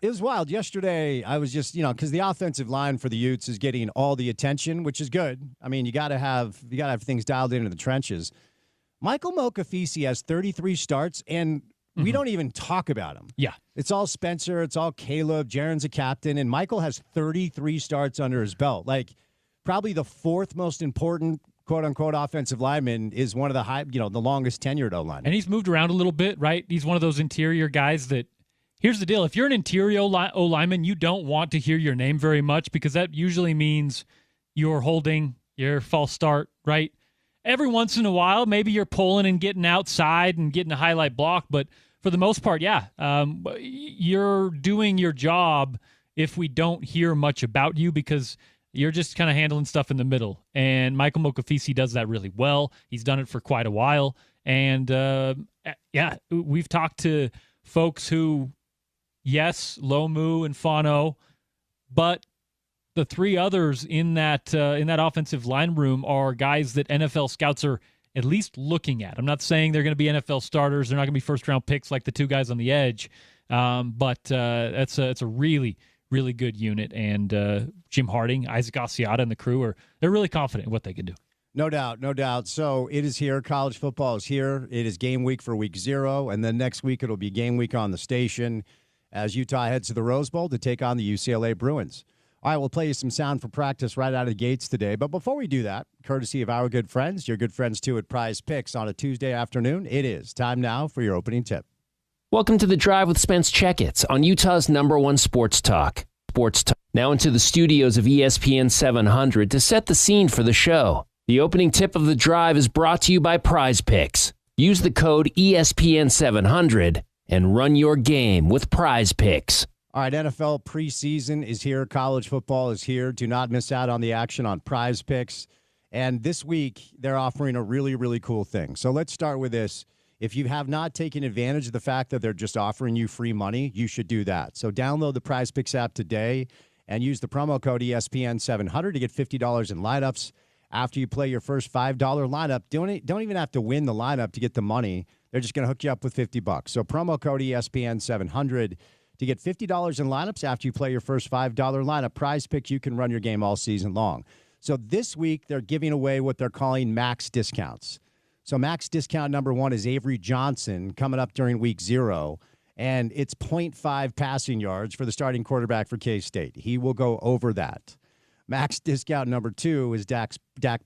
It was wild. Yesterday, I was just, because the offensive line for the Utes is getting all the attention, which is good. I mean, you got to have things dialed into the trenches. Michael Mokafisi has 33 starts, and we don't even talk about him. Yeah. It's all Spencer. It's all Caleb. Jaron's a captain, and Michael has 33 starts under his belt. Like, probably the fourth most important quote-unquote offensive lineman is one of the the longest tenured O-linemen. And he's moved around a little bit, right? He's one of those interior guys that, here's the deal. If you're an interior O-lineman, you don't want to hear your name very much because that usually means you're holding your false start, right? Every once in a while, maybe you're pulling and getting outside and getting a highlight block, but for the most part, you're doing your job if we don't hear much about you because you're just kind of handling stuff in the middle. And Michael Mokafisi does that really well. He's done it for quite a while. And, we've talked to folks who, yes, Lomu and Fano, but the three others in that offensive line room are guys that NFL scouts are at least looking at. I'm not saying they're going to be NFL starters. They're not going to be first-round picks like the two guys on the edge. But it's a really, really good unit. And Jim Harding, Isaac Asiata, and the crew they're really confident in what they can do. No doubt, no doubt. So it is here. College football is here. It is game week for week 0, and then next week it'll be game week on the station as Utah heads to the Rose Bowl to take on the UCLA Bruins. All right, we'll play you some sound for practice right out of the gates today. But before we do that, courtesy of our good friends, your good friends too at Prize Picks on a Tuesday afternoon, it is time now for your opening tip. Welcome to The Drive with Spence Checketts on Utah's #1 sports talk. Now into the studios of ESPN 700 to set the scene for the show. The opening tip of The Drive is brought to you by Prize Picks. Use the code ESPN 700 and run your game with Prize Picks. All right, NFL preseason is here. College football is here. Do not miss out on the action on Prize Picks. And this week, they're offering a really, really cool thing. So let's start with this. If you have not taken advantage of the fact that they're just offering you free money, you should do that. So download the Prize Picks app today and use the promo code ESPN700 to get $50 in lineups. After you play your first $5 lineup, don't even have to win the lineup to get the money. They're just going to hook you up with $50. So promo code ESPN700 to get $50 in lineups after you play your first $5 lineup. Prize Picks, you can run your game all season long. So this week, they're giving away what they're calling max discounts. So max discount number 1 is Avery Johnson coming up during week 0, and it's 0.5 passing yards for the starting quarterback for K-State. He will go over that. Max discount number 2 is Dak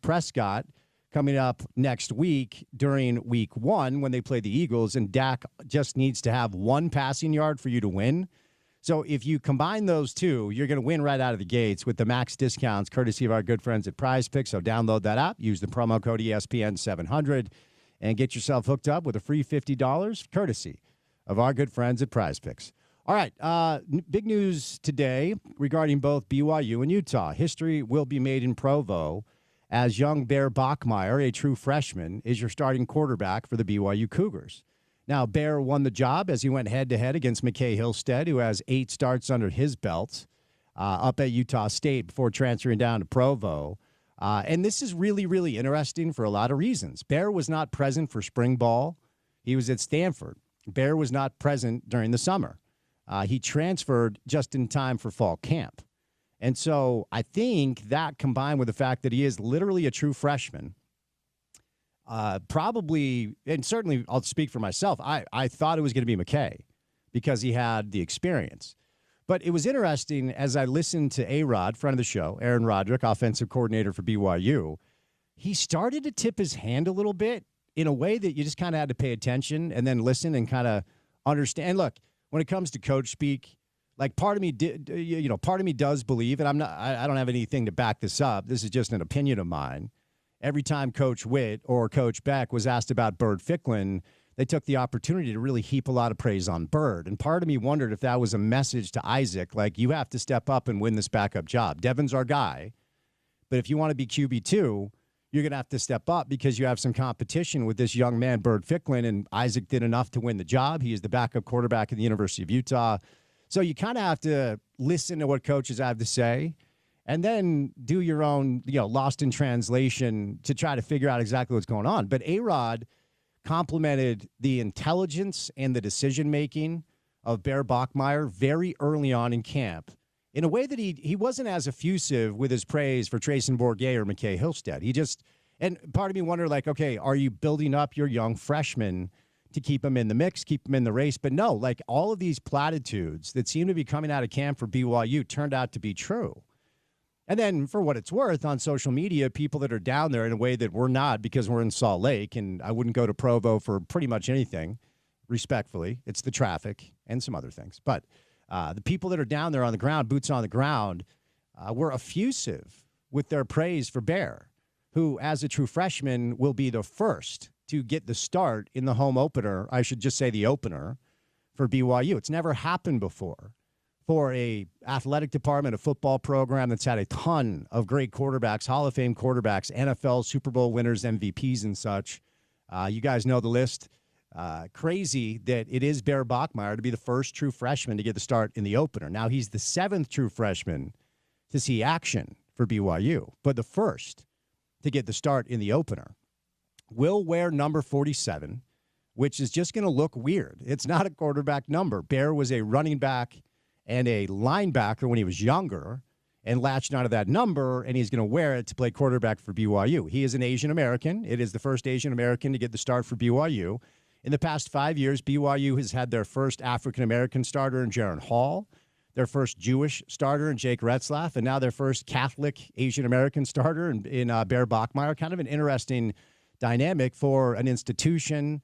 Prescott coming up next week during week 1 when they play the Eagles, and Dak just needs to have 1 passing yard for you to win. So if you combine those two, you're going to win right out of the gates with the max discounts, courtesy of our good friends at Prize Picks. So download that app, use the promo code ESPN700, and get yourself hooked up with a free $50, courtesy of our good friends at Prize Picks. All right, big news today regarding both BYU and Utah. History will be made in Provo as young Bear Bachmeier, a true freshman, is your starting quarterback for the BYU Cougars. Now, Bear won the job as he went head-to-head against McKay Hillstead, who has 8 starts under his belt up at Utah State before transferring down to Provo. And this is really, really interesting for a lot of reasons. Bear was not present for spring ball. He was at Stanford. Bear was not present during the summer. He transferred just in time for fall camp. And so I think that combined with the fact that he is literally a true freshman, probably, and certainly I'll speak for myself, I thought it was going to be McKay because he had the experience. But it was interesting as I listened to A-Rod, friend of the show, Aaron Roderick, offensive coordinator for BYU. He started to tip his hand a little bit in a way that you just kind of had to pay attention and then listen and kind of understand. Look, when it comes to coach speak, like part of me does believe, and I don't have anything to back this up. This is just an opinion of mine. Every time Coach Witt or Coach Beck was asked about Bird Ficklin, they took the opportunity to really heap a lot of praise on Bird. And part of me wondered if that was a message to Isaac, like, you have to step up and win this backup job. Devin's our guy. But if you want to be QB2, you're going to have to step up because you have some competition with this young man, Bird Ficklin, and Isaac did enough to win the job. He is the backup quarterback at the University of Utah. So you kind of have to listen to what coaches have to say and then do your own, lost in translation to try to figure out exactly what's going on. But A-Rod complimented the intelligence and the decision-making of Bear Bachmeier very early on in camp in a way that he wasn't as effusive with his praise for Trayson Bourget or McKay Hillstead. And part of me wondered, like, okay, are you building up your young freshmen to keep them in the mix, keep them in the race? But no, like all of these platitudes that seem to be coming out of camp for BYU turned out to be true. And then for what it's worth, on social media, people that are down there in a way that we're not because we're in Salt Lake, and I wouldn't go to Provo for pretty much anything, respectfully. It's the traffic and some other things. But the people that are down there on the ground, boots on the ground, were effusive with their praise for Bear, who, as a true freshman, will be the first to get the start in the home opener. I should just say the opener for BYU. It's never happened before for a athletic department, a football program that's had a ton of great quarterbacks, Hall of Fame quarterbacks, NFL, Super Bowl winners, MVPs and such. You guys know the list. Crazy that it is Bear Bachmeier to be the first true freshman to get the start in the opener. Now, he's the 7th true freshman to see action for BYU, but the first to get the start in the opener. Will wear number 47, which is just going to look weird. It's not a quarterback number. Bear was a running back and a linebacker when he was younger and latched onto that number, and he's going to wear it to play quarterback for BYU. He is an Asian American. It is the first Asian American to get the start for BYU. In the past 5 years, BYU has had their first African American starter in Jaron Hall, their first Jewish starter in Jake Retzlaff, and now their first Catholic Asian American starter in Bear Bachmeier. Kind of an interesting dynamic for an institution,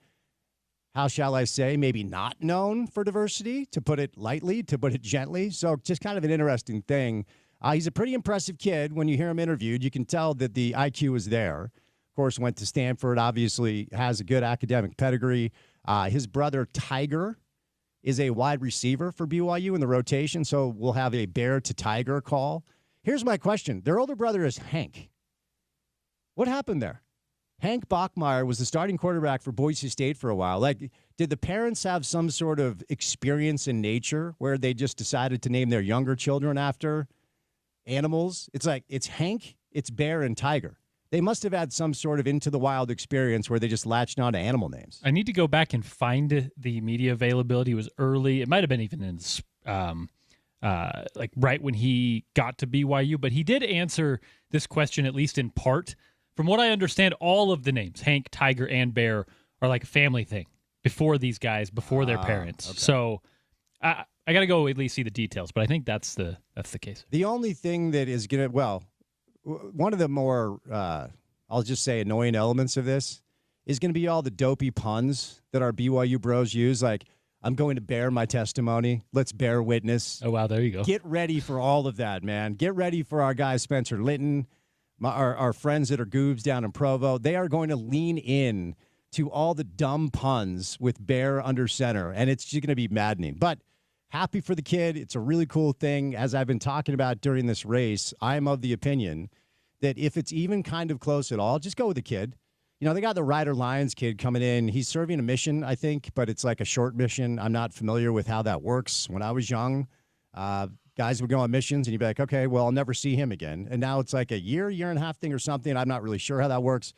how shall I say, maybe not known for diversity, to put it lightly, to put it gently. So just kind of an interesting thing. He's a pretty impressive kid. When you hear him interviewed, you can tell that the IQ is there. Of course, went to Stanford, obviously has a good academic pedigree. His brother, Tiger, is a wide receiver for BYU in the rotation, so we'll have a Bear to Tiger call. Here's my question. Their older brother is Hank. What happened there? Hank Bachmeier was the starting quarterback for Boise State for a while. Like, did the parents have some sort of experience in nature where they just decided to name their younger children after animals? It's like, it's Hank, it's Bear, and Tiger. They must have had some sort of into the wild experience where they just latched on to animal names. I need to go back and find the media availability. It was early. It might have been even in like right when he got to BYU, but he did answer this question, at least in part. From what I understand, all of the names, Hank, Tiger, and Bear, are like a family thing before these guys, before their parents. Okay. So I got to go at least see the details, but I think that's the case. The only thing that is going to, well, one of the more, I'll just say, annoying elements of this is going to be all the dopey puns that our BYU bros use, like, I'm going to bear my testimony. Let's bear witness. Oh, wow, there you go. Get ready for all of that, man. Get ready for our guy Spencer Litton, our friends that are goobs down in Provo. They are going to lean in to all the dumb puns with Bear under center, and it's just going to be maddening. But happy for the kid. It's a really cool thing. As I've been talking about during this race, I'm of the opinion that if it's even kind of close at all, just go with the kid. You know, they got the Ryder Lyons kid coming in. He's serving a mission, I think, but it's like a short mission. I'm not familiar with how that works. When I was young, guys would go on missions, and you'd be like, okay, well, I'll never see him again. And now it's like a year and a half thing or something. I'm not really sure how that works.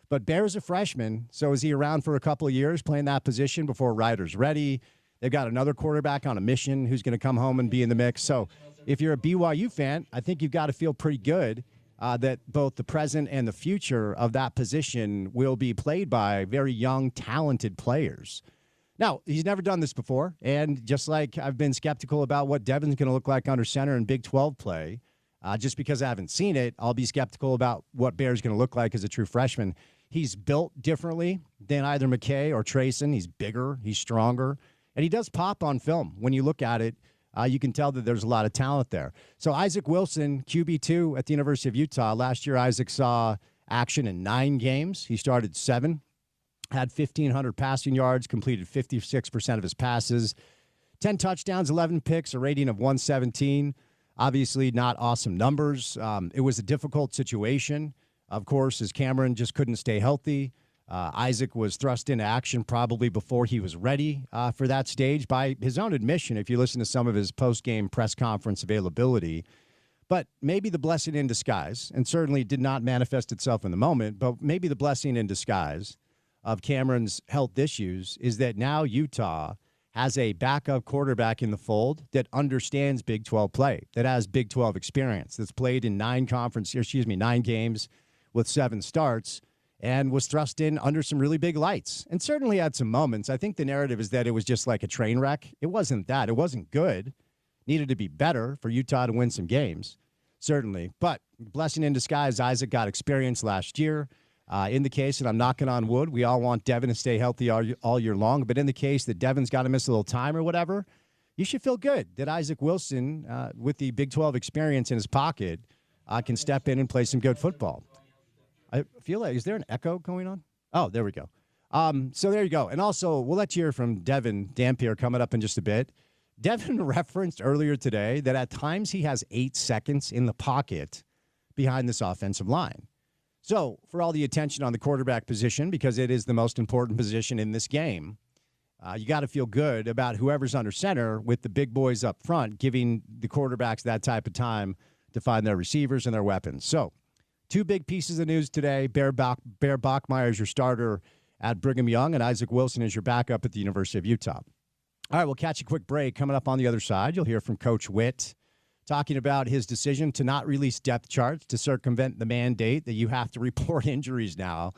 But Bear's a freshman, so is he around for a couple of years playing that position before Ryder's ready? They've got another quarterback on a mission who's going to come home and be in the mix. So if you're a BYU fan, I think you've got to feel pretty good that both the present and the future of that position will be played by very young, talented players. Now, he's never done this before, and just like I've been skeptical about what Devin's going to look like under center in Big 12 play, just because I haven't seen it, I'll be skeptical about what Bear's going to look like as a true freshman. He's built differently than either McKay or Trayson. He's bigger, he's stronger, and he does pop on film. When you look at it, you can tell that there's a lot of talent there. So Isaac Wilson, QB2 at the University of Utah. Last year, Isaac saw action in 9 games. He started 7, had 1,500 passing yards, completed 56% of his passes, 10 touchdowns, 11 picks, a rating of 117. Obviously not awesome numbers. It was a difficult situation, of course, as Cameron just couldn't stay healthy. Isaac was thrust into action probably before he was ready for that stage by his own admission, if you listen to some of his post-game press conference availability. But maybe the blessing in disguise, and certainly did not manifest itself in the moment, but maybe the blessing in disguise of Cameron's health issues is that now Utah has a backup quarterback in the fold that understands Big 12 play, that has Big 12 experience, that's played in 9 games with 7 starts, and was thrust in under some really big lights, and certainly had some moments. I think the narrative is that it was just like a train wreck. It wasn't that. It wasn't good. Needed to be better for Utah to win some games, certainly. But blessing in disguise, Isaac got experience last year. In the case, and I'm knocking on wood, we all want Devin to stay healthy all year long. But in the case that Devin's got to miss a little time or whatever, you should feel good that Isaac Wilson, with the Big 12 experience in his pocket, can step in and play some good football. I feel like, is there an echo going on? Oh, there we go. So there you go. And also, we'll let you hear from Devin Dampier coming up in just a bit. Devin referenced earlier today that at times he has 8 seconds in the pocket behind this offensive line. So for all the attention on the quarterback position, because it is the most important position in this game, you got to feel good about whoever's under center with the big boys up front, giving the quarterbacks that type of time to find their receivers and their weapons. So 2 big pieces of news today. Bear Bachmeier is your starter at Brigham Young, and Isaac Wilson is your backup at the University of Utah. All right, we'll catch a quick break. Coming up on the other side, you'll hear from Coach Witt talking about his decision to not release depth charts to circumvent the mandate that you have to report injuries now,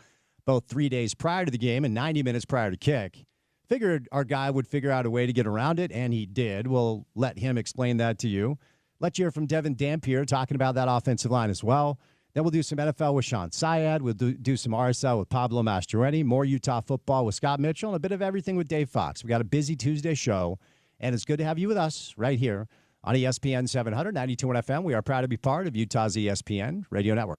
both 3 days prior to the game and 90 minutes prior to kick. Figured our guy would figure out a way to get around it, and he did. We'll let him explain that to you. Let you hear from Devin Dampier talking about that offensive line as well. Then we'll do some NFL with Sean Syed. We'll do some RSL with Pablo Mastroeni, more Utah football with Scott Mitchell, and a bit of everything with Dave Fox. We got a busy Tuesday show, and it's good to have you with us right here on ESPN 700, 92.1 FM. We are proud to be part of Utah's ESPN radio network.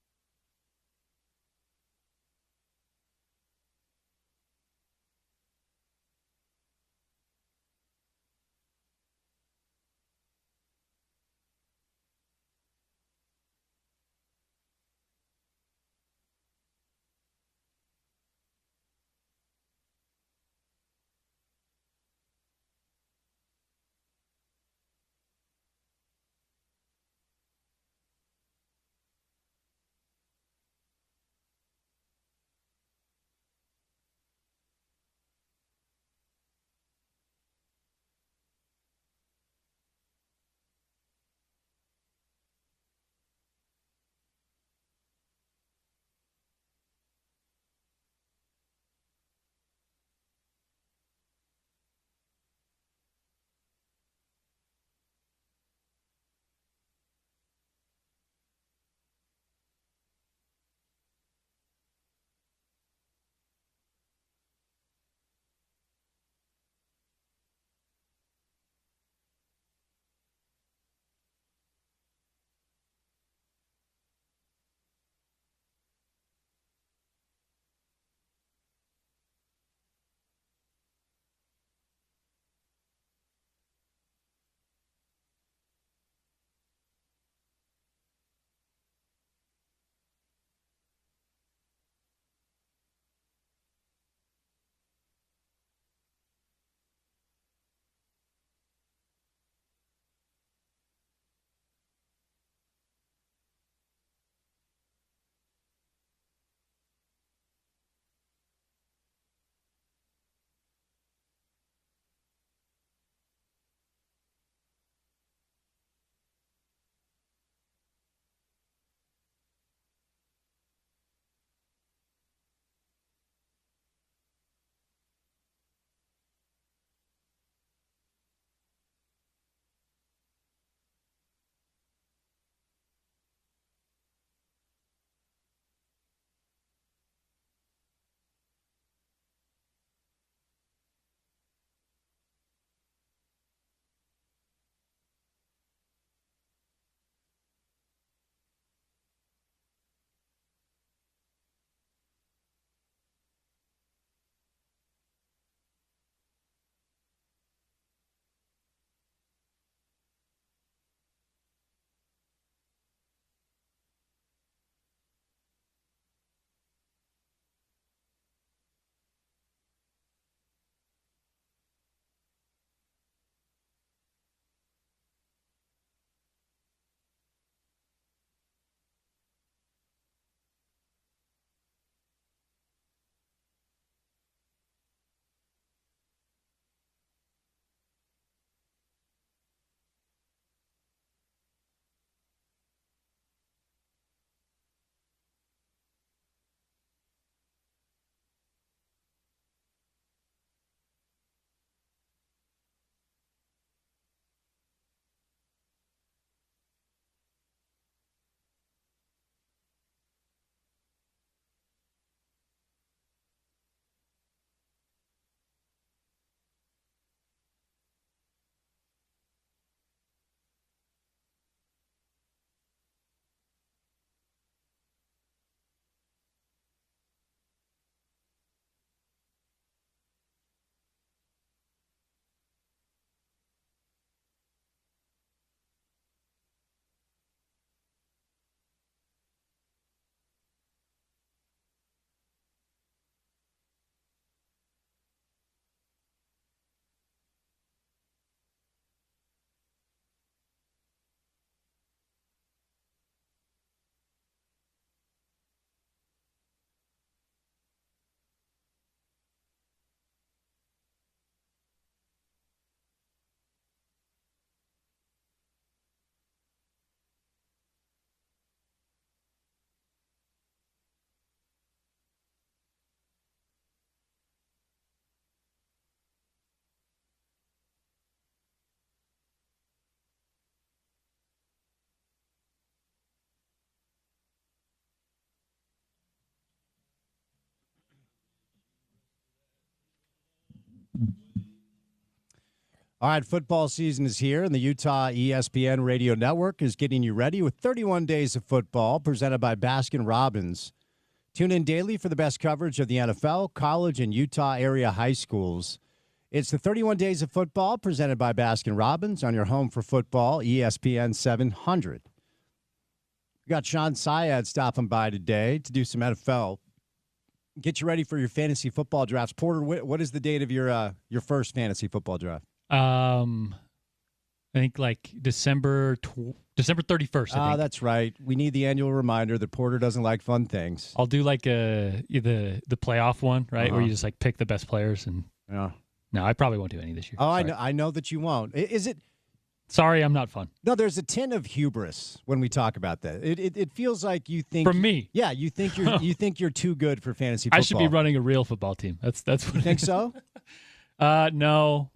All right, football season is here, and the Utah ESPN Radio Network is getting you ready with 31 days of football presented by Baskin-Robbins. Tune in daily for the best coverage of the NFL, college, and Utah area high schools. It's the 31 days of football presented by Baskin-Robbins on your home for football, ESPN 700. We got Sean Syed stopping by today to do some NFL. Get you ready for your fantasy football drafts. Porter, what is the date of your first fantasy football draft? I think like December 31st. I think. That's right. We need the annual reminder that Porter doesn't like fun things. I'll do like the playoff one, right, where you just like pick the best players. And yeah. No, I probably won't do any this year. Oh, Sorry. I know that you won't. Is it? Sorry, I'm not fun. No, there's a tin of hubris when we talk about that. It feels like you think from me. Yeah, you think you're too good for fantasy football. I should be running a real football team. That's what. You think so? No.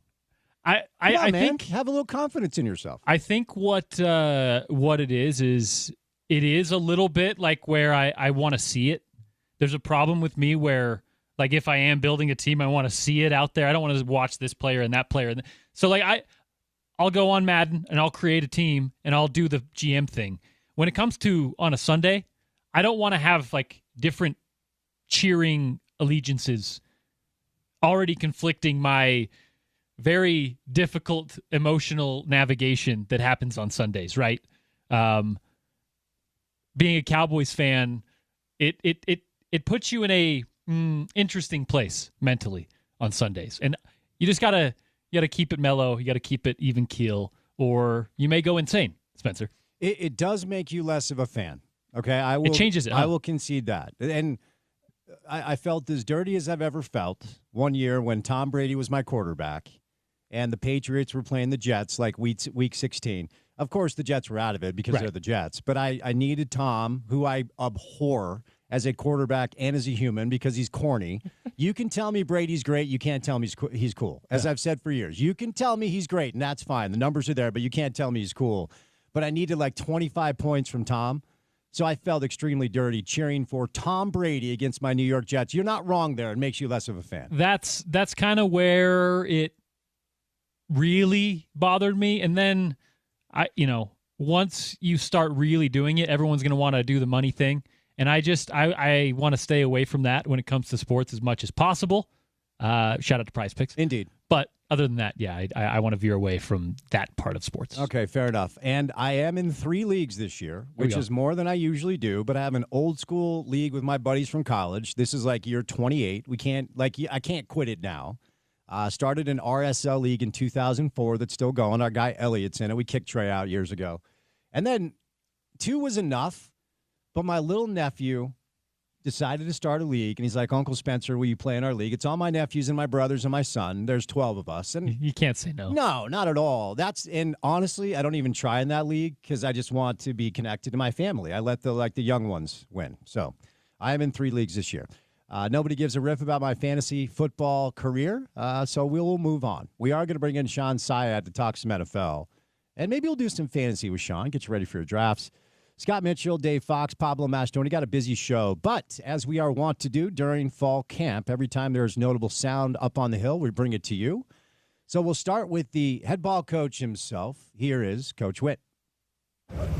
I think have a little confidence in yourself. I think what it is it is a little bit like where I want to see it. There's a problem with me where like if I am building a team, I want to see it out there. I don't want to watch this player and that player. So like I'll go on Madden and I'll create a team and I'll do the GM thing. When it comes to on a Sunday, I don't want to have like different cheering allegiances already conflicting my very difficult emotional navigation that happens on Sundays, right? Being a Cowboys fan, it puts you in a interesting place mentally on Sundays, and you just gotta keep it mellow. You gotta keep it even keel, or you may go insane, Spencer. It does make you less of a fan. Okay, it changes it. Huh? I will concede that, and I felt as dirty as I've ever felt one year when Tom Brady was my quarterback. And the Patriots were playing the Jets like week 16. Of course, the Jets were out of it because they're the Jets. But I needed Tom, who I abhor as a quarterback and as a human because he's corny. You can tell me Brady's great. You can't tell me he's cool, as I've said for years. You can tell me he's great, and that's fine. The numbers are there, but you can't tell me he's cool. But I needed like 25 points from Tom. So I felt extremely dirty cheering for Tom Brady against my New York Jets. You're not wrong there. It makes you less of a fan. That's kind of where it really bothered me. And then once you start really doing it, everyone's going to want to do the money thing. And I want to stay away from that when it comes to sports as much as possible. Shout out to Prize Picks. Indeed. But other than that, yeah, I want to veer away from that part of sports. Okay, fair enough. And I am in 3 leagues this year, which is more than I usually do, but I have an old school league with my buddies from college. This is like year 28. I can't quit it now. Started an RSL league in 2004 that's still going. Our guy Elliott's in it. We kicked Trey out years ago. And then 2 was enough, but my little nephew decided to start a league, and he's like, Uncle Spencer, will you play in our league? It's all my nephews and my brothers and my son. There's 12 of us. And you can't say no. No, not at all. And honestly, I don't even try in that league because I just want to be connected to my family. I let the young ones win. So I am in 3 leagues this year. Nobody gives a riff about my fantasy football career, so we'll move on. We are going to bring in Sean Syed to talk some NFL, and maybe we'll do some fantasy with Sean, get you ready for your drafts. Scott Mitchell, Dave Fox, Pablo Mastroeni got a busy show, but as we are wont to do during fall camp, every time there's notable sound up on the hill, we bring it to you. So we'll start with the head ball coach himself. Here is Coach Witt.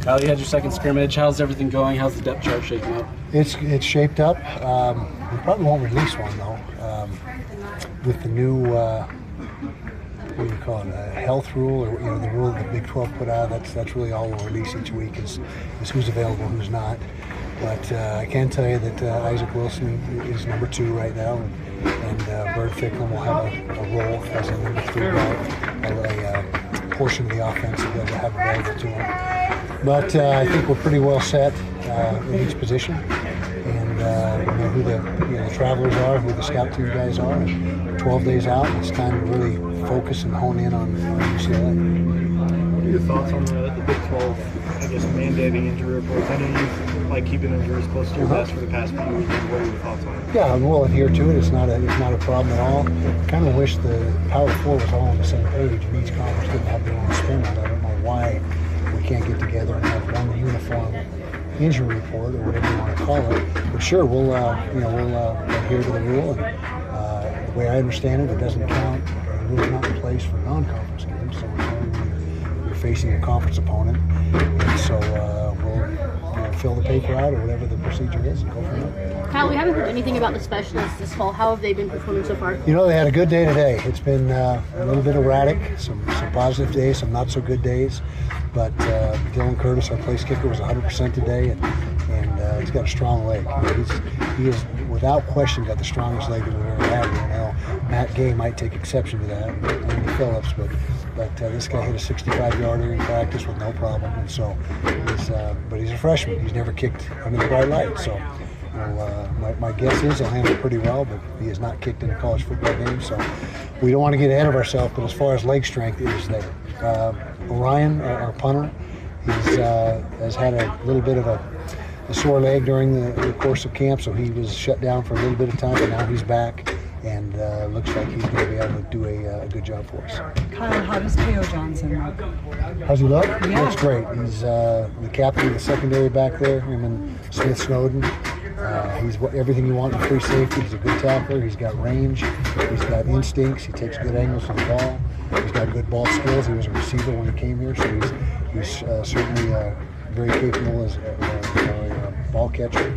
Kyle, you had your second scrimmage. How's everything going? How's the depth chart shaping up? It's shaped up. We probably won't release one, though. With the new, what do you call it, health rule, or the rule that the Big 12 put out, that's really all we'll release each week is who's available, who's not. But I can tell you that Isaac Wilson is number 2 right now, and Bird Ficklin will have a role as a number 3 guy, a portion of the offense that they'll have available to him. But I think we're pretty well set in each position, and we know who the travelers are, who the scout team guys are. And 12 days out, it's time to really focus and hone in on UCLA. What are your thoughts on the Big 12, mandating injury reports? I know you like keeping injuries close to your vest for the past few weeks. What are your thoughts on it? Yeah, we'll adhere to it. It's not a problem at all. Kind of wish the Power 4 was all on the same page, and each conference didn't have their own spin on it. I don't know why we can't get together and have one uniform injury report or whatever you want to call it. But sure, we'll adhere to the rule, and the way I understand it, it doesn't count. The rule's not in place for non-conference games, so it's only when you're facing a conference opponent. And so we'll fill the paper out or whatever the procedure is and go from there. Kyle, we haven't heard anything about the specialists this fall. How have they been performing so far? You know, they had a good day today. It's been a little bit erratic, some positive days, some not so good days. But Dylan Curtis, our place kicker, was 100% today, and he's got a strong leg. He has, without question, got the strongest leg that we've ever had. Now, Matt Gay might take exception to that, and Andy Phillips, but this guy hit a 65-yarder in practice with no problem, and so but he's a freshman. He's never kicked under the bright light, so. My guess is he'll handle it pretty well, but he has not kicked in a college football game, so we don't want to get ahead of ourselves, but as far as leg strength, it is there. Orion, our punter, has had a little bit of a sore leg during the course of camp, so he was shut down for a little bit of time, but now he's back, and looks like he's going to be able to do a good job for us. Kyle, how does K.O. Johnson look? How's he look? Yeah. He looks great. He's the captain of the secondary back there, him and Smith Snowden. He's everything you want in free safety. He's a good tackler. He's got range. He's got instincts. He takes good angles on the ball. He's got good ball skills. He was a receiver when he came here, so he's certainly very capable as a ball catcher.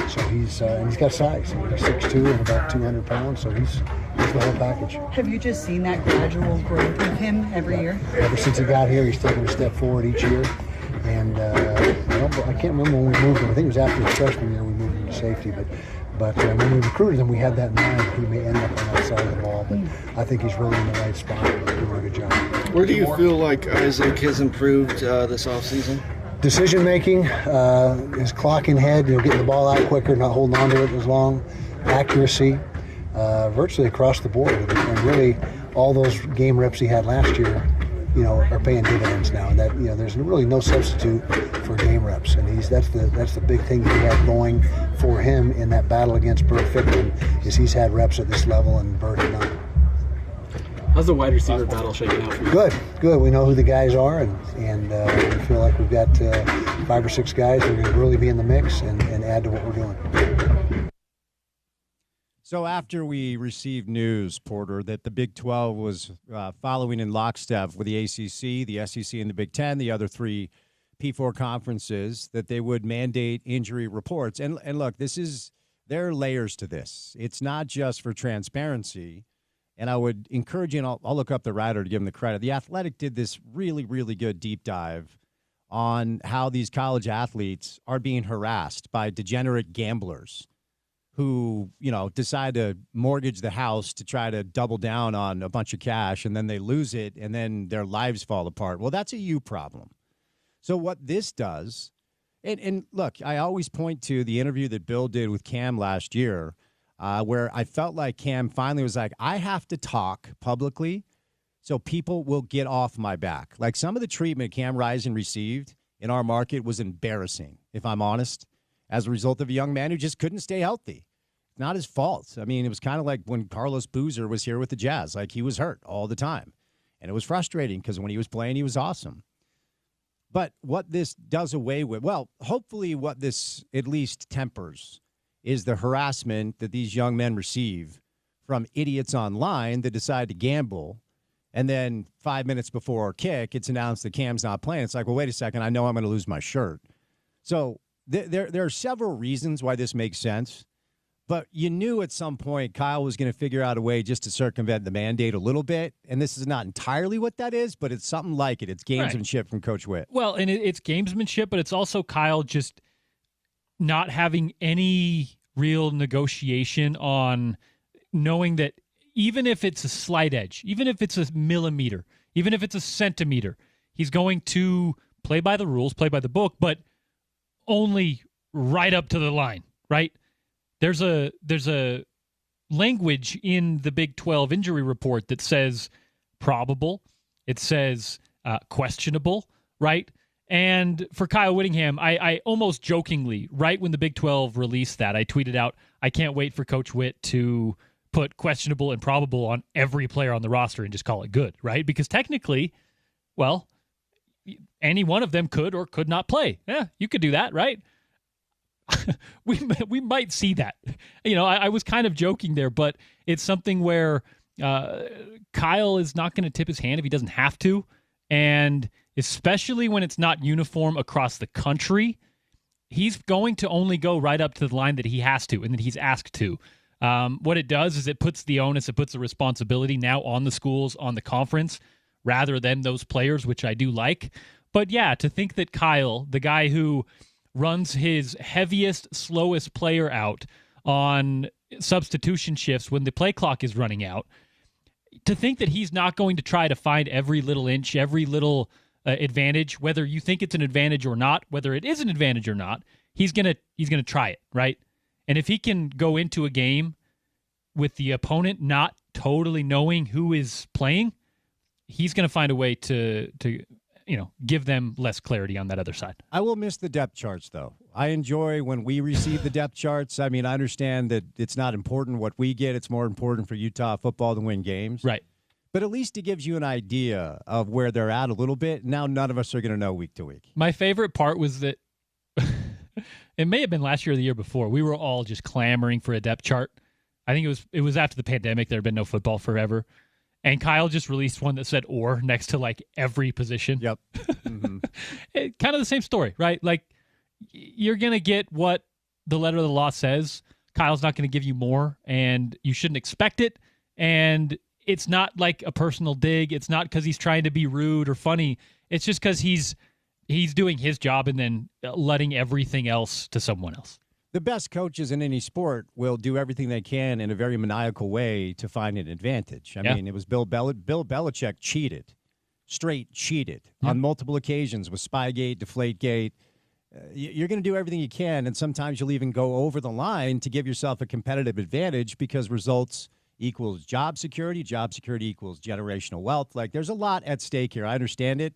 So and he's got size. He's 6'2" and about 200 pounds, so he's the whole package. Have you just seen that gradual growth with him every year? Ever since he got here, he's taken a step forward each year. And I can't remember when we moved him. I think it was after his freshman year we moved him to safety. But when we recruited him, we had that in mind. He may end up on that side of the ball. But I think he's really in the right spot and doing a good job. Where do you feel like Isaac has improved this offseason? Decision making, his clocking head, getting the ball out quicker, not holding on to it as long. Accuracy, virtually across the board. And really, all those game reps he had last year, are paying dividends now, and that there's really no substitute for game reps, and that's the big thing that we have going for him in that battle against Bert Fickman is he's had reps at this level and Bert had not. How's the wide receiver battle shaking out for you? Good. We know who the guys are, and we feel like we've got 5 or 6 guys who are going to really be in the mix and add to what we're doing. So after we received news, Porter, that the Big 12 was following in lockstep with the ACC, the SEC, and the Big 10, the other 3 P4 conferences, that they would mandate injury reports. And look, there are layers to this. It's not just for transparency. And I would encourage you, and I'll look up the writer to give him the credit. The Athletic did this really, really good deep dive on how these college athletes are being harassed by degenerate gamblers who, decide to mortgage the house to try to double down on a bunch of cash, and then they lose it, and then their lives fall apart. Well, that's a you problem. So what this does, and look, I always point to the interview that Bill did with Cam last year, where I felt like Cam finally was like, I have to talk publicly so people will get off my back. Like, some of the treatment Cam Rising received in our market was embarrassing, if I'm honest, as a result of a young man who just couldn't stay healthy. Not his fault. I mean, it was kind of like when Carlos Boozer was here with the Jazz. Like, he was hurt all the time. And it was frustrating because when he was playing, he was awesome. But what this does away with, well, hopefully what this at least tempers is the harassment that these young men receive from idiots online that decide to gamble. And then 5 minutes before our kick, it's announced that Cam's not playing. It's like, well, wait a second. I know I'm going to lose my shirt. So there are several reasons why this makes sense. But you knew at some point Kyle was going to figure out a way just to circumvent the mandate a little bit. And this is not entirely what that is, but it's something like it. It's gamesmanship from Coach Witt. Well, and it's gamesmanship, but it's also Kyle just not having any real negotiation on knowing that even if it's a slight edge, even if it's a millimeter, even if it's a centimeter, he's going to play by the rules, play by the book, but only right up to the line, right? There's a language in the Big 12 injury report that says probable. It says questionable, right? And for Kyle Whittingham, I almost jokingly, right when the Big 12 released that, I tweeted out, I can't wait for Coach Witt to put questionable and probable on every player on the roster and just call it good, right? Because technically, well, any one of them could or could not play. Yeah, you could do that, right? we might see that. I was kind of joking there, but it's something where Kyle is not going to tip his hand if he doesn't have to, and especially when it's not uniform across the country, he's going to only go right up to the line that he has to and that he's asked to. What it does is it puts the onus, it puts the responsibility now on the schools, on the conference, rather than those players, which I do like. But yeah, to think that Kyle, the guy who runs his heaviest, slowest player out on substitution shifts when the play clock is running out, to think that he's not going to try to find every little inch, every little advantage, whether you think it's an advantage or not, whether it is an advantage or not, he's gonna try it, right? And if he can go into a game with the opponent not totally knowing who is playing, he's going to find a way to give them less clarity on that other side. I will miss the depth charts, though. I enjoy when we receive the depth charts. I mean, I understand that it's not important what we get. It's more important for Utah football to win games. Right. But at least it gives you an idea of where they're at a little bit. Now none of us are going to know week to week. My favorite part was that it may have been last year or the year before. We were all just clamoring for a depth chart. I think it was after the pandemic. There had been no football forever. And Kyle just released one that said "or" next to like every position. Yep. Mm-hmm. Kind of the same story, right? Like you're going to get what the letter of the law says. Kyle's not going to give you more, and you shouldn't expect it. And it's not like a personal dig. It's not because he's trying to be rude or funny. It's just because he's doing his job and then letting everything else to someone else. The best coaches in any sport will do everything they can in a very maniacal way to find an advantage. I mean, it was Bill Belichick cheated, straight cheated on multiple occasions with Spygate, Deflategate. You're going to do everything you can, and sometimes you'll even go over the line to give yourself a competitive advantage because results equals job security equals generational wealth. Like, there's a lot at stake here. I understand it.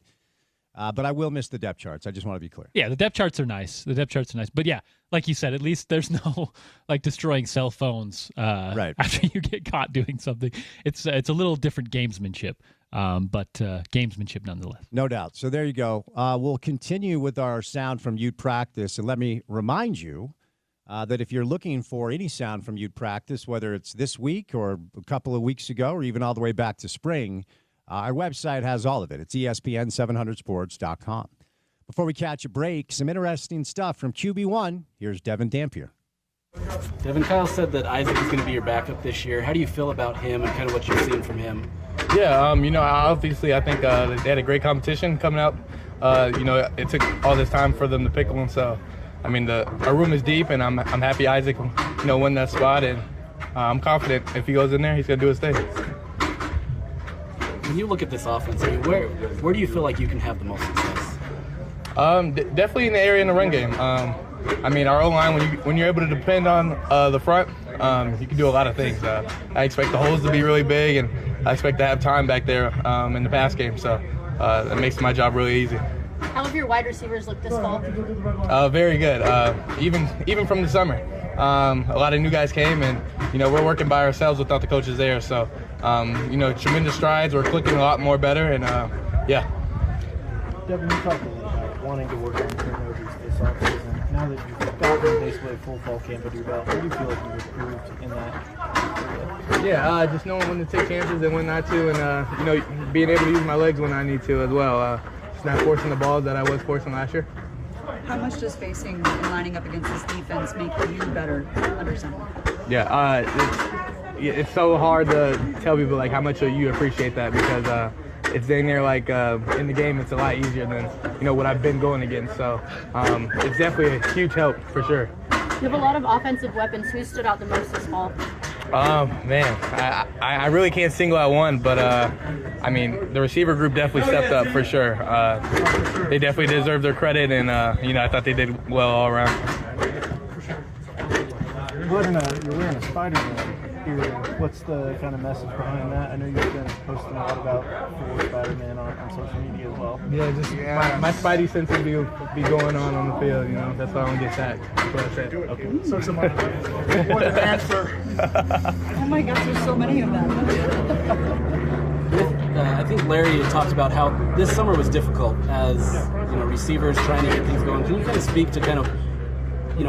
But I will miss the depth charts. I just want to be clear. Yeah, the depth charts are nice. But yeah, like you said, at least there's no like destroying cell phones right after you get caught doing something. It's a little different gamesmanship, but gamesmanship nonetheless. No doubt. So there you go. We'll continue with our sound from Ute practice. And let me remind you that if you're looking for any sound from Ute practice, whether it's this week or a couple of weeks ago or even all the way back to spring, our website has all of it. It's ESPN700sports.com. Before we catch a break, some interesting stuff from QB1. Here's Devin Dampier. Devin, Kyle said that Isaac is going to be your backup this year. How do you feel about him and kind of what you've seen from him? Yeah, obviously I think they had a great competition coming up. It took all this time for them to pick one. So, I mean, our room is deep, and I'm happy Isaac, won that spot. And I'm confident if he goes in there, he's going to do his thing. When you look at this offense, I mean, where do you feel like you can have the most success? Definitely in the area in the run game. Our O-line, when you're able to depend on the front, you can do a lot of things. I expect the holes to be really big, and I expect to have time back there in the pass game. So that makes my job really easy. How have your wide receivers looked this fall? Very good. Even from the summer. A lot of new guys came, and we're working by ourselves without the coaches there. So tremendous strides. We're clicking a lot more better, and yeah. Devin, you talked a little about wanting to work on turnovers this offseason. Now that you've gotten basically a full fall camp under your belt, how do you feel like you've improved in that area? Yeah, just knowing when to take chances and when not to, and being able to use my legs when I need to as well. Just not forcing the balls that I was forcing last year. How much does facing and lining up against this defense make you better under center? Yeah, it's so hard to tell people like how much you appreciate that, because it's dang near like in the game it's a lot easier than what I've been going against. So it's definitely a huge help for sure. You have a lot of offensive weapons. Who stood out the most this fall? Man, I really can't single out one, but the receiver group definitely stepped up for sure. They definitely deserve their credit, and I thought they did well all around. You're wearing a Spider-Man here. What's the kind of message behind that? I know you've been posting a lot about for Spider-Man on social media as well. Yeah, just my Spidey sense will be going on the field. That's why I want to get sacked. That's what I said. Okay. So what an answer. Oh my gosh, there's so many of them. I think Larry had talked about how this summer was difficult as receivers trying to get things going. Can you kind of speak to kind of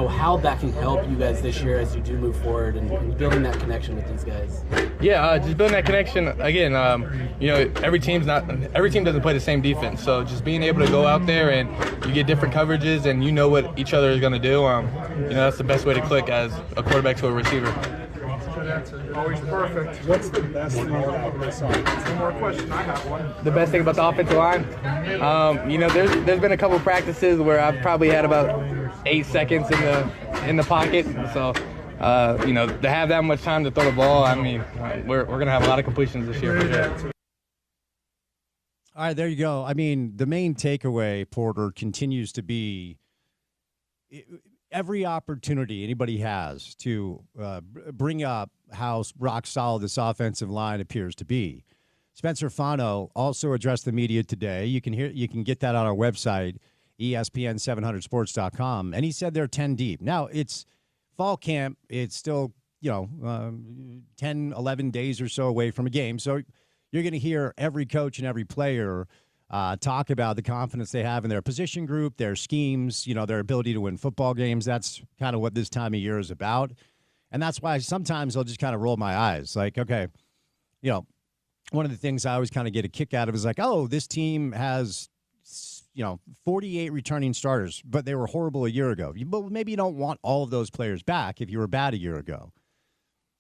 how that can help you guys this year as you do move forward and building that connection with these guys. Yeah, just building that connection again. Every team doesn't play the same defense, so just being able to go out there and you get different coverages and you know what each other is going to do. That's the best way to click as a quarterback to a receiver. Always perfect. What's the best thing about this offense? One more question. I have one. The best thing about the offensive line, there's been a couple practices where I've probably had about 8 seconds in the pocket. So, to have that much time to throw the ball, we're gonna have a lot of completions this year for sure. All right, there you go. I mean, the main takeaway, Porter, continues to be every opportunity anybody has to bring up how rock solid this offensive line appears to be. Spencer Fano also addressed the media today. You can get that on our website, ESPN700sports.com, and he said they're 10 deep. Now, it's fall camp. It's still, 10, 11 days or so away from a game. So you're going to hear every coach and every player talk about the confidence they have in their position group, their schemes, their ability to win football games. That's kind of what this time of year is about. And that's why sometimes I'll just kind of roll my eyes. Like, okay, one of the things I always kind of get a kick out of is like, oh, this team has, 48 returning starters, but they were horrible a year ago. But maybe you don't want all of those players back if you were bad a year ago.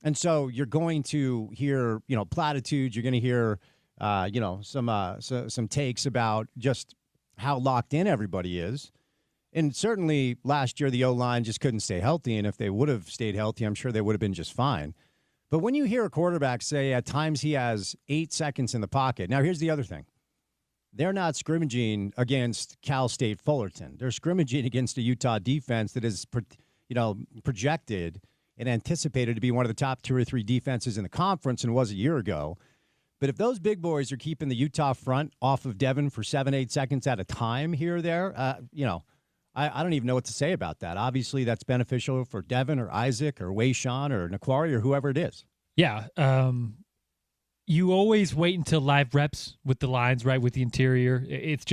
And so you're going to hear, platitudes. You're going to hear, some takes about just how locked in everybody is. And certainly last year, the O-line just couldn't stay healthy. And if they would have stayed healthy, I'm sure they would have been just fine. But when you hear a quarterback say at times he has 8 seconds in the pocket. Now, here's the other thing. They're not scrimmaging against Cal State Fullerton. They're scrimmaging against a Utah defense that is, projected and anticipated to be one of the top 2 or 3 defenses in the conference and was a year ago. But if those big boys are keeping the Utah front off of Devin for 7-8 seconds at a time here or there, I don't even know what to say about that. Obviously, that's beneficial for Devin or Isaac or Wayshawn or Naquari or whoever it is. Yeah. You always wait until live reps with the lines, right, with the interior. It's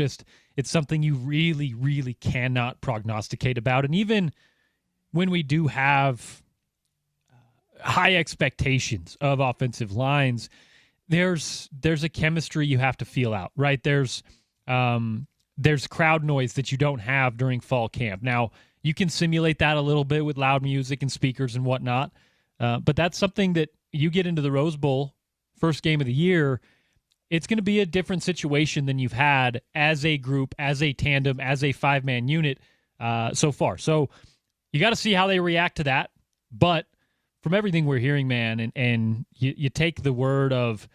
something you really, really cannot prognosticate about. And even when we do have high expectations of offensive lines, there's a chemistry you have to feel out, right? There's crowd noise that you don't have during fall camp. Now, you can simulate that a little bit with loud music and speakers and whatnot, but that's something that you get into the Rose Bowl, first game of the year, it's going to be a different situation than you've had as a group, as a tandem, as a 5-man unit so far. So you got to see how they react to that. But from everything we're hearing, man, and you take the word of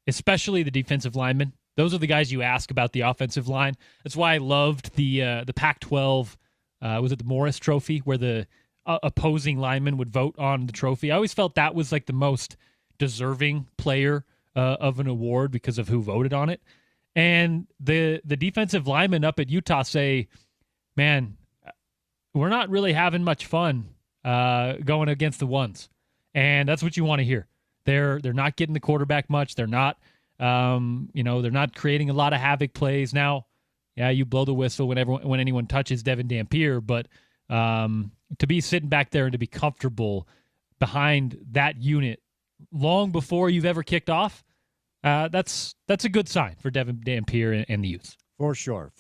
especially the defensive linemen. Those are the guys you ask about the offensive line. That's why I loved the Pac-12, was it the Morris Trophy, where the opposing linemen would vote on the trophy. I always felt that was like the most deserving player of an award because of who voted on it. And the defensive linemen up at Utah say, man, we're not really having much fun going against the ones. And that's what you want to hear. They're not getting the quarterback much. They're not they're not creating a lot of havoc plays. Now, yeah, you blow the whistle when anyone touches Devin Dampier, but to be sitting back there and to be comfortable behind that unit long before you've ever kicked off, that's a good sign for Devin Dampier and the Utes. For sure.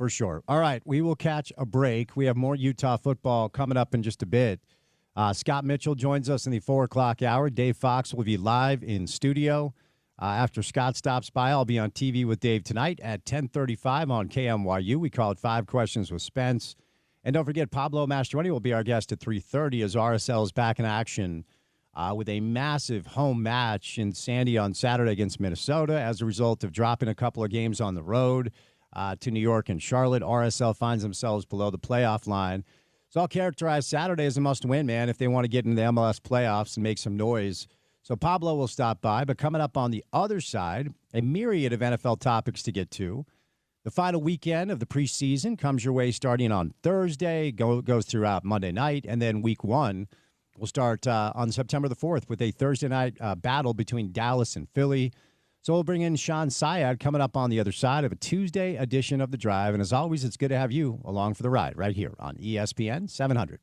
All right, we will catch a break. We have more Utah football coming up in just a bit. Scott Mitchell joins us in the 4 o'clock hour. Dave Fox will be live in studio. After Scott stops by, I'll be on TV with Dave tonight at 10:35 on KMYU. We call it 5 Questions with Spence. And don't forget, Pablo Mastroeni will be our guest at 3:30 as RSL is back in action with a massive home match in Sandy on Saturday against Minnesota. As a result of dropping a couple of games on the road to New York and Charlotte, RSL finds themselves below the playoff line. So I'll characterize Saturday as a must-win, man, if they want to get into the MLS playoffs and make some noise. So Pablo will stop by. But coming up on the other side, a myriad of NFL topics to get to. The final weekend of the preseason comes your way starting on Thursday, goes throughout Monday night, and then week 1 will start on September the 4th with a Thursday night battle between Dallas and Philly. So we'll bring in Sean Syed coming up on the other side of a Tuesday edition of The Drive. And as always, it's good to have you along for the ride right here on ESPN 700.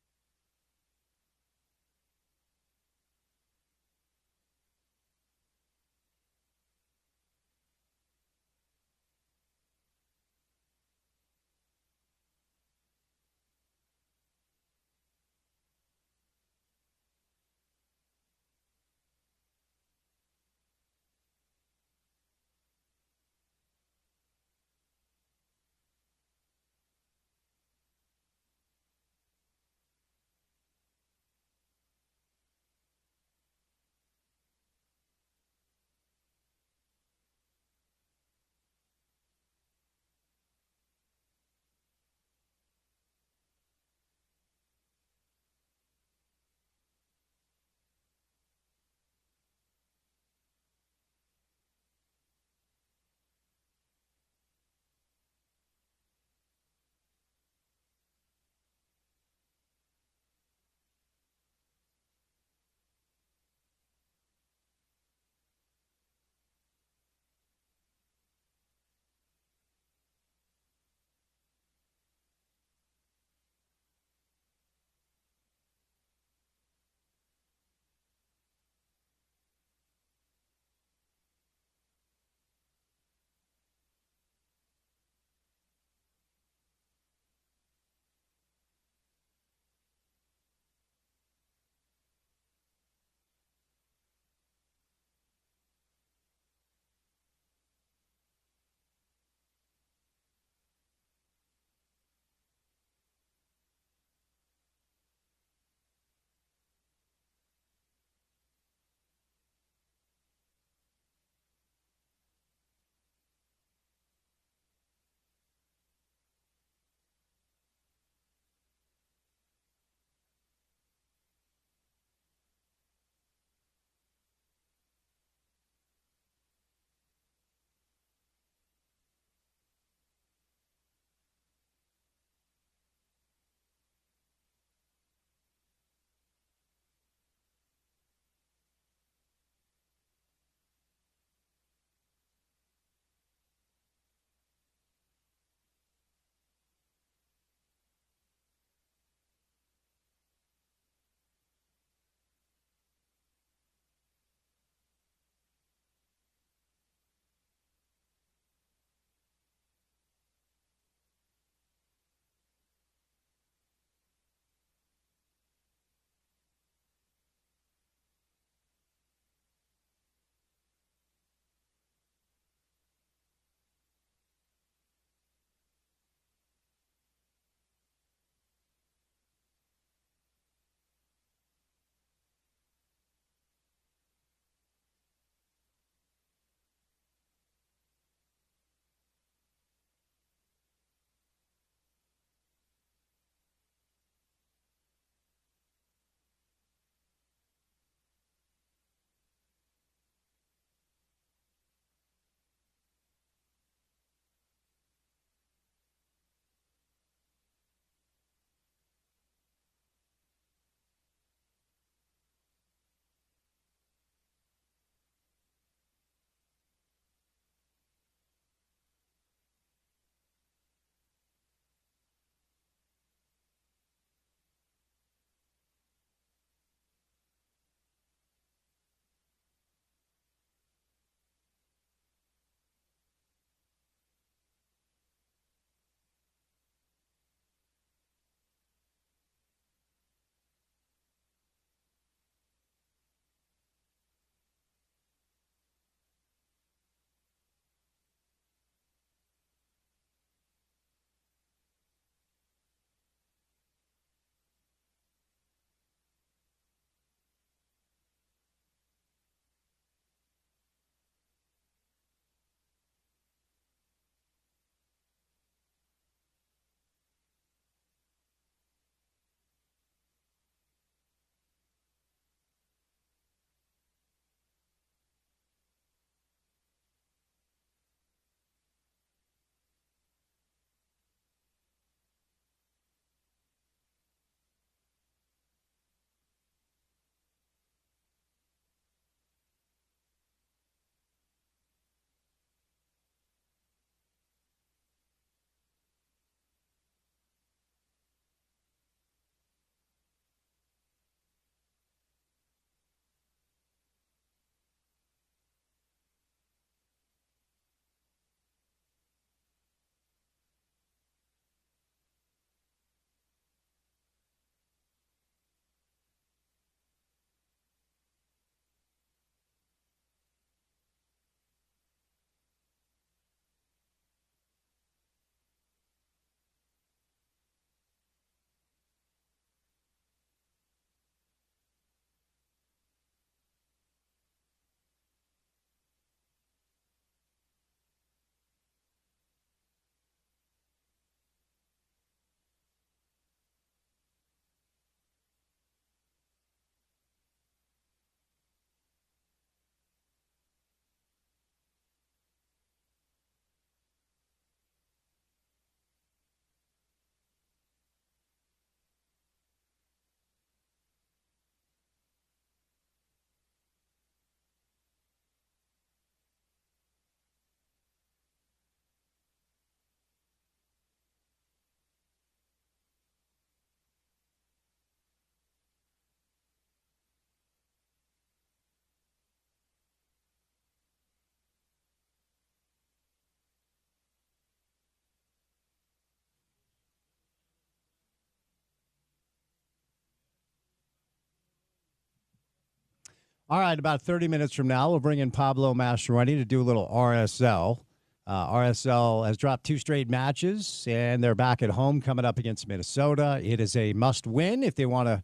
All right, about 30 minutes from now, we'll bring in Pablo Mastroeni to do a little RSL. RSL has dropped 2 straight matches, and they're back at home coming up against Minnesota. It is a must-win if they want to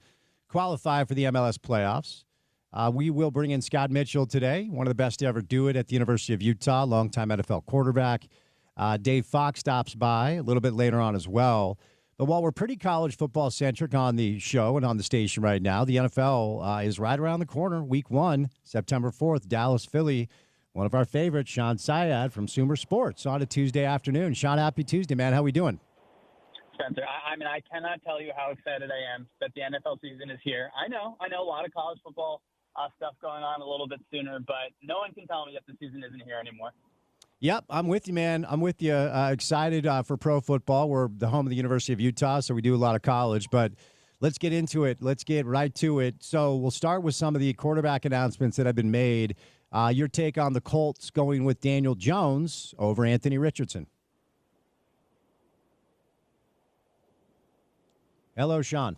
qualify for the MLS playoffs. We will bring in Scott Mitchell today, one of the best to ever do it at the University of Utah, longtime NFL quarterback. Dave Fox stops by a little bit later on as well. But while we're pretty college football centric on the show and on the station right now, the NFL is right around the corner. Week 1, September 4th, Dallas, Philly. One of our favorites, Sean Syed from Sumer Sports, on a Tuesday afternoon. Sean, happy Tuesday, man. How we doing? Spencer, I mean, I cannot tell you how excited I am that the NFL season is here. I know a lot of college football stuff going on a little bit sooner, but no one can tell me that the season isn't here anymore. Yep, I'm with you, man. I'm with you. Excited for pro football. We're the home of the University of Utah, so we do a lot of college. But let's get into it. Let's get right to it. So we'll start with some of the quarterback announcements that have been made. Your take on the Colts going with Daniel Jones over Anthony Richardson. Hello, Sean.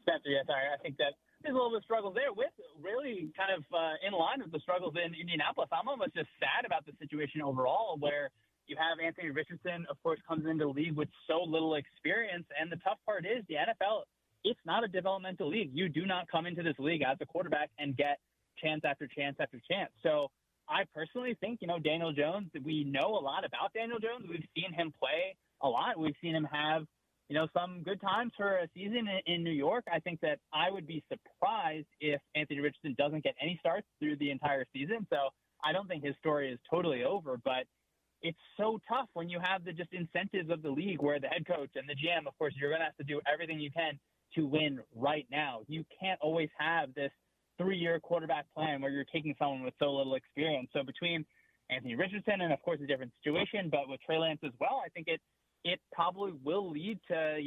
Spencer, yeah, sorry. I think that there's a little bit of struggles there with really kind of in line with the struggles in Indianapolis. I'm almost just sad about the situation overall where you have Anthony Richardson, of course, comes into the league with so little experience. And the tough part is the NFL, it's not a developmental league. You do not come into this league as a quarterback and get chance after chance after chance. So I personally think, Daniel Jones, we know a lot about Daniel Jones. We've seen him play a lot. We've seen him have some good times for a season in New York. I think that I would be surprised if Anthony Richardson doesn't get any starts through the entire season. So I don't think his story is totally over, but it's so tough when you have the just incentives of the league where the head coach and the GM, of course, you're going to have to do everything you can to win right now. You can't always have this 3-year quarterback plan where you're taking someone with so little experience. So between Anthony Richardson and, of course, a different situation, but with Trey Lance as well, I think it probably will lead to,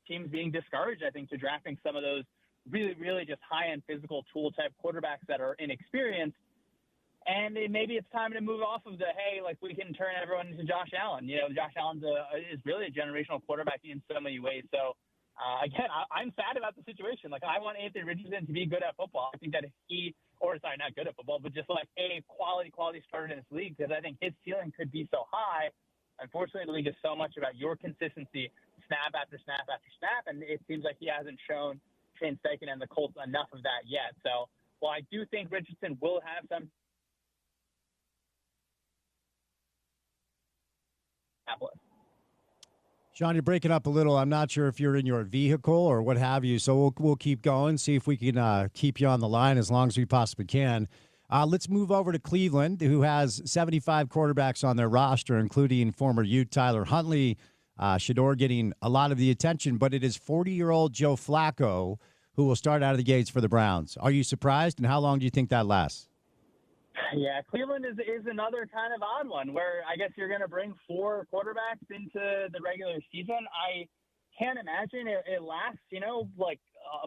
teams being discouraged, I think, to drafting some of those really, really just high-end physical tool-type quarterbacks that are inexperienced. And maybe it's time to move off of we can turn everyone into Josh Allen. Josh Allen is really a generational quarterback in so many ways. So, again, I'm sad about the situation. I want Anthony Richardson to be good at football. I think that if not good at football, but just a quality starter in this league, because I think his ceiling could be so high. Unfortunately, the league is so much about your consistency, snap after snap after snap, and it seems like he hasn't shown Shane Steichen and the Colts enough of that yet. So, while I do think Richardson will have some Sean, you're breaking up a little. I'm not sure if you're in your vehicle or what have you, so we'll keep going, see if we can keep you on the line as long as we possibly can. Let's move over to Cleveland, who has 75 quarterbacks on their roster, including former Ute Tyler Huntley, Shedeur getting a lot of the attention, but it is 40-year-old Joe Flacco who will start out of the gates for the Browns. Are you surprised, and how long do you think that lasts? Yeah, Cleveland is another kind of odd one where I guess you're going to bring 4 quarterbacks into the regular season. I can't imagine it lasts,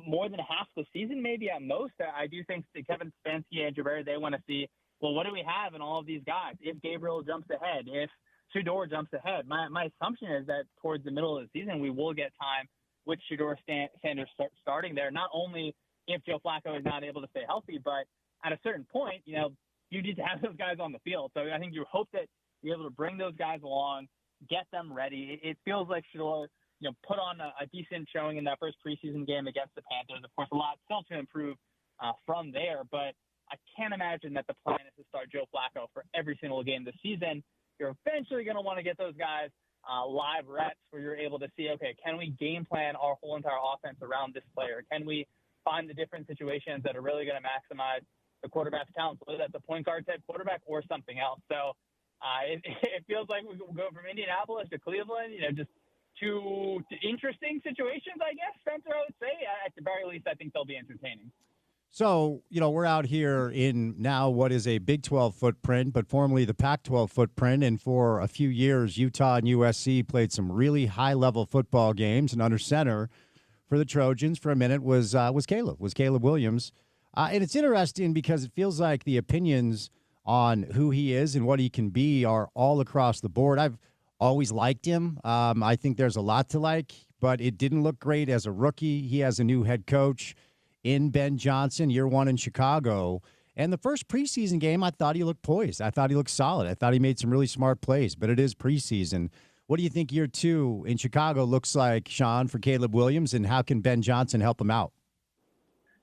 more than half the season, maybe at most. I do think that Kevin Stefanski and Jabari, they want to see, well, what do we have in all of these guys? If Gabriel jumps ahead, if Shedeur jumps ahead, my assumption is that towards the middle of the season, we will get time with Shedeur Sanders starting there, not only if Joe Flacco is not able to stay healthy, but at a certain point, you need to have those guys on the field. So I think you hope that you're able to bring those guys along, get them ready. It feels like Shedeur, put on a decent showing in that first preseason game against the Panthers. Of course, a lot still to improve from there, but I can't imagine that the plan is to start Joe Flacco for every single game this season. You're eventually going to want to get those guys live reps where you're able to see, okay, can we game plan our whole entire offense around this player? Can we find the different situations that are really going to maximize the quarterback's talent, whether that's a point guard type quarterback or something else? So it feels like we go from Indianapolis to Cleveland, just two interesting situations, I guess, Spencer, I would say. At the very least, I think they'll be entertaining. So, we're out here in now what is a Big 12 footprint, but formerly the Pac-12 footprint. And for a few years, Utah and USC played some really high-level football games. And under center for the Trojans for a minute was Caleb Williams. And it's interesting because it feels like the opinions on who he is and what he can be are all across the board. I've always liked him. I think there's a lot to like, but it didn't look great as a rookie. He has a new head coach in Ben Johnson, year one in Chicago. And the first preseason game, I thought he looked poised. I thought he looked solid. I thought he made some really smart plays, but it is preseason. What do you think year two in Chicago looks like, Sean, for Caleb Williams, and how can Ben Johnson help him out?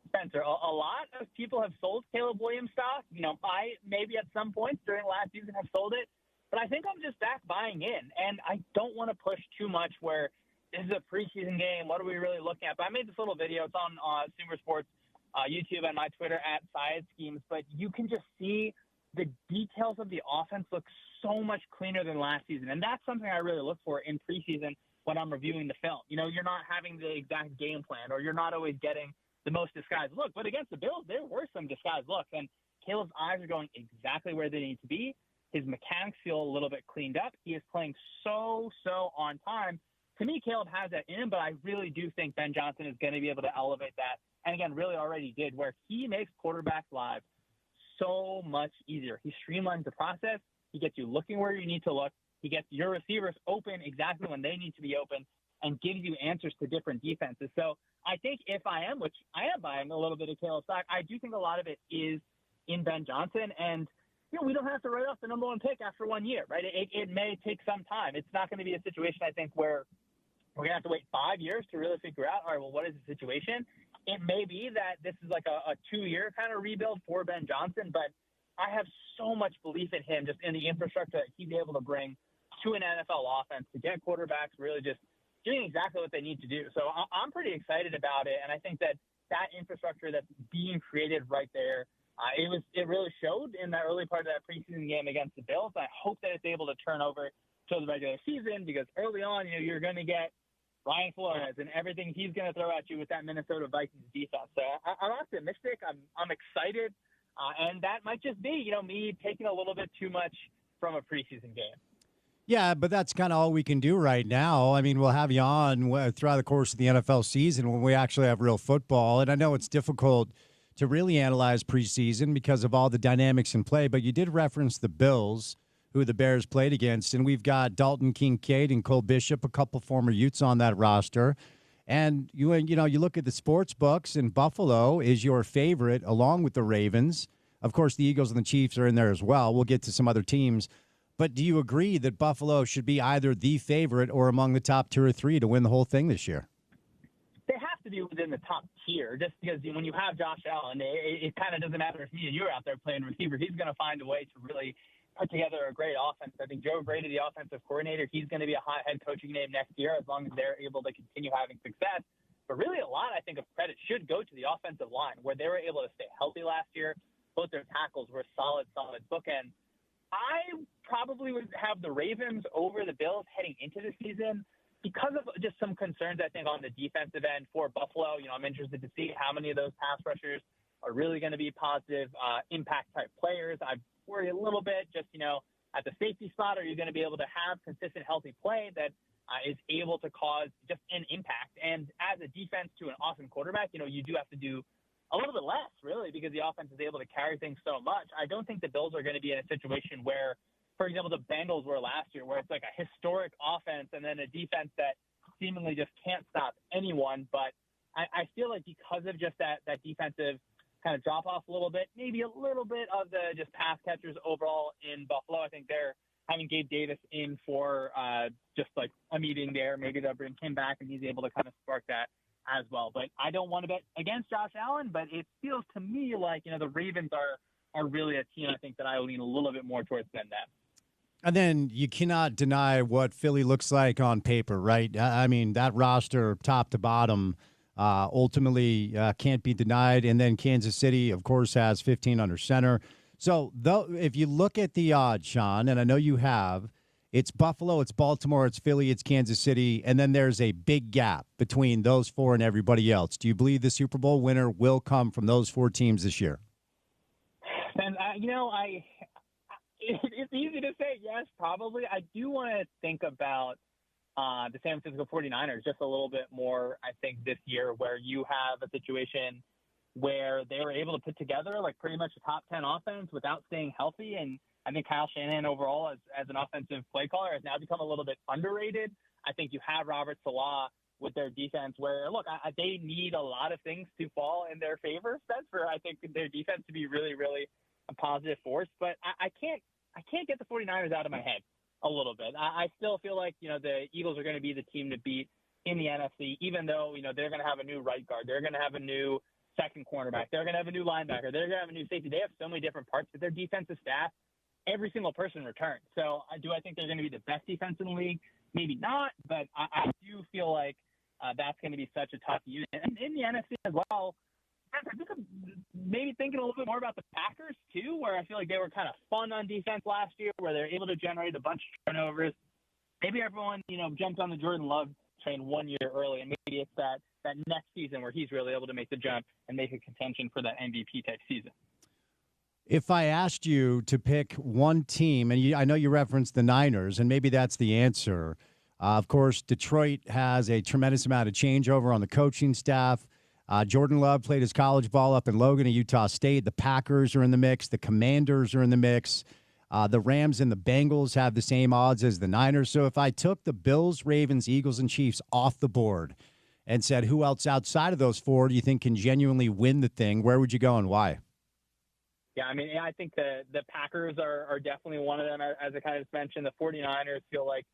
Spencer, a lot of people have sold Caleb Williams stock. I maybe at some points during last season have sold it, but I think I'm just back buying in, and I don't want to push too much where this is a preseason game. What are we really looking at? But I made this little video. It's on Sumer Sports YouTube and my Twitter at Science Schemes, but you can just see the details of the offense look so much cleaner than last season, and that's something I really look for in preseason when I'm reviewing the film. You're not having the exact game plan, or you're not always getting the most disguised look. But against the Bills, there were some disguised looks, and Caleb's eyes are going exactly where they need to be. His mechanics feel a little bit cleaned up. He is playing so on time. To me, Caleb has that in him, but I really do think Ben Johnson is going to be able to elevate that. And again, really already did, where he makes quarterbacks live so much easier. He streamlines the process. He gets you looking where you need to look. He gets your receivers open exactly when they need to be open and gives you answers to different defenses. So I think if I am, which I am buying a little bit of Caleb stock, I do think a lot of it is in Ben Johnson. And, we don't have to write off the number one pick after 1 year, right? It may take some time. It's not going to be a situation, I think, where we're going to have to wait 5 years to really figure out, all right, well, what is the situation? It may be that this is like a 2-year kind of rebuild for Ben Johnson, but I have so much belief in him, just in the infrastructure that he's able to bring to an NFL offense to get quarterbacks really just doing exactly what they need to do. So I'm pretty excited about it, and I think that infrastructure that's being created right there, it really showed in the early part of that preseason game against the Bills. I hope that it's able to turn over to the regular season, because early on, you're going to get Ryan Flores and everything he's going to throw at you with that Minnesota Vikings defense. So I'm optimistic. I'm excited. And that might just be, me taking a little bit too much from a preseason game. Yeah, but that's kind of all we can do right now. I mean, we'll have you on throughout the course of the NFL season when we actually have real football. And I know it's difficult to really analyze preseason because of all the dynamics in play, but you did reference the Bills, who the Bears played against, and we've got Dalton Kincaid and Cole Bishop, a couple former Utes on that roster. And you look at the sports books, and Buffalo is your favorite along with the Ravens. Of course, the Eagles and the Chiefs are in there as well. We'll get to some other teams. But do you agree that Buffalo should be either the favorite or among the top 2 or 3 to win the whole thing this year? They have to be within the top tier, just because when you have Josh Allen, it kind of doesn't matter if me and you are out there playing receiver. He's going to find a way to really put together a great offense. I think Joe Brady, the offensive coordinator, he's going to be a hot head coaching name next year as long as they're able to continue having success. But really a lot, I think, of credit should go to the offensive line, where they were able to stay healthy last year. Both their tackles were solid bookends. I probably would have the Ravens over the Bills heading into the season because of just some concerns, I think, on the defensive end for Buffalo. I'm interested to see how many of those pass rushers are really going to be positive impact-type players. I worry a little bit just, at the safety spot, are you going to be able to have consistent, healthy play that is able to cause just an impact? And as a defense to an awesome quarterback, you do have to do a little bit less, really, because the offense is able to carry things so much. I don't think the Bills are going to be in a situation where, for example, the Bengals were last year, where it's like a historic offense and then a defense that seemingly just can't stop anyone. But I feel like because of just that defensive kind of drop off a little bit, maybe a little bit of the just pass catchers overall in Buffalo, I think they're having Gabe Davis in for just like a meeting there. Maybe they'll bring him back and he's able to kind of spark that as well. But I don't want to bet against Josh Allen, but it feels to me like, the Ravens are really a team, I think, that I lean a little bit more towards than them. And then you cannot deny what Philly looks like on paper, right? I mean, that roster, top to bottom, ultimately can't be denied. And then Kansas City, of course, has 15 under center. So if you look at the odds, Sean, and I know you have, it's Buffalo, it's Baltimore, it's Philly, it's Kansas City, and then there's a big gap between those 4 and everybody else. Do you believe the Super Bowl winner will come from those 4 teams this year? And, it's easy to say yes, probably. I do want to think about the San Francisco 49ers just a little bit more, I think, this year, where you have a situation where they were able to put together like pretty much a top 10 offense without staying healthy. And I think Kyle Shanahan overall as an offensive play caller has now become a little bit underrated. I think you have Robert Salah with their defense where, look, they need a lot of things to fall in their favor, Spence, for I think their defense to be really, really a positive force. But I can't get the 49ers out of my head a little bit. I still feel like, the Eagles are going to be the team to beat in the NFC, even though, they're going to have a new right guard. They're going to have a new second cornerback. They're going to have a new linebacker. They're going to have a new safety. They have so many different parts, but their defensive staff, every single person returns. So do I think they're going to be the best defense in the league? Maybe not, but I do feel like that's going to be such a tough unit. And in the NFC as well, I think I'm maybe thinking a little bit more about the Packers too, where I feel like they were kind of fun on defense last year, where they're able to generate a bunch of turnovers. Maybe everyone, jumped on the Jordan Love train 1 year early, and maybe it's that next season where he's really able to make the jump and make a contention for that MVP type season. If I asked you to pick one team, and I know you referenced the Niners, and maybe that's the answer. Of course, Detroit has a tremendous amount of changeover on the coaching staff. Jordan Love played his college ball up in Logan at Utah State. The Packers are in the mix. The Commanders are in the mix. The Rams and the Bengals have the same odds as the Niners. So if I took the Bills, Ravens, Eagles, and Chiefs off the board and said who else outside of those four do you think can genuinely win the thing, where would you go and why? Yeah, I mean, I think the Packers are definitely one of them, as I kind of mentioned. The 49ers feel like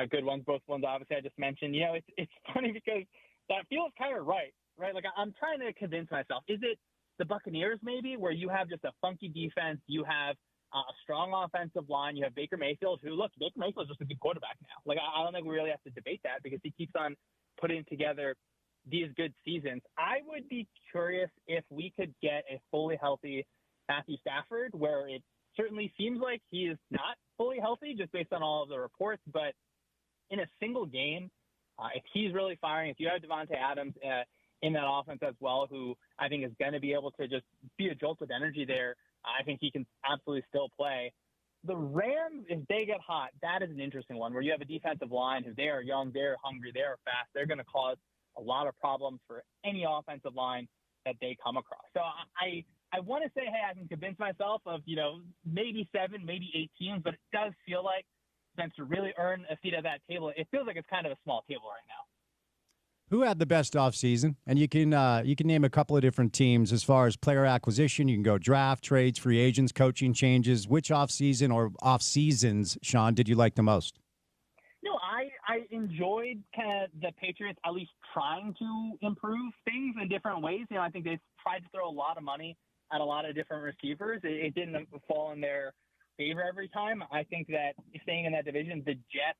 good ones, both ones obviously I just mentioned. It's funny because that feels kind of right? Like I'm trying to convince myself, is it the Buccaneers maybe, where you have just a funky defense, you have a strong offensive line, you have Baker Mayfield, Baker Mayfield is just a good quarterback now. Like I don't think we really have to debate that because he keeps on putting together these good seasons. I would be curious if we could get a fully healthy Matthew Stafford, where it certainly seems like he is not fully healthy just based on all of the reports, but in a single game, if he's really firing, if you have Devontae Adams in that offense as well, who I think is going to be able to just be a jolt of energy there, I think he can absolutely still play. The Rams, if they get hot, that is an interesting one, where you have a defensive line who they are young, they're hungry, they're fast, they're going to cause a lot of problems for any offensive line that they come across. So I want to say, hey, I can convince myself of, maybe 7, maybe 8 teams, but it does feel like, Spence, to really earn a seat at that table, it feels like it's kind of a small table right now. Who had the best offseason? And you can name a couple of different teams as far as player acquisition. You can go draft, trades, free agents, coaching changes. Which offseason or off-seasons, Sean, did you like the most? I enjoyed kind of the Patriots at least trying to improve things in different ways. I think they tried to throw a lot of money at a lot of different receivers. It didn't fall in their favor every time. I think that staying in that division, the Jets,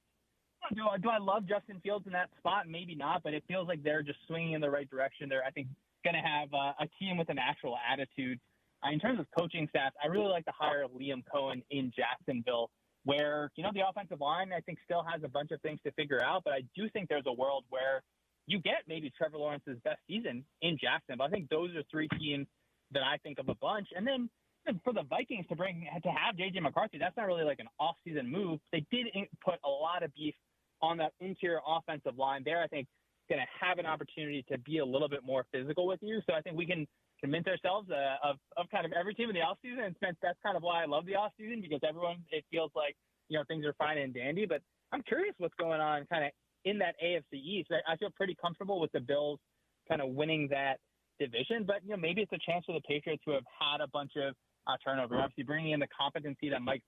do I love Justin Fields in that spot? Maybe not, but it feels like they're just swinging in the right direction. They're, I think, going to have a team with an actual attitude. In terms of coaching staff, I really like to hire Liam Cohen in Jacksonville, where, the offensive line, I think, still has a bunch of things to figure out. But I do think there's a world where you get maybe Trevor Lawrence's best season in Jacksonville. I think those are 3 teams that I think of a bunch. And then for the Vikings to have J.J. McCarthy, that's not really like an off-season move. They did put a lot of beef on that interior offensive line there. I think going to have an opportunity to be a little bit more physical with you. So I think we can convince ourselves of kind of every team in the offseason. And Spence, that's kind of why I love the offseason, because everyone, it feels like, things are fine and dandy. But I'm curious what's going on kind of in that AFC East. I feel pretty comfortable with the Bills kind of winning that division. But, maybe it's a chance for the Patriots who have had a bunch of turnover. Obviously, bringing in the competency that Mike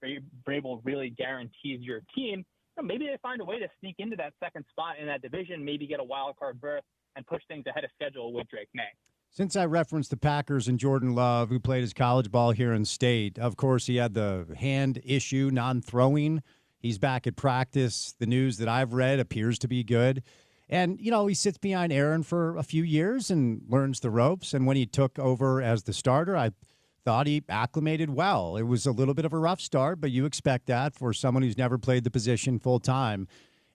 Vrabel really guarantees your team. Maybe they find a way to sneak into that second spot in that division, maybe get a wild card berth and push things ahead of schedule with Drake May. Since I referenced the Packers and Jordan Love, who played his college ball here in state, of course, he had the hand issue, non-throwing. He's back at practice. The news that I've read appears to be good. And, he sits behind Aaron for a few years and learns the ropes. And when he took over as the starter, I thought he acclimated well. It was a little bit of a rough start, but you expect that for someone who's never played the position full time.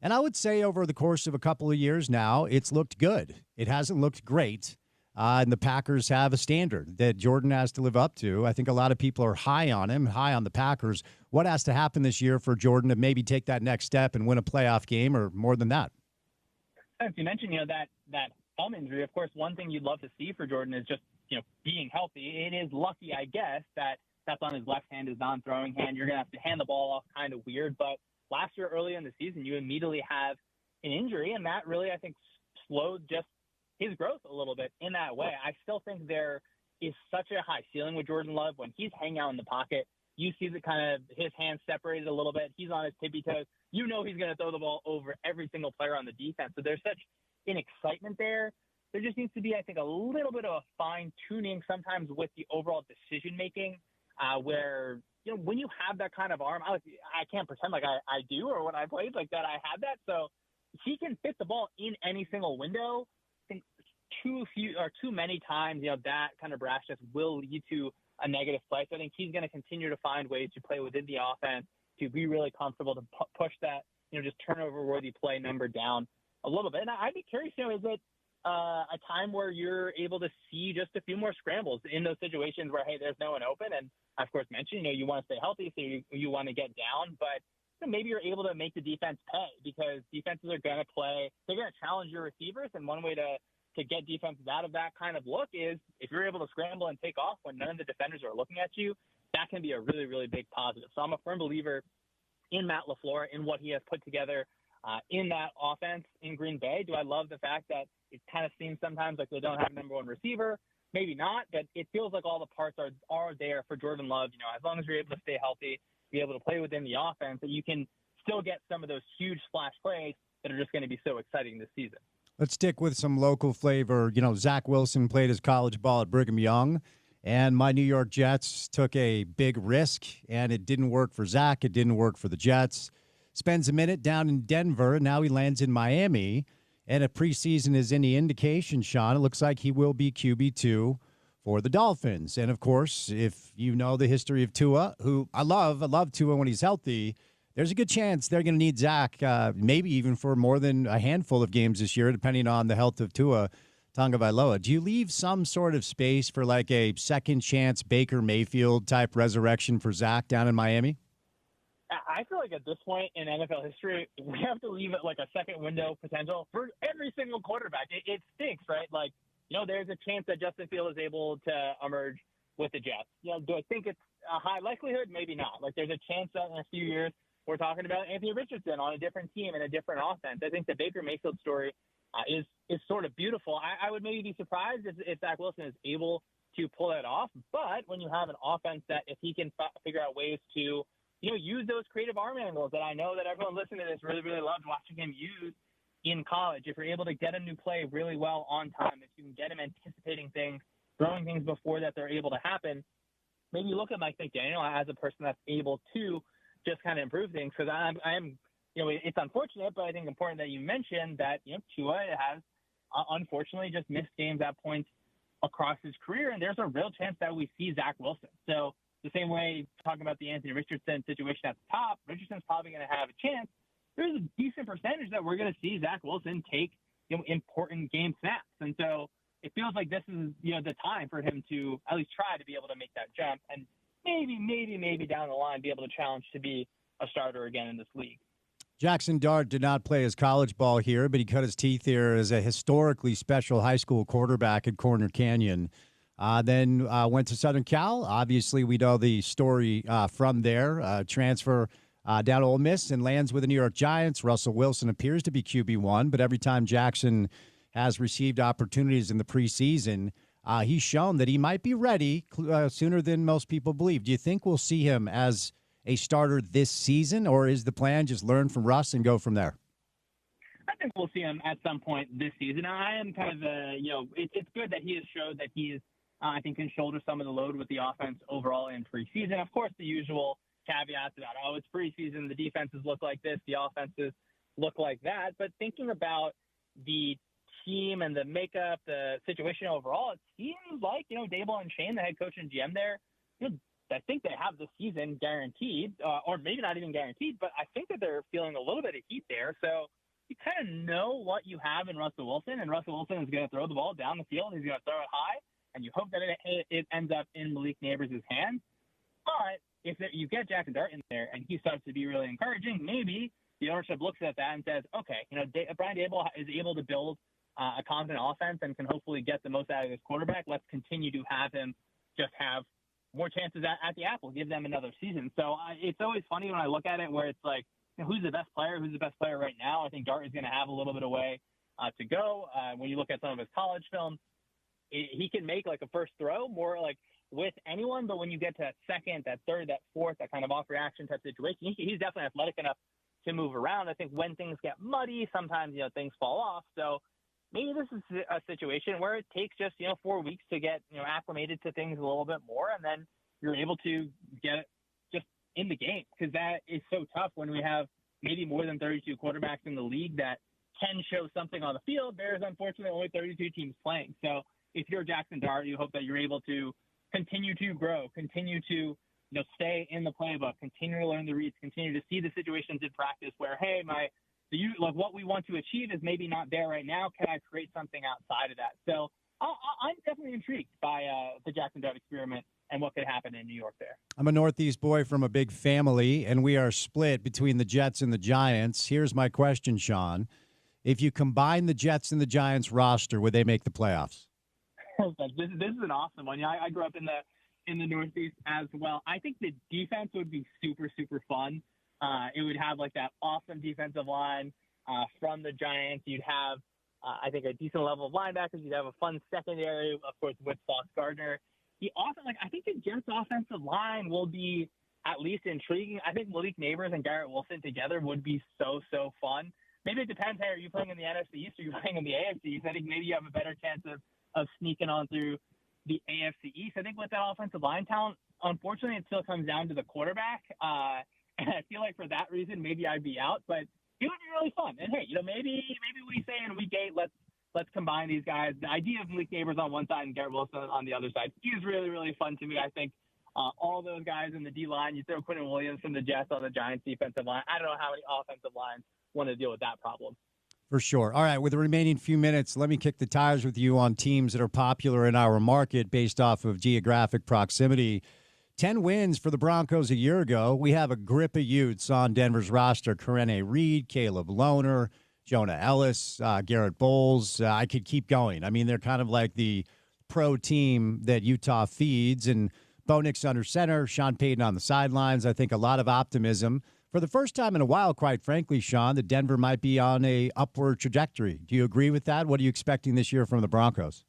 And I would say over the course of a couple of years now, it's looked good. It hasn't looked great. And the Packers have a standard that Jordan has to live up to. I think a lot of people are high on him, high on the Packers. What has to happen this year for Jordan to maybe take that next step and win a playoff game or more than that? As you mentioned, that thumb injury, of course, one thing you'd love to see for Jordan is just, being healthy. It is lucky, I guess, that that's on his left hand, his non-throwing hand. You're going to have to hand the ball off kind of weird. But last year, early in the season, you immediately have an injury, and that really, I think, slowed just his growth a little bit in that way. I still think there is such a high ceiling with Jordan Love. When he's hanging out in the pocket, you see the kind of his hands separated a little bit. He's on his tippy toes. You know he's going to throw the ball over every single player on the defense. So there's such an excitement there. There just needs to be, I think, a little bit of a fine-tuning sometimes with the overall decision-making where, when you have that kind of arm, I can't pretend like I do or when I played like that I had that. So he can fit the ball in any single window. I think too many times, that kind of brashness will lead to a negative play. So I think he's going to continue to find ways to play within the offense, to be really comfortable, to push that, just turnover-worthy play number down a little bit. And I'd be curious, is it a time where you're able to see just a few more scrambles in those situations where, hey, there's no one open? And, of course, mentioned, you want to stay healthy, so you want to get down. But maybe you're able to make the defense pay because defenses are going to play. They're going to challenge your receivers, and one way to get defenses out of that kind of look is if you're able to scramble and take off when none of the defenders are looking at you, that can be a really, really big positive. So I'm a firm believer in Matt LaFleur, in what he has put together in that offense in Green Bay. Do I love the fact that it kind of seems sometimes like they don't have a number one receiver? Maybe not, but it feels like all the parts are there for Jordan Love. As long as you're able to stay healthy, be able to play within the offense, that you can still get some of those huge splash plays that are just going to be so exciting this season. Let's stick with some local flavor. Zach Wilson played his college ball at Brigham Young, and my New York Jets took a big risk, and it didn't work for Zach. It didn't work for the Jets. Spends a minute down in Denver, and now he lands in Miami. And if preseason is any indication, Sean, it looks like he will be QB2 for the Dolphins. And, of course, if you know the history of Tua, who I love Tua when he's healthy, there's a good chance they're going to need Zach, maybe even for more than a handful of games this year, depending on the health of Tua Tagovailoa. Do you leave some sort of space for like a second chance Baker Mayfield type resurrection for Zach down in Miami? I feel like at this point in NFL history, we have to leave it like a second window potential for every single quarterback. It stinks, right? Like, there's a chance that Justin Fields is able to emerge with the Jets. Do I think it's a high likelihood? Maybe not. Like, there's a chance that in a few years we're talking about Anthony Richardson on a different team and a different offense. I think the Baker Mayfield story is sort of beautiful. I would maybe be surprised if Zach Wilson is able to pull that off. But when you have an offense that if he can figure out ways to use those creative arm angles that I know that everyone listening to this really, really loved watching him use in college. If you're able to get a new play really well on time, if you can get him anticipating things, throwing things before that they're able to happen, maybe look at Mike McDaniel as a person that's able to just kind of improve things. Because I'm it's unfortunate, but I think important that you mentioned that, Tua has unfortunately just missed games at points across his career, and there's a real chance that we see Zach Wilson. So the same way talking about the Anthony Richardson situation at the top, Richardson's probably going to have a chance. There's a decent percentage that we're going to see Zach Wilson take, important game snaps. And so it feels like this is, the time for him to at least try to be able to make that jump and maybe down the line be able to challenge to be a starter again in this league. Jackson Dart did not play his college ball here, but he cut his teeth here as a historically special high school quarterback at Corner Canyon. Then went to Southern Cal. Obviously, we know the story from there. Transfer down to Ole Miss and lands with the New York Giants. Russell Wilson appears to be QB1, but every time Jackson has received opportunities in the preseason, he's shown that he might be ready sooner than most people believe. Do you think we'll see him as a starter this season, or is the plan just learn from Russ and go from there? I think we'll see him at some point this season. I am kind of, it's good that he has showed that he is, I think, can shoulder some of the load with the offense overall in preseason. Of course, the usual caveats about, it's preseason, the defenses look like this, the offenses look like that. But thinking about the team and the makeup, the situation overall, it seems like, Dable and Shane, the head coach and GM there, I think they have the season guaranteed, or maybe not even guaranteed, but I think that they're feeling a little bit of heat there. So you kind of know what you have in Russell Wilson, and Russell Wilson is going to throw the ball down the field. He's going to throw it high, and you hope that it ends up in Malik Neighbors' hands. But if you get Jackson Dart in there and he starts to be really encouraging, maybe the ownership looks at that and says, okay, Brian Dable is able to build a confident offense and can hopefully get the most out of this quarterback. Let's continue to have him just have more chances at the apple, give them another season. So it's always funny when I look at it where it's like, who's the best player? Who's the best player right now? I think Dart is going to have a little bit of way to go. When you look at some of his college film, he can make like a first throw more like with anyone, but when you get to that second, that third, that fourth, that kind of off reaction type situation, he's definitely athletic enough to move around. I think when things get muddy, sometimes, things fall off. So maybe this is a situation where it takes just, 4 weeks to get, acclimated to things a little bit more, and then you're able to get it just in the game, because that is so tough when we have maybe more than 32 quarterbacks in the league that can show something on the field. There's unfortunately only 32 teams playing. So if you're Jackson Dart, you hope that you're able to continue to grow, continue to stay in the playbook, continue to learn the reads, continue to see the situations in practice where, hey, what we want to achieve is maybe not there right now. Can I create something outside of that? So I'm definitely intrigued by the Jackson Dart experiment and what could happen in New York there. I'm a Northeast boy from a big family, and we are split between the Jets and the Giants. Here's my question, Sean. If you combine the Jets and the Giants roster, would they make the playoffs? This is an awesome one. I grew up in the Northeast as well. I think the defense would be super, super fun. It would have like that awesome defensive line from the Giants. You'd have, I think, a decent level of linebackers. You'd have a fun secondary, of course, with Sauce Gardner. I think the Jets' offensive line will be at least intriguing. I think Malik Neighbors and Garrett Wilson together would be so, so fun. Maybe it depends. Hey, are you playing in the NFC East or are you playing in the AFC East? I think maybe you have a better chance of sneaking on through the AFC East. I think with that offensive line talent, unfortunately, it still comes down to the quarterback. And I feel like for that reason, maybe I'd be out. But it would be really fun. And hey, maybe we say in week 8, let's combine these guys. The idea of Malik Neighbors on one side and Garrett Wilson on the other side is really, really fun to me. I think all those guys in the D-line, you throw Quentin Williams from the Jets on the Giants defensive line. I don't know how many offensive lines want to deal with that problem. For sure. All right, with the remaining few minutes, let me kick the tires with you on teams that are popular in our market based off of geographic proximity. 10 wins for the Broncos a year ago. We have a grip of Utes on Denver's roster. Karene Reed, Caleb Lohner, Jonah Ellis, Garrett Bowles. I could keep going. I mean, they're kind of like the pro team that Utah feeds. And Bo Nix under center, Sean Payton on the sidelines. I think a lot of optimism. For the first time in a while, quite frankly, Sean, that Denver might be on a upward trajectory. Do you agree with that? What are you expecting this year from the Broncos?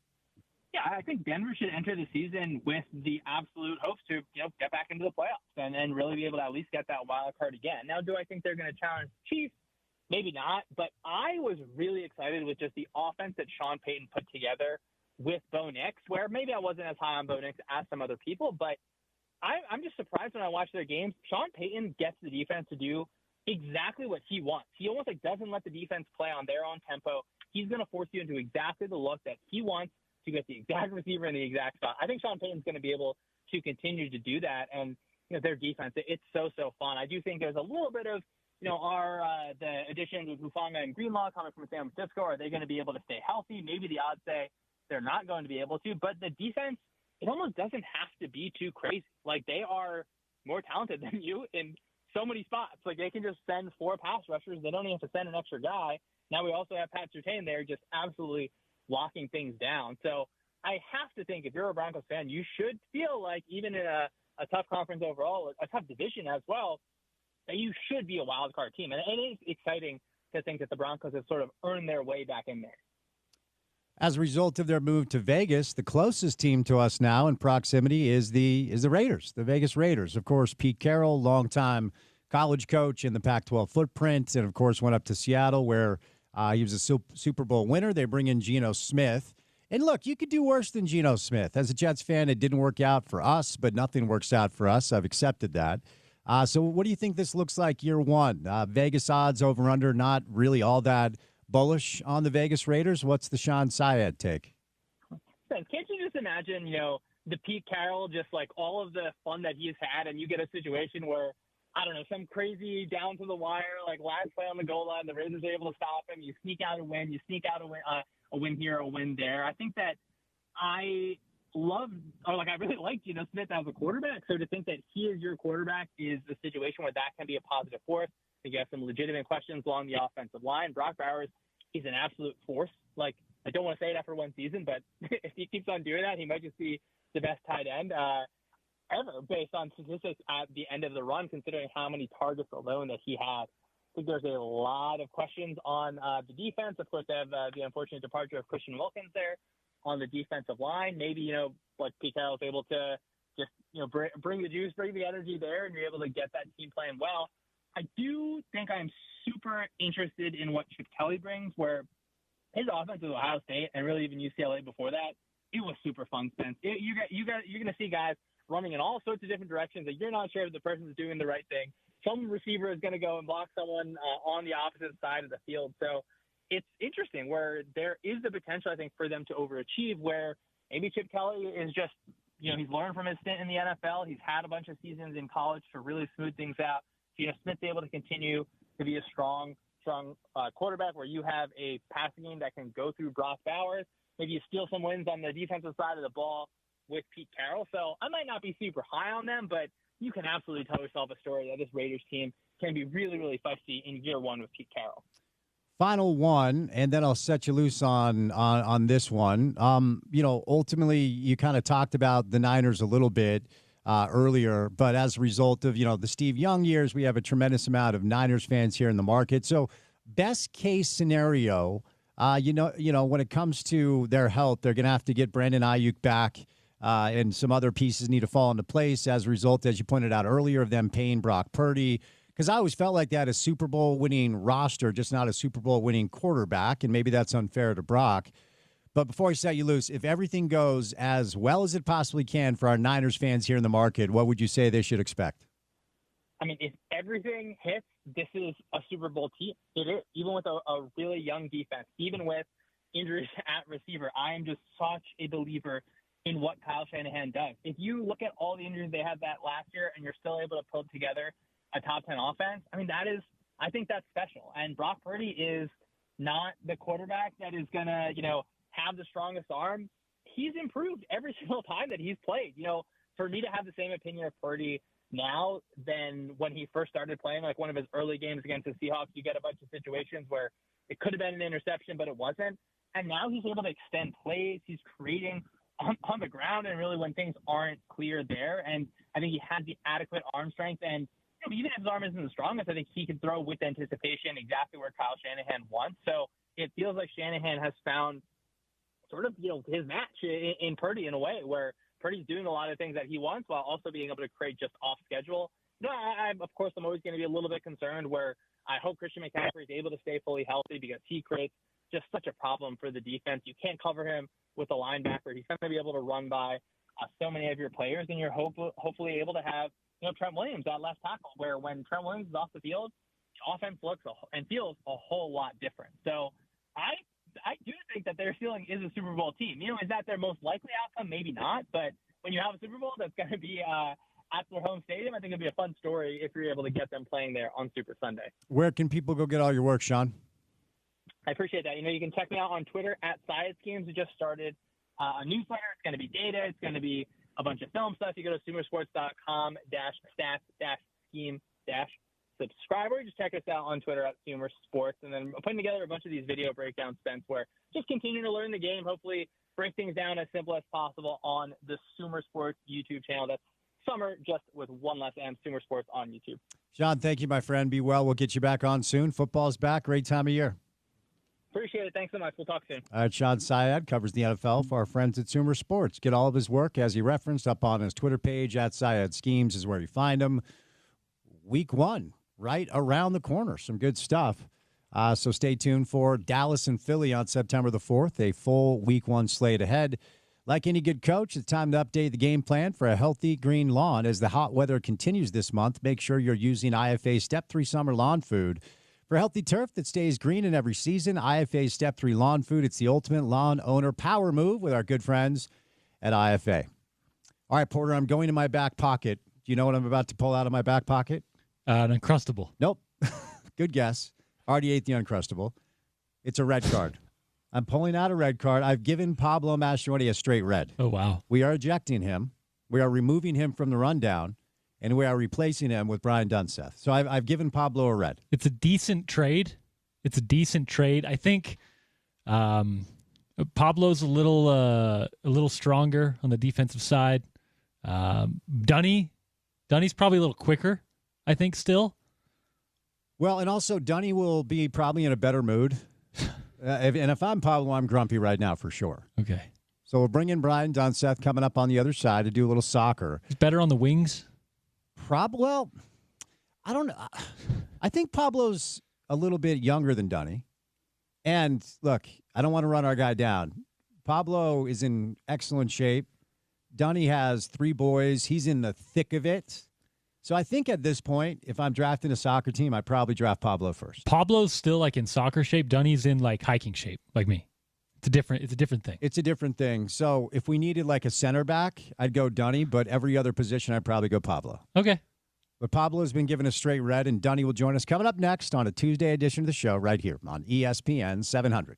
Yeah, I think Denver should enter the season with the absolute hopes to get back into the playoffs and really be able to at least get that wild card again. Now, do I think they're going to challenge the Chiefs? Maybe not, but I was really excited with just the offense that Sean Payton put together with Bo Nix, where maybe I wasn't as high on Bo Nix as some other people, but I'm just surprised when I watch their games. Sean Payton gets the defense to do exactly what he wants. He almost doesn't let the defense play on their own tempo. He's going to force you into exactly the look that he wants to get the exact receiver in the exact spot. I think Sean Payton's going to be able to continue to do that. And their defense, it's so fun. I do think there's a little bit of the additions of Hufanga and Greenlaw coming from San Francisco. Are they going to be able to stay healthy? Maybe the odds say they're not going to be able to. But the defense, it almost doesn't have to be too crazy. They are more talented than you in so many spots. They can just send 4 pass rushers. They don't even have to send an extra guy. Now we also have Pat Surtain there just absolutely locking things down. So I have to think if you're a Broncos fan, you should feel like even in a tough conference overall, a tough division as well, that you should be a wild card team. And it is exciting to think that the Broncos have sort of earned their way back in there. As a result of their move to Vegas, the closest team to us now in proximity is the Raiders, the Vegas Raiders. Of course, Pete Carroll, longtime college coach in the Pac-12 footprint, and of course went up to Seattle where he was a Super Bowl winner. They bring in Geno Smith. And look, you could do worse than Geno Smith. As a Jets fan, it didn't work out for us, but nothing works out for us. I've accepted that. So what do you think this looks like year one? Vegas odds over under, not really all that bullish on the Vegas Raiders. What's the Sean Syed take? Can't you just imagine, the Pete Carroll, just all of the fun that he's had, and you get a situation where, I don't know, some crazy down to the wire, last play on the goal line, the Raiders are able to stop him. You sneak out a win. You sneak out a win here, a win there. I think that I really like Geno Smith as a quarterback. So to think that he is your quarterback is a situation where that can be a positive force. I think you have some legitimate questions along the offensive line. Brock Bowers, he's an absolute force. I don't want to say it after one season, but if he keeps on doing that, he might just be the best tight end ever based on statistics at the end of the run, considering how many targets alone that he had. think there's a lot of questions on the defense. Of course, they have the unfortunate departure of Christian Wilkins there on the defensive line. Maybe, like Pete Carroll is able to just, bring the juice, bring the energy there, and you're able to get that team playing well. I do think I'm super interested in what Chip Kelly brings, where his offense with Ohio State and really even UCLA before that, it was super fun, Spence. You're going to see guys running in all sorts of different directions that you're not sure if the person's doing the right thing. Some receiver is going to go and block someone on the opposite side of the field. So it's interesting where there is the potential, I think, for them to overachieve, where maybe Chip Kelly is just, he's learned from his stint in the NFL. He's had a bunch of seasons in college to really smooth things out. Smith's able to continue to be a strong quarterback where you have a passing game that can go through Brock Bowers. Maybe you steal some wins on the defensive side of the ball with Pete Carroll. So I might not be super high on them, but you can absolutely tell yourself a story that this Raiders team can be really, really feisty in year one with Pete Carroll. Final one, and then I'll set you loose on this one. Ultimately, you kind of talked about the Niners a little bit earlier, but as a result of, the Steve Young years, we have a tremendous amount of Niners fans here in the market. So best case scenario, when it comes to their health, they're going to have to get Brandon Ayuk back, and some other pieces need to fall into place as a result, as you pointed out earlier, of them paying Brock Purdy. Because I always felt like they had a Super Bowl winning roster, just not a Super Bowl winning quarterback, and maybe that's unfair to Brock. But before I set you loose, if everything goes as well as it possibly can for our Niners fans here in the market, what would you say they should expect? I mean, if everything hits, this is a Super Bowl team. It is, even with a really young defense, even with injuries at receiver. I am just such a believer in what Kyle Shanahan does. If you look at all the injuries they had that last year and you're still able to pull together a top 10 offense, I mean, I think that's special. And Brock Purdy is not the quarterback that is going to, have the strongest arm. He's improved every single time that he's played. For me to have the same opinion of Purdy now than when he first started playing, like one of his early games against the Seahawks, you get a bunch of situations where it could have been an interception, but it wasn't. And now he's able to extend plays. He's creating on the ground and really when things aren't clear there. And I think he has the adequate arm strength. And even if his arm isn't the strongest, I think he can throw with anticipation exactly where Kyle Shanahan wants. So it feels like Shanahan has found sort of, his match in Purdy in a way where Purdy's doing a lot of things that he wants while also being able to create just off schedule. I'm always going to be a little bit concerned where I hope Christian McCaffrey is able to stay fully healthy because he creates just such a problem for the defense. You can't cover him with a linebacker. He's going to be able to run by so many of your players, and you're hopefully able to have Trent Williams at left tackle, where when Trent Williams is off the field, the offense looks and feels a whole lot different. So I do think that their ceiling is a Super Bowl team. Is that their most likely outcome? Maybe not. But when you have a Super Bowl that's going to be at their home stadium, I think it'd be a fun story if you're able to get them playing there on Super Sunday. Where can people go get all your work, Sean? I appreciate that. You can check me out on Twitter at Syed Schemes. We just started a newsletter. It's going to be data. It's going to be a bunch of film stuff. You go to sumersports.com/stats-scheme-subscribe, or you just check us out on Twitter at Sumer Sports. And then I'm putting together a bunch of these video breakdowns, Spence, where just continue to learn the game, hopefully break things down as simple as possible on the Sumer Sports YouTube channel. That's Summer, just with one less M, Sumer Sports on YouTube. Sean, thank you, my friend. Be well. We'll get you back on soon. Football's back. Great time of year. Appreciate it. Thanks so much. We'll talk soon. All right, Sean Syed covers the NFL for our friends at Sumer Sports. Get all of his work, as he referenced, up on his Twitter page. At Syed Schemes is where you find him. Week 1, right around the corner. Some good stuff. So stay tuned for Dallas and Philly on September the 4th, a full Week 1 slate ahead. Like any good coach, it's time to update the game plan for a healthy green lawn. As the hot weather continues this month, make sure you're using IFA Step 3 Summer Lawn Food. For healthy turf that stays green in every season, IFA Step 3 Lawn Food. It's the ultimate lawn owner power move with our good friends at IFA. All right, Porter, I'm going to my back pocket. Do you know what I'm about to pull out of my back pocket? An Uncrustable. Nope. Good guess. Already ate the Uncrustable. It's a red card. I'm pulling out a red card. I've given Pablo Mastroianni a straight red. Oh, wow. We are ejecting him. We are removing him from the rundown, and we are replacing him with Brian Dunseth. So I've given Pablo a red. It's a decent trade. I think Pablo's a little stronger on the defensive side. Dunny's probably a little quicker, I think, still. Well, and also Dunny will be probably in a better mood. And if I'm Pablo, I'm grumpy right now for sure. Okay. So we'll bring in Brian Dunseth coming up on the other side to do a little soccer. He's better on the wings? Well, I don't know. I think Pablo's a little bit younger than Dunny. And look, I don't want to run our guy down. Pablo is in excellent shape. Dunny has 3 boys. He's in the thick of it. So I think at this point, if I'm drafting a soccer team, I probably draft Pablo first. Pablo's still like in soccer shape. Dunny's in like hiking shape, like me. It's a different thing. It's a different thing. So if we needed like a center back, I'd go Dunny, but every other position, I'd probably go Pablo. Okay. But Pablo has been given a straight red, and Dunny will join us coming up next on a Tuesday edition of the show right here on ESPN 700.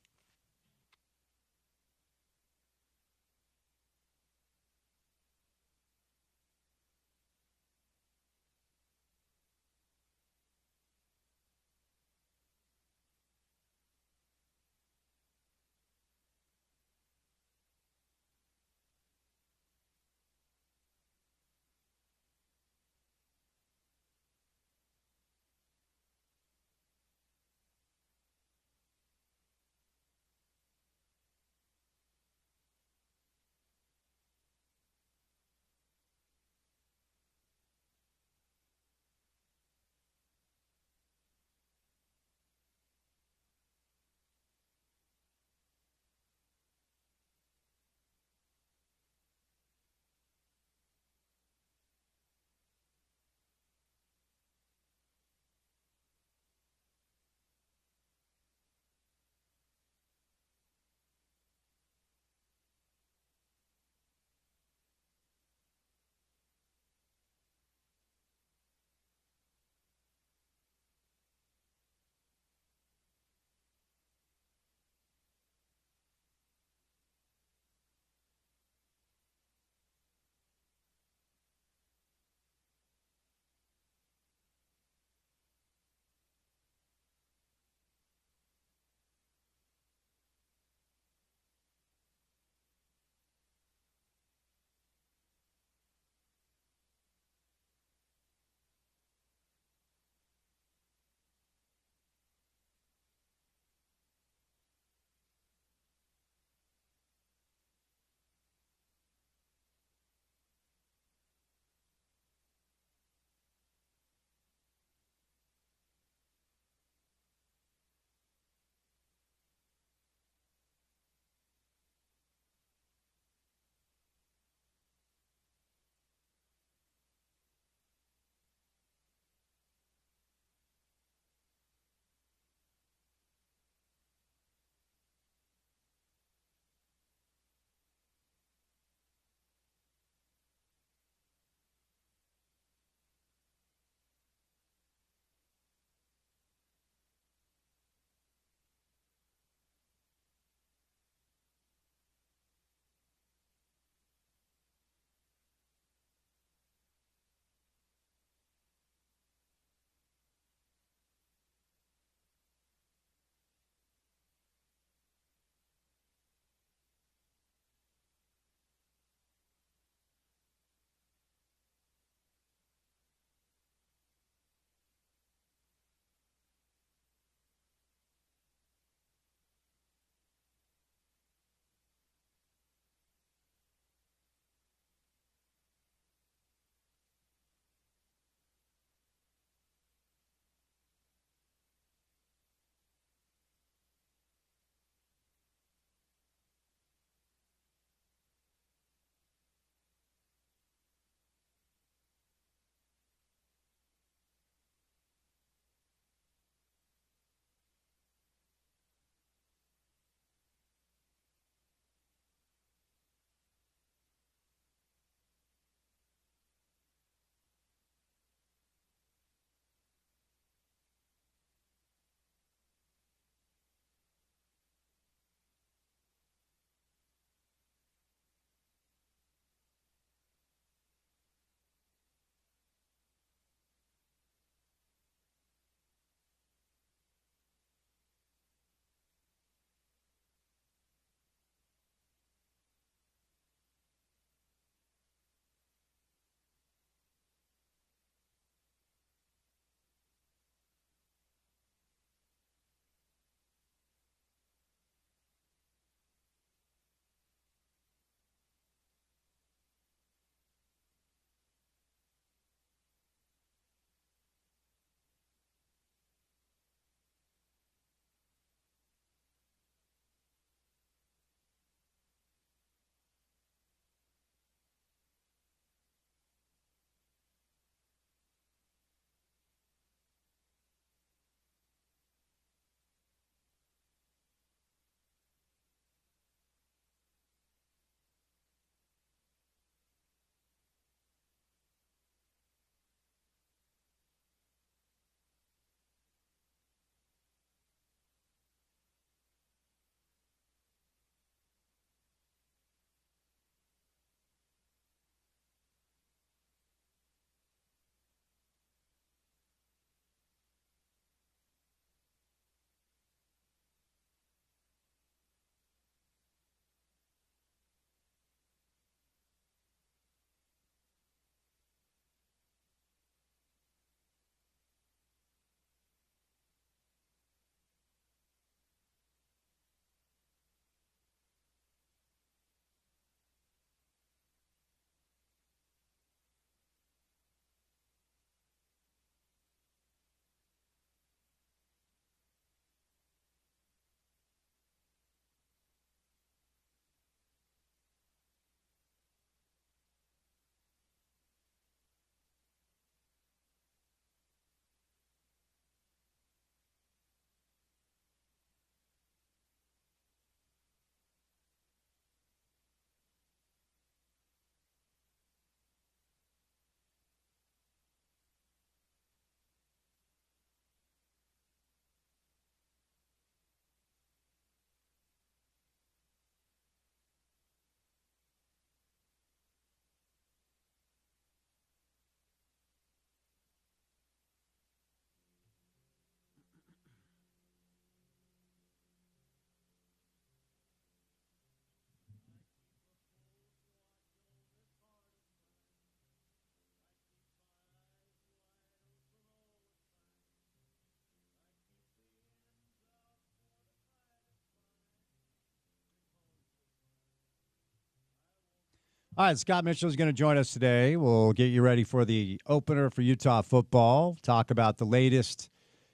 All right, Scott Mitchell is going to join us today. We'll get you ready for the opener for Utah football, talk about the latest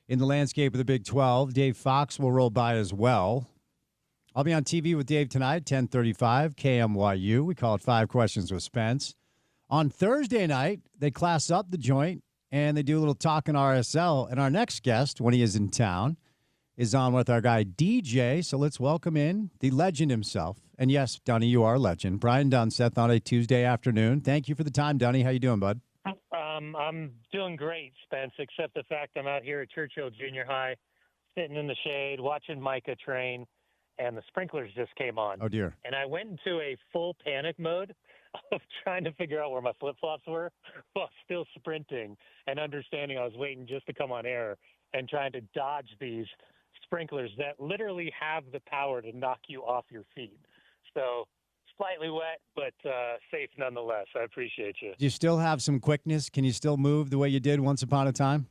in the landscape of the Big 12. Dave Fox will roll by as well. I'll be on TV with Dave tonight, 10:35, KMYU. We call it 5 Questions with Spence. On Thursday night, they class up the joint, and they do a little talk in RSL. And our next guest, when he is in town, is on with our guy DJ. So let's welcome in the legend himself. And yes, Dunny, you are a legend. Brian Dunseth on a Tuesday afternoon. Thank you for the time, Dunny. How you doing, bud? I'm doing great, Spence, except the fact I'm out here at Churchill Junior High, sitting in the shade, watching Micah train, and the sprinklers just came on. Oh, dear. And I went into a full panic mode of trying to figure out where my flip-flops were while still sprinting and understanding I was waiting just to come on air and trying to dodge these sprinklers that literally have the power to knock you off your feet. So slightly wet, but safe nonetheless. I appreciate you. Do you still have some quickness? Can you still move the way you did once upon a time?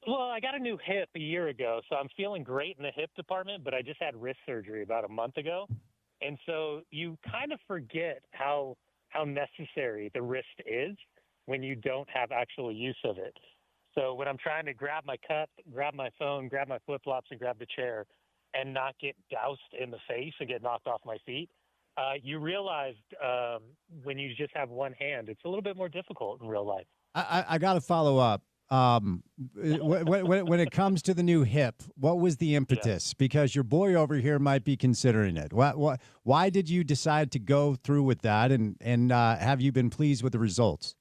Well, I got a new hip a year ago, so I'm feeling great in the hip department, but I just had wrist surgery about a month ago. And so you kind of forget how necessary the wrist is when you don't have actual use of it. So when I'm trying to grab my cup, grab my phone, grab my flip-flops, and grab the chair and not get doused in the face and get knocked off my feet, you realize when you just have one hand, it's a little bit more difficult in real life. I got to follow up. When it comes to the new hip, what was the impetus? Yeah. Because your boy over here might be considering it. Why did you decide to go through with that, and have you been pleased with the results?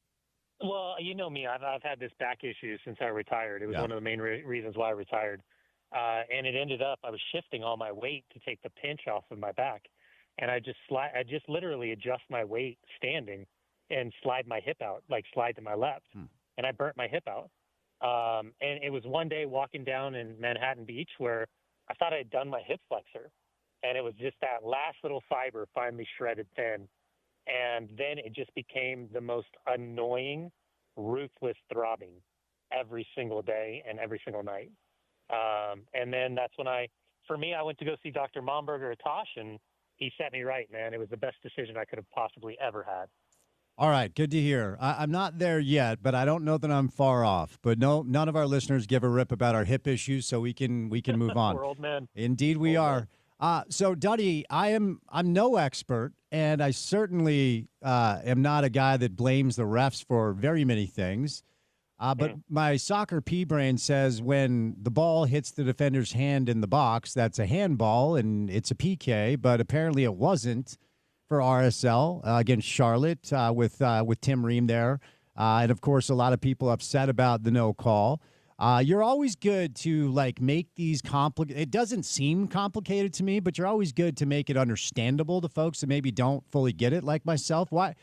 Well, you know me. I've had this back issue since I retired. It was one of the main reasons why I retired. And it ended up I was shifting all my weight to take the pinch off of my back. And I just literally adjust my weight standing and slide my hip out, like slide to my left. And I burnt my hip out. And it was one day walking down in Manhattan Beach where I thought I had done my hip flexor. And it was just that last little fiber finally shredded thin. And then it just became the most annoying, ruthless throbbing every single day and every single night. And then that's when I went to go see Dr. Momberger at Tosh, and he set me right, man. It was the best decision I could have possibly ever had. All right, good to hear. I'm not there yet, but I don't know that I'm far off. But no, none of our listeners give a rip about our hip issues, so we can move on. We're old men. Indeed, we are. So, Duddy, I'm no expert, and I certainly am not a guy that blames the refs for very many things. But my soccer pea brain says when the ball hits the defender's hand in the box, that's a handball and it's a PK. But apparently it wasn't for RSL against Charlotte with Tim Ream there. And, of course, a lot of people upset about the no call. You're always good to, make these complicated. It doesn't seem complicated to me, but you're always good to make it understandable to folks that maybe don't fully get it, like myself. Why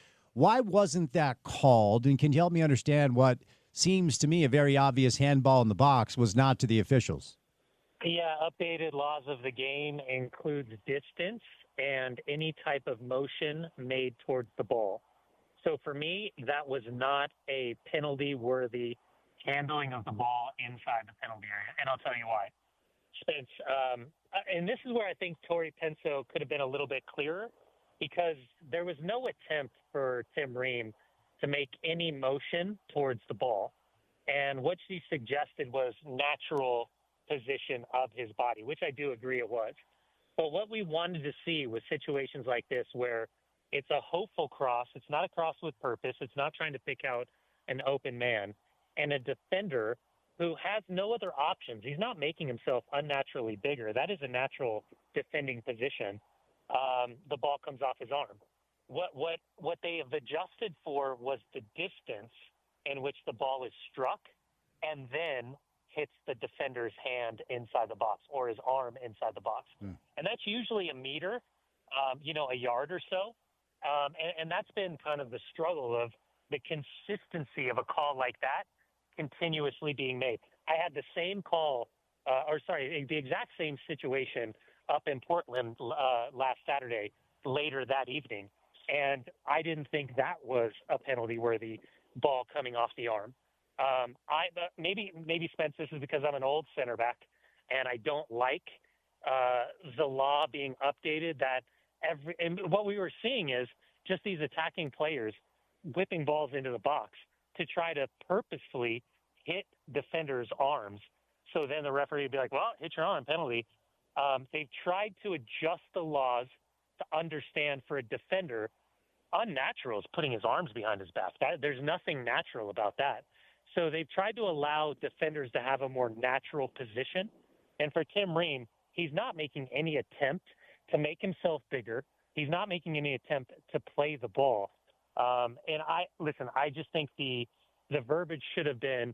wasn't that called? And can you help me understand what seems to me a very obvious handball in the box was not to the officials? Yeah, updated laws of the game includes distance and any type of motion made towards the ball. So for me, that was not a penalty-worthy handling of the ball inside the penalty area, and I'll tell you why. Spence, and this is where I think Tori Penso could have been a little bit clearer, because there was no attempt for Tim Ream to make any motion towards the ball. And what she suggested was natural position of his body, which I do agree it was. But what we wanted to see was situations like this where it's a hopeful cross. It's not a cross with purpose. It's not trying to pick out an open man. And a defender who has no other options. He's not making himself unnaturally bigger. That is a natural defending position. The ball comes off his arm. What they have adjusted for was the distance in which the ball is struck and then hits the defender's hand inside the box or his arm inside the box. And that's usually a meter, a yard or so. And that's been kind of the struggle of the consistency of a call like that continuously being made. I had the same call, the exact same situation up in Portland last Saturday, later that evening. And I didn't think that was a penalty-worthy ball coming off the arm. Maybe Spence, this is because I'm an old center back, and I don't like the law being updated. And what we were seeing is just these attacking players whipping balls into the box to try to purposefully hit defenders' arms. So then the referee would be like, well, hit your arm, penalty. They've tried to adjust the laws to understand for a defender, unnatural is putting his arms behind his back. There's nothing natural about that. So they've tried to allow defenders to have a more natural position. And for Tim Ream, he's not making any attempt to make himself bigger. He's not making any attempt to play the ball. And I just think the verbiage should have been,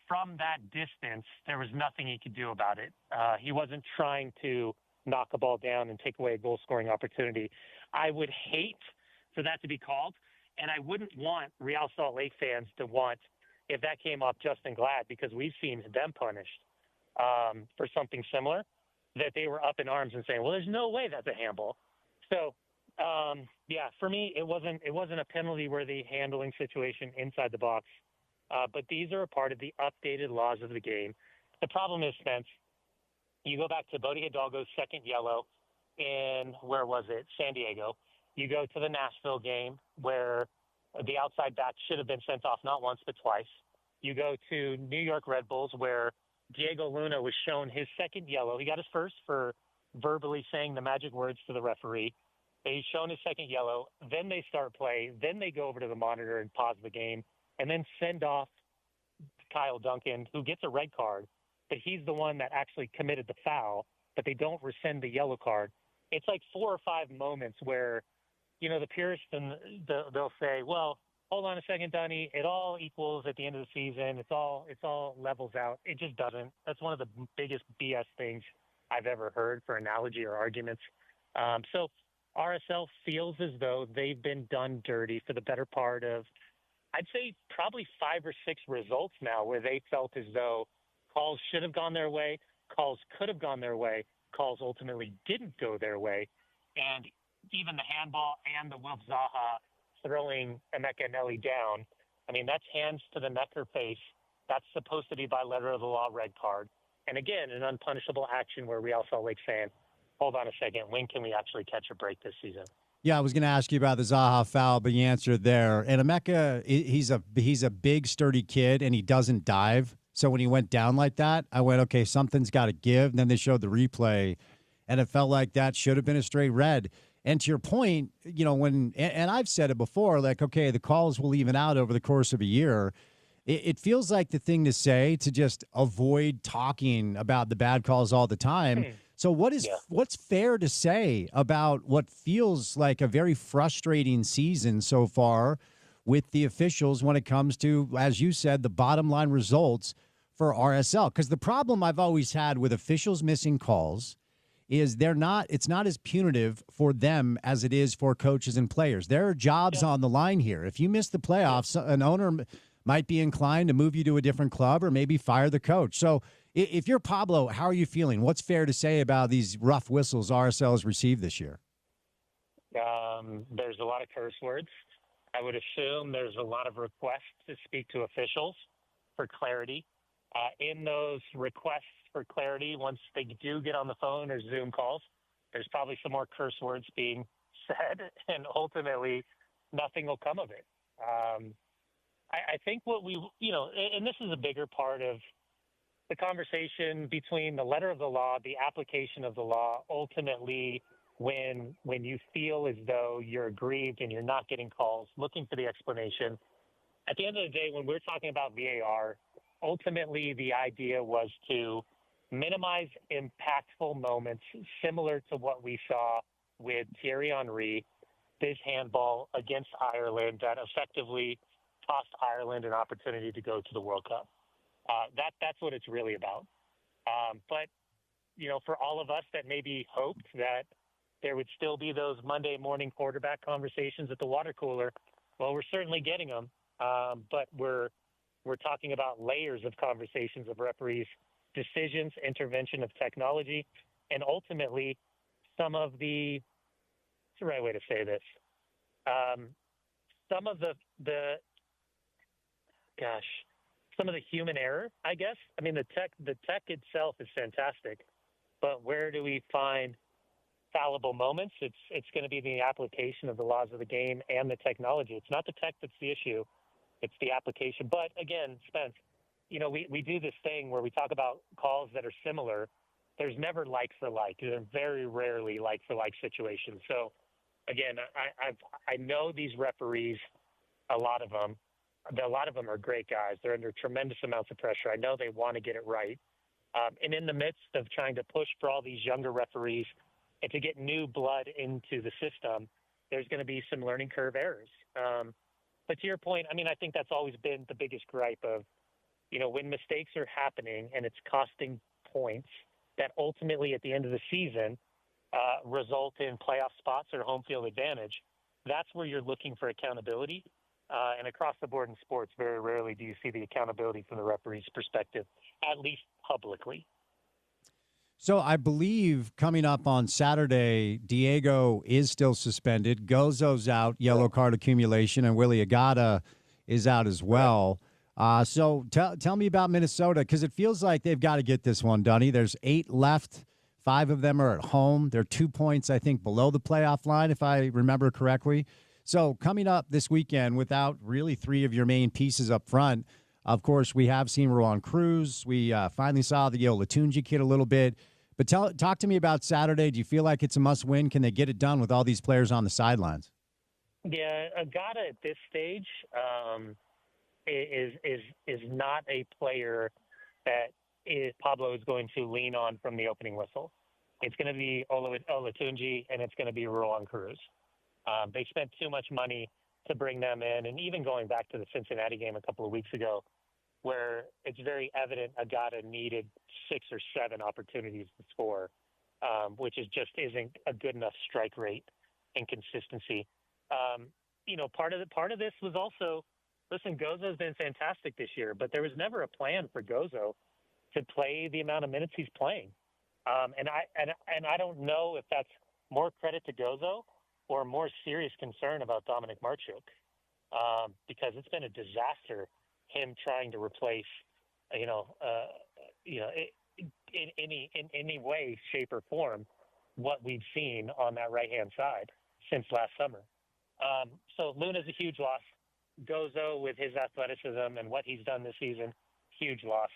from that distance, there was nothing he could do about it. He wasn't trying to knock a ball down and take away a goal-scoring opportunity. I would hate for that to be called, and I wouldn't want Real Salt Lake fans to want, if that came off Justin Glad, because we've seen them punished for something similar, that they were up in arms and saying, well, there's no way that's a handball. So, for me, it wasn't a penalty-worthy handling situation inside the box. But these are a part of the updated laws of the game. The problem is, Spence, you go back to Bodie Hidalgo's second yellow in, where was it, San Diego. You go to the Nashville game where the outside back should have been sent off not once but twice. You go to New York Red Bulls where Diego Luna was shown his second yellow. He got his first for verbally saying the magic words to the referee. He's shown his second yellow. Then they start play. Then they go over to the monitor and pause the game and then send off Kyle Duncan, who gets a red card, but he's the one that actually committed the foul, but they don't rescind the yellow card. It's like 4 or 5 moments where, the purists, and they'll say, well, hold on a second, Dunny, it all equals at the end of the season. It's all levels out. It just doesn't. That's one of the biggest BS things I've ever heard for analogy or arguments. So RSL feels as though they've been done dirty for the better part of, I'd say, probably 5 or 6 results now where they felt as though calls should have gone their way, calls could have gone their way, calls ultimately didn't go their way. And even the handball and the Wilf Zaha throwing Emeka Nelly down, I mean, that's hands to the neck or face. That's supposed to be by letter of the law red card. And again, an unpunishable action where Real Salt Lake saying, hold on a second, when can we actually catch a break this season? Yeah, I was going to ask you about the Zaha foul, but you answered there. And Emeka, he's a big, sturdy kid, and he doesn't dive. So when he went down like that, I went, okay, something's got to give. And then they showed the replay, and it felt like that should have been a straight red. And to your point, and I've said it before, like, okay, the calls will even out over the course of a year. It feels like the thing to say to just avoid talking about the bad calls all the time. So what's fair to say about what feels like a very frustrating season so far with the officials when it comes to, as you said, the bottom line results for RSL? Because the problem I've always had with officials missing calls is it's not as punitive for them as it is for coaches and players. There are jobs on the line here. If you miss the playoffs, an owner might be inclined to move you to a different club or maybe fire the coach. So if you're Pablo, how are you feeling? What's fair to say about these rough whistles RSL has received this year? There's a lot of curse words. I would assume there's a lot of requests to speak to officials for clarity. In those requests for clarity, once they do get on the phone or Zoom calls, there's probably some more curse words being said, and ultimately nothing will come of it. I think what and this is a bigger part of the conversation between the letter of the law, the application of the law, ultimately when you feel as though you're aggrieved and you're not getting calls, looking for the explanation. At the end of the day, when we're talking about VAR, ultimately the idea was to minimize impactful moments similar to what we saw with Thierry Henry, his handball against Ireland that effectively cost Ireland an opportunity to go to the World Cup. That's what it's really about. But, for all of us that maybe hoped that there would still be those Monday morning quarterback conversations at the water cooler, well, we're certainly getting them. But we're talking about layers of conversations of referees, decisions, intervention of technology, and ultimately some of the – what's the right way to say this? Some of some of the human error, I guess. I mean, the tech itself is fantastic, but where do we find fallible moments. It's going to be the application of the laws of the game and the technology. It's not the tech that's the issue. It's the application. But again, Spence, we do this thing where we talk about calls that are similar. There's never like for like. They're very rarely like for like situations. So again, I know these referees, a lot of them are great guys. They're under tremendous amounts of pressure. I know they want to get it right. And in the midst of trying to push for all these younger referees and to get new blood into the system, there's going to be some learning curve errors. But to your point, I think that's always been the biggest gripe of, when mistakes are happening and it's costing points that ultimately at the end of the season result in playoff spots or home field advantage, that's where you're looking for accountability. And across the board in sports, very rarely do you see the accountability from the referee's perspective, at least publicly. So I believe coming up on Saturday, Diego is still suspended. Gozo's out, yellow card accumulation, and Willie Agata is out as well. So tell me about Minnesota, because it feels like they've got to get this one, Dunny. There's 8 left. 5 of them are at home. They're 2 points, I think, below the playoff line, if I remember correctly. So coming up this weekend without really 3 of your main pieces up front, of course, we have seen Rowan Cruz. We finally saw the Olatunji kid a little bit. But talk to me about Saturday. Do you feel like it's a must-win? Can they get it done with all these players on the sidelines? Yeah, Agata at this stage is not a player that Pablo is going to lean on from the opening whistle. It's going to be Olatunji, and it's going to be Rowan Cruz. They spent too much money to bring them in, and even going back to the Cincinnati game a couple of weeks ago, where it's very evident Agata needed 6 or 7 opportunities to score, which just isn't a good enough strike rate and consistency. Part of this was also, listen, Gozo's been fantastic this year, but there was never a plan for Gozo to play the amount of minutes he's playing. And I don't know if that's more credit to Gozo or more serious concern about Dominic Marchuk, because it's been a disaster, him trying to replace, in any way, shape, or form, what we've seen on that right-hand side since last summer. So Luna's a huge loss. Gozo, with his athleticism and what he's done this season, huge loss.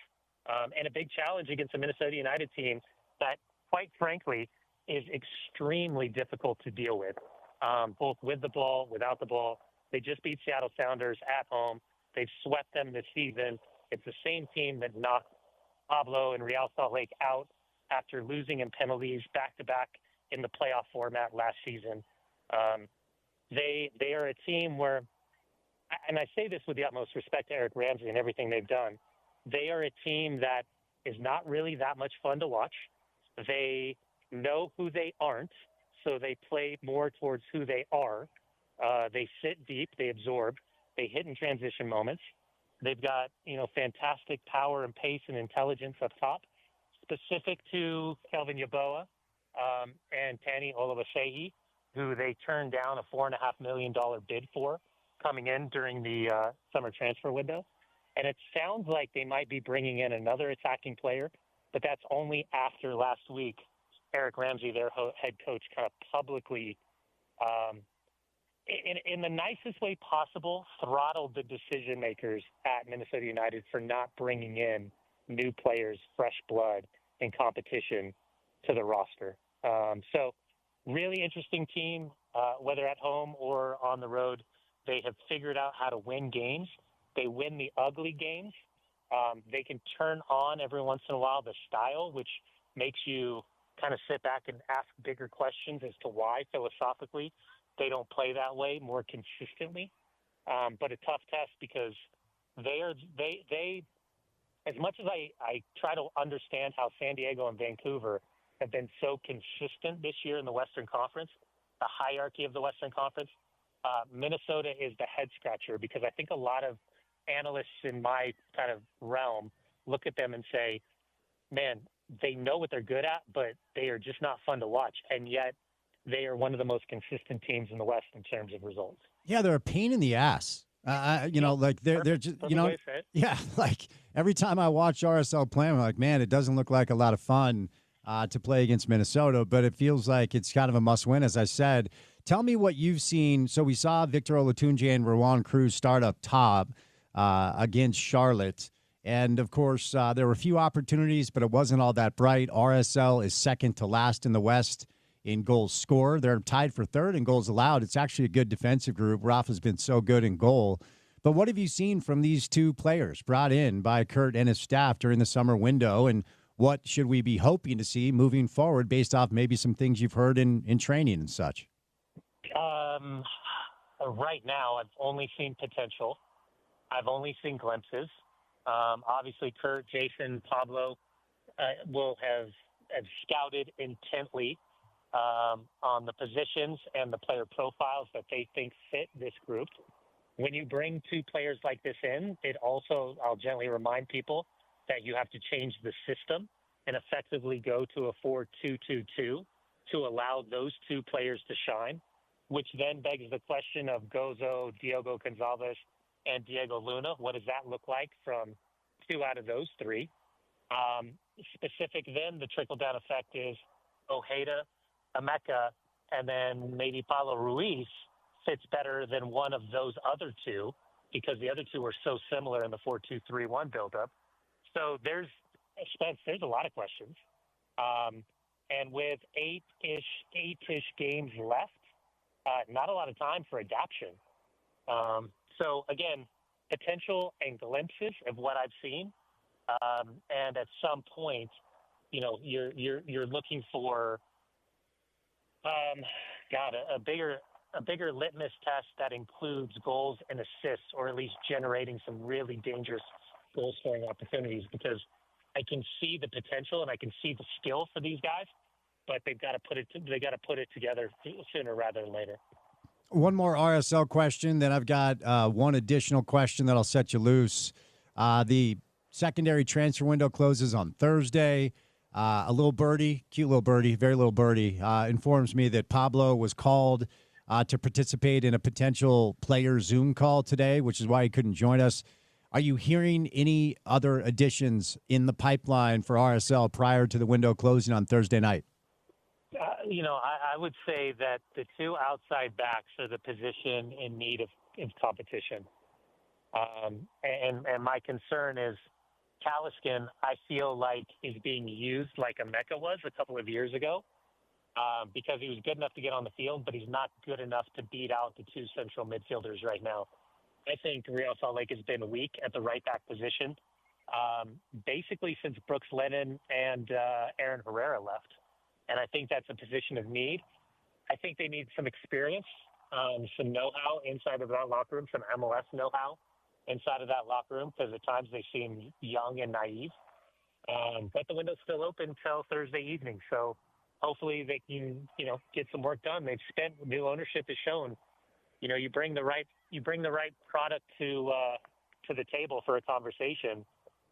And a big challenge against the Minnesota United team that, quite frankly, is extremely difficult to deal with, both with the ball, without the ball. They just beat Seattle Sounders at home. They've swept them this season. It's the same team that knocked Pablo and Real Salt Lake out after losing in penalties back-to-back in the playoff format last season. They are a team where, and I say this with the utmost respect to Eric Ramsey and everything they've done, they are a team that is not really that much fun to watch. They know who they aren't, so they play more towards who they are. They sit deep, they absorb, they hit in transition moments. They've got, fantastic power and pace and intelligence up top, specific to Kelvin Yeboah and Tani Oluwaseyi, who they turned down a $4.5 million bid for coming in during the summer transfer window. And it sounds like they might be bringing in another attacking player, but that's only after last week Eric Ramsey, their head coach, kind of publicly, in the nicest way possible, throttled the decision makers at Minnesota United for not bringing in new players, fresh blood, and competition to the roster. So really interesting team, whether at home or on the road. They have figured out how to win games. They win the ugly games. They can turn on every once in a while the style, which makes you kind of sit back and ask bigger questions as to why philosophically they don't play that way more consistently. But a tough test because they as much as I try to understand how San Diego and Vancouver have been so consistent this year in the Western Conference, the hierarchy of the Western Conference, Minnesota is the head scratcher because I think a lot of analysts in my kind of realm look at them and say, man, they know what they're good at, but they are just not fun to watch. And yet they are one of the most consistent teams in the West in terms of results. Yeah, they're a pain in the ass. Like they're just, yeah, like every time I watch RSL play, I'm like, man, it doesn't look like a lot of fun. to play against Minnesota, but it feels like it's kind of a must-win, as I said. Tell me what you've seen. So we saw Victor Olatunji and Rowan Cruz start up top against Charlotte. And, of course, there were a few opportunities, but it wasn't all that bright. RSL is second to last in the West in goals scored. They're tied for third in goals allowed. It's actually a good defensive group. Rafa's been so good in goal. But what have you seen from these two players brought in by Kurt and his staff during the summer window, and what should we be hoping to see moving forward based off maybe some things you've heard in training and such? Right now, I've only seen potential. I've only seen glimpses. Obviously, Kurt, Jason, Pablo will have scouted intently on the positions and the player profiles that they think fit this group. When you bring two players like this in, it also, I'll gently remind people that you have to change the system and effectively go to a 4-2-2-2 to allow those two players to shine, which then begs the question of Gozo, Diogo Gonzalez, and Diego Luna. What does that look like from two out of those three? Specific then, the trickle-down effect is Ojeda, Emeka, and then maybe Paulo Ruiz fits better than one of those other two because the other two are so similar in the 4-2-3-1 buildup. So there's a lot of questions. And with eight-ish games left, not a lot of time for adaptation. So again, potential and glimpses of what I've seen. And at some point, you're looking for, a bigger litmus test that includes goals and assists, or at least generating some really dangerous goal scoring opportunities, because I can see the potential and I can see the skill for these guys, but they've got to put it together sooner rather than later. One more RSL question, then I've got one additional question that'll set you loose. The secondary transfer window closes on Thursday. A little birdie, cute little birdie, very little birdie, informs me that Pablo was called to participate in a potential player Zoom call today, which is why he couldn't join us. Are you hearing any other additions in the pipeline for RSL prior to the window closing on Thursday night? I would say that the two outside backs are the position in need of competition. And my concern is Taliskin, I feel like, is being used like Emeka was a couple of years ago because he was good enough to get on the field, but he's not good enough to beat out the two central midfielders right now. I think Real Salt Lake has been weak at the right back position basically since Brooks Lennon and Aaron Herrera left. And I think that's a position of need. I think they need some experience, some know-how inside of that locker room, some MLS know-how inside of that locker room, because at times they seem young and naive. But the window's still open till Thursday evening, so hopefully they can, get some work done. They've spent, new ownership has shown, you bring the right product to the table for a conversation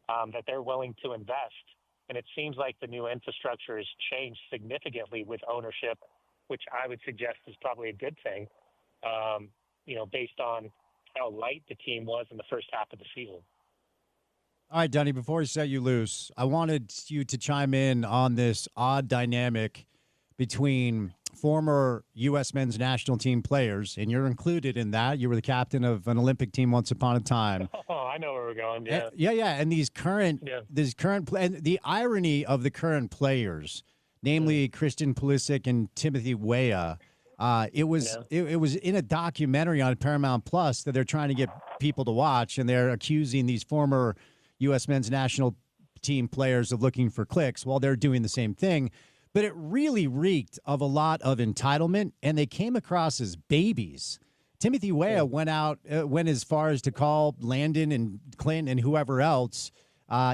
that they're willing to invest. And it seems like the new infrastructure has changed significantly with ownership, which I would suggest is probably a good thing, based on how light the team was in the first half of the season. All right, Dunny, before we set you loose, I wanted you to chime in on this odd dynamic between former U.S. men's national team players, and you're included in that. You were the captain of an Olympic team once upon a time. Oh, I know where we're going. Yeah. And these current, and the irony of the current players, namely Christian Pulisic and Timothy Weah, it was in a documentary on Paramount Plus that they're trying to get people to watch, and they're accusing these former U.S. men's national team players of looking for clicks while they're doing the same thing. But it really reeked of a lot of entitlement, and they came across as babies. Timothy Weah went as far as to call Landon and Clint and whoever else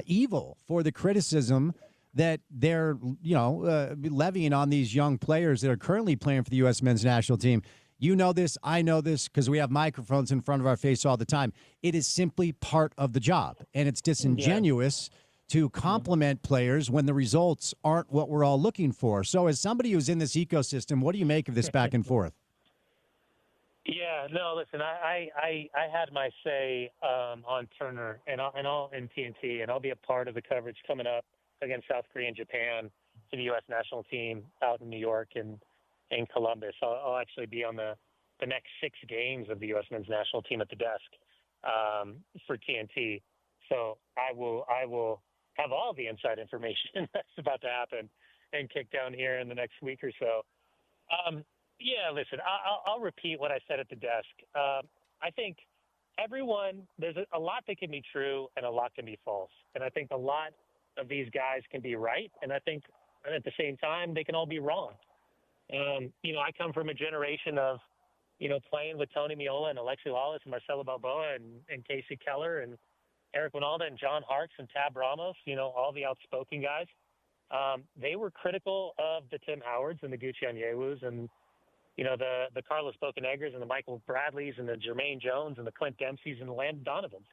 evil for the criticism that they're, levying on these young players that are currently playing for the U.S. men's national team. You know this, I know this, because we have microphones in front of our face all the time. It is simply part of the job, and it's disingenuous to compliment players when the results aren't what we're all looking for. So as somebody who's in this ecosystem, what do you make of this back and forth? Yeah, no, listen, I had my say on Turner and all in TNT, and I'll be a part of the coverage coming up against South Korea and Japan. to the U.S. national team out in New York and in Columbus. I'll actually be on the next 6 games of the U.S. men's national team at the desk for TNT. So I will have all the inside information that's about to happen and kick down here in the next week or so. Yeah, listen, I'll repeat what I said at the desk. I think there's a lot that can be true and a lot can be false. And I think a lot of these guys can be right. And I think at the same time, they can all be wrong. I come from a generation of, playing with Tony Meola and Alexi Lawless and Marcelo Balboa and Casey Keller and Eric Winalda and John Harkes and Tab Ramos, all the outspoken guys. They were critical of the Tim Howards and the Gucci Onyewus and, the Carlos Bocaneggers and the Michael Bradleys and the Jermaine Jones and the Clint Dempseys and the Landon Donovans.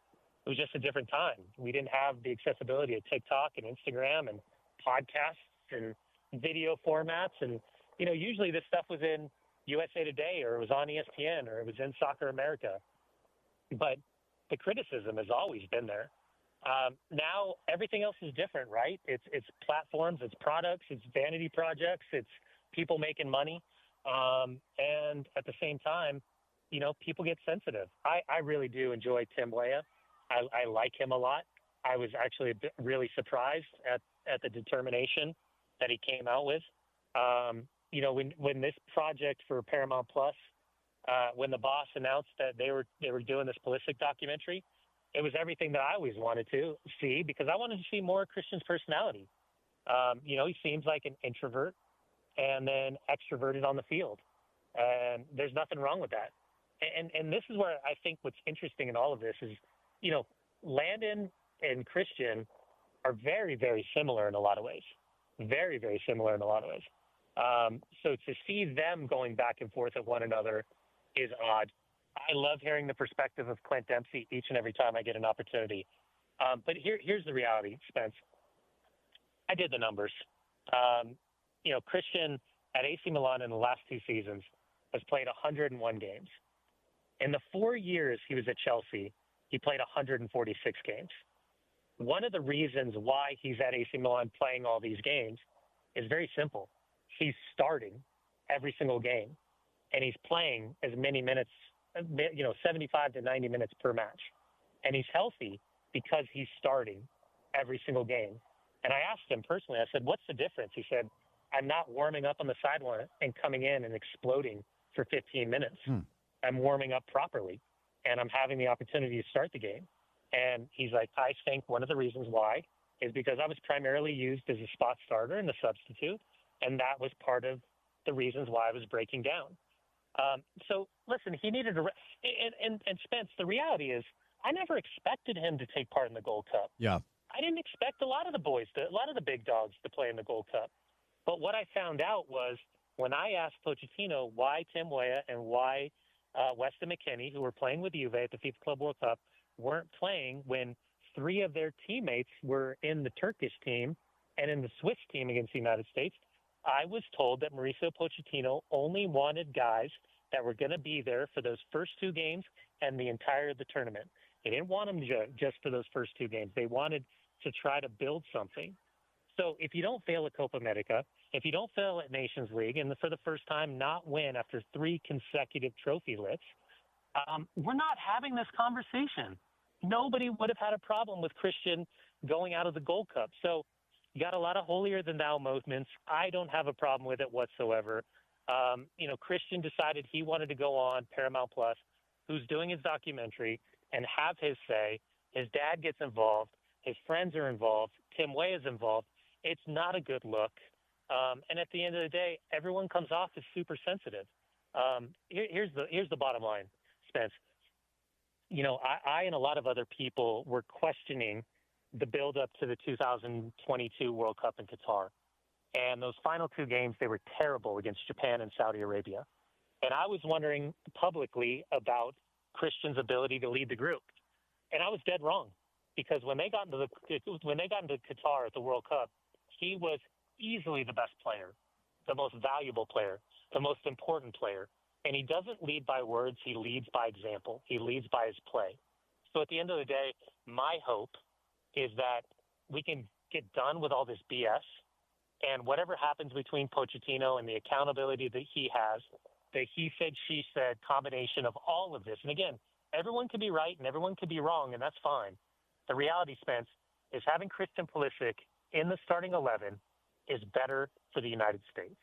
It was just a different time. We didn't have the accessibility of TikTok and Instagram and podcasts and video formats. And, usually this stuff was in USA Today or it was on ESPN or it was in Soccer America. But the criticism has always been there. Now everything else is different, right? It's platforms, it's products, it's vanity projects, it's people making money. And at the same time, people get sensitive. I really do enjoy Tim Weah. I like him a lot. I was actually really surprised at the determination that he came out with. When this project for Paramount Plus, when the boss announced that they were doing this Pulisic documentary, it was everything that I always wanted to see because I wanted to see more of Christian's personality. He seems like an introvert and then extroverted on the field. And there's nothing wrong with that. And this is where I think what's interesting in all of this is, Landon and Christian are very, very similar in a lot of ways. Very, very similar in a lot of ways. So to see them going back and forth at one another is odd. I love hearing the perspective of Clint Dempsey each and every time I get an opportunity. But here's the reality, Spence. I did the numbers. Christian at AC Milan in the last 2 seasons has played 101 games. In the 4 years he was at Chelsea, he played 146 games. One of the reasons why he's at AC Milan playing all these games is very simple. He's starting every single game, and he's playing as many minutes, 75 to 90 minutes per match. And he's healthy because he's starting every single game. And I asked him personally, I said, what's the difference? He said, I'm not warming up on the sideline and coming in and exploding for 15 minutes. I'm warming up properly, and I'm having the opportunity to start the game. And he's like, I think one of the reasons why is because I was primarily used as a spot starter and a substitute, and that was part of the reasons why I was breaking down. So, listen, he needed to and Spence, the reality is I never expected him to take part in the Gold Cup. Yeah. I didn't expect a lot of the boys, a lot of the big dogs to play in the Gold Cup. But what I found out was when I asked Pochettino why Tim Weah and why Weston McKennie, who were playing with Juve at the FIFA Club World Cup, weren't playing when 3 of their teammates were in the Turkish team and in the Swiss team against the United States, I was told that Mauricio Pochettino only wanted guys that were going to be there for those first 2 games and the entire of the tournament. They didn't want them just for those first 2 games. They wanted to try to build something. So if you don't fail at Copa America, if you don't fail at Nations League, and for the first time not win after 3 consecutive trophy lists, we're not having this conversation. Nobody would have had a problem with Christian going out of the Gold Cup. So you got a lot of holier-than-thou movements. I don't have a problem with it whatsoever. Christian decided he wanted to go on Paramount Plus, who's doing his documentary, and have his say. His dad gets involved. His friends are involved. Tim Weah is involved. It's not a good look. And at the end of the day, everyone comes off as super sensitive. Here's the bottom line, Spence. I and a lot of other people were questioning the build-up to the 2022 World Cup in Qatar. And those final 2 games, they were terrible against Japan and Saudi Arabia. And I was wondering publicly about Christian's ability to lead the group. And I was dead wrong, because when they got into Qatar at the World Cup, he was easily the best player, the most valuable player, the most important player. And he doesn't lead by words. He leads by example. He leads by his play. So at the end of the day, my hope is that we can get done with all this BS And whatever happens between Pochettino and the accountability that he has, the he said, she said combination of all of this. And again, everyone could be right and everyone could be wrong, and that's fine. The reality, Spence, is having Christian Pulisic in the starting 11 is better for the United States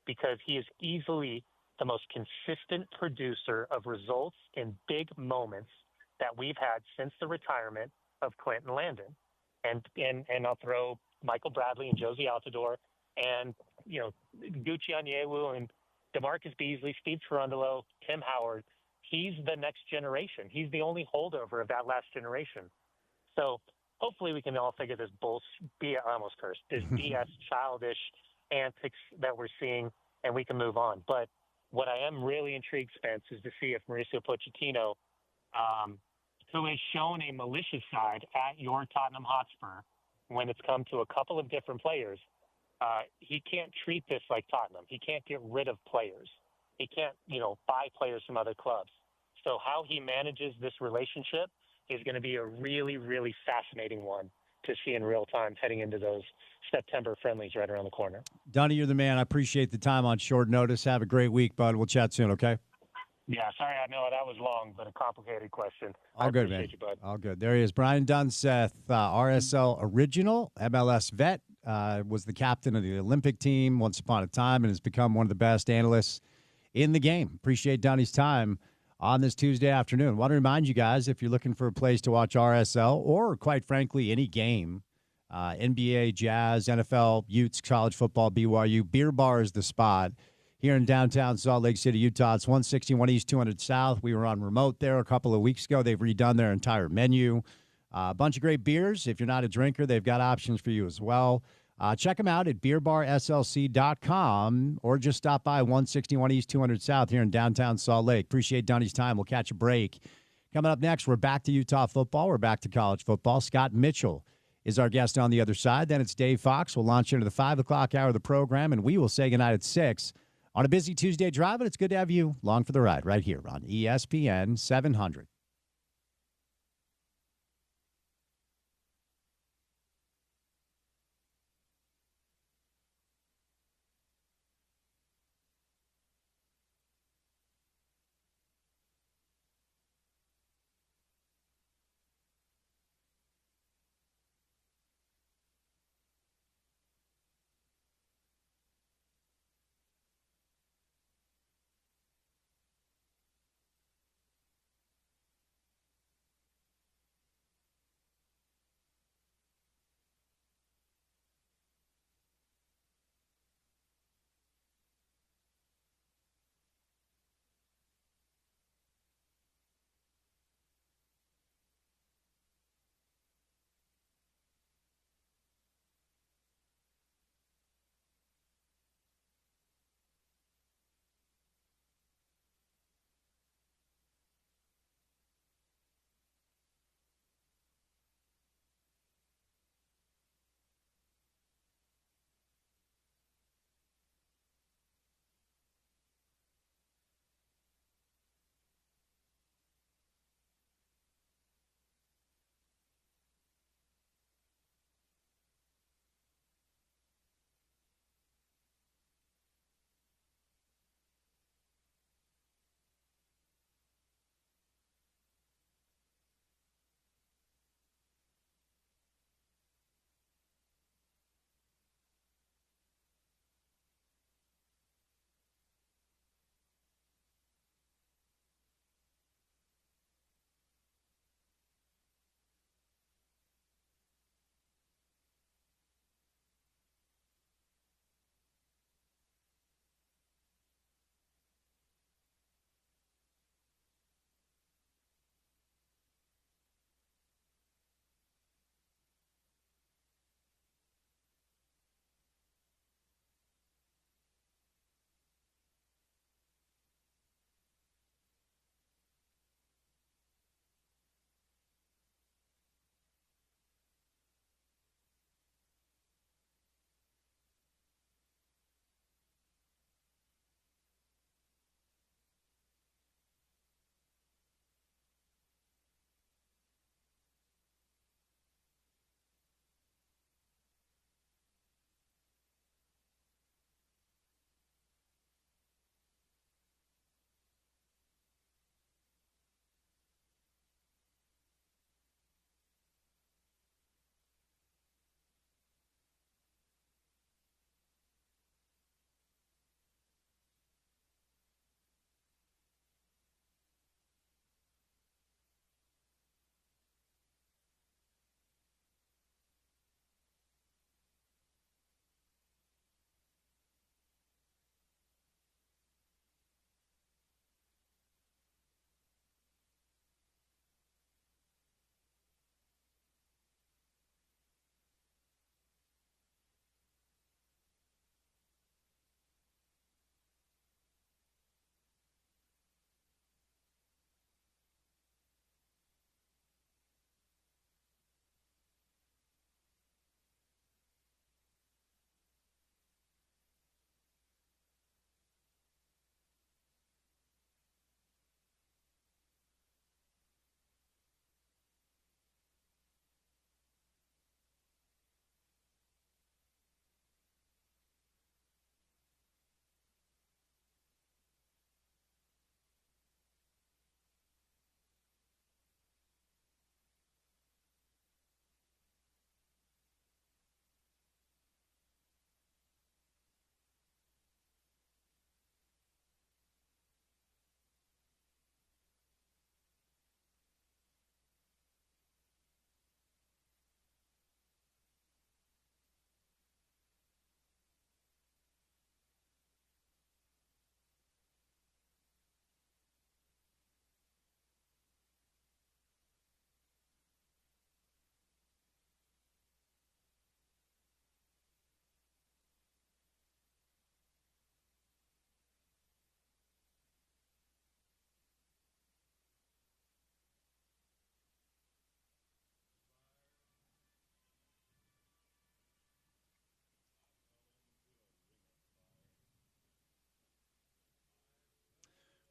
because he is easily the most consistent producer of results in big moments that we've had since the retirement of Clinton Landon. And I'll throw Michael Bradley and Josie Altidore and, Gucci Onyewu and DeMarcus Beasley, Steve Cherundolo, Tim Howard. He's the next generation. He's the only holdover of that last generation. So hopefully we can all figure this I almost cursed, this BS childish antics that we're seeing, and we can move on. But what I am really intrigued, Spence, is to see if Mauricio Pochettino, who has shown a malicious side at your Tottenham Hotspur when it's come to a couple of different players, he can't treat this like Tottenham. He can't get rid of players. He can't, buy players from other clubs. So how he manages this relationship is going to be a really, really fascinating one to see in real time heading into those September friendlies right around the corner. Donnie, you're the man. I appreciate the time on short notice. Have a great week, bud. We'll chat soon, okay? Yeah, sorry, I know that was long, but a complicated question. All good, man. You, bud. All good. There he is. Brian Dunseth, RSL original, MLS vet, was the captain of the Olympic team once upon a time and has become one of the best analysts in the game. Appreciate Donnie's time on this Tuesday afternoon. Want to remind you guys, if you're looking for a place to watch RSL or, quite frankly, any game, NBA, Jazz, NFL, Utes, college football, BYU, Beer Bar is the spot. Here in downtown Salt Lake City, Utah, it's 161 East, 200 South. We were on remote there a couple of weeks ago. They've redone their entire menu. A bunch of great beers. If you're not a drinker, they've got options for you as well. Check them out at beerbarslc.com or just stop by 161 East, 200 South here in downtown Salt Lake. Appreciate Donnie's time. We'll catch a break. Coming up next, we're back to Utah football. We're back to college football. Scott Mitchell is our guest on the other side. Then it's Dave Fox. We'll launch into the 5 o'clock hour of the program, and we will say goodnight at 6 on a busy Tuesday drive. But it's good to have you along for the ride right here on ESPN 700.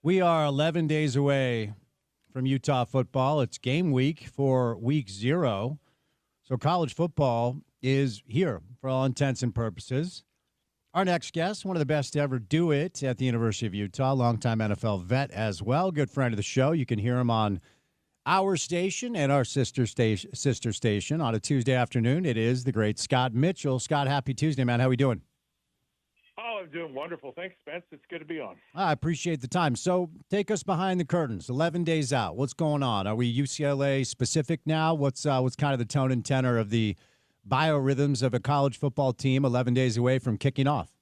We are 11 days away from Utah football. It's game week for week 0. So college football is here for all intents and purposes. Our next guest, one of the best to ever do it at the University of Utah, longtime NFL vet as well, good friend of the show. You can hear him on our station and our sister station on a Tuesday afternoon. It is the great Scott Mitchell. Scott, happy Tuesday, man. How we doing? Oh, I'm doing wonderful. Thanks, Spence. It's good to be on. I appreciate the time. So take us behind the curtains. 11 days out. What's going on? Are we UCLA specific now? What's kind of the tone and tenor of the biorhythms of a college football team 11 days away from kicking off?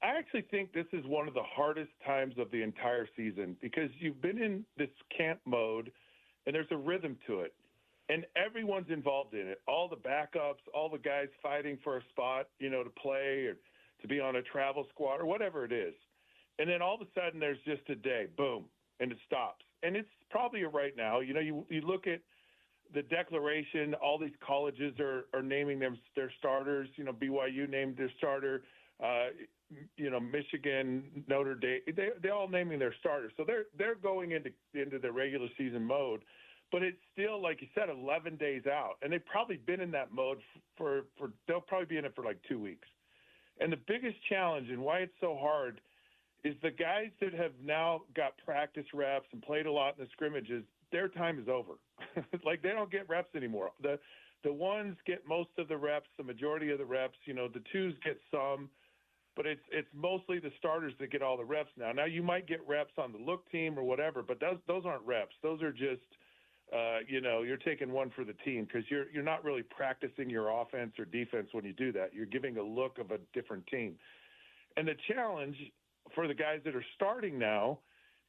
I actually think this is one of the hardest times of the entire season because you've been in this camp mode and there's a rhythm to it. And everyone's involved in it. All the backups, all the guys fighting for a spot, to play or to be on a travel squad or whatever it is. And then all of a sudden there's just a day, boom, and it stops. And it's probably right now. You look at the declaration, all these colleges are naming their starters. BYU named their starter. Michigan, Notre Dame, they all naming their starters. So they're going into the regular season mode. But it's still, like you said, 11 days out. And they've probably been in that mode they'll probably be in it for like 2 weeks. And the biggest challenge and why it's so hard is the guys that have now got practice reps and played a lot in the scrimmages, their time is over. Like they don't get reps anymore. The ones get most of the reps, the majority of the reps. The twos get some, but it's mostly the starters that get all the reps now. Now you might get reps on the look team or whatever, but those aren't reps. Those are just you're taking one for the team because you're not really practicing your offense or defense when you do that. You're giving a look of a different team. And the challenge for the guys that are starting now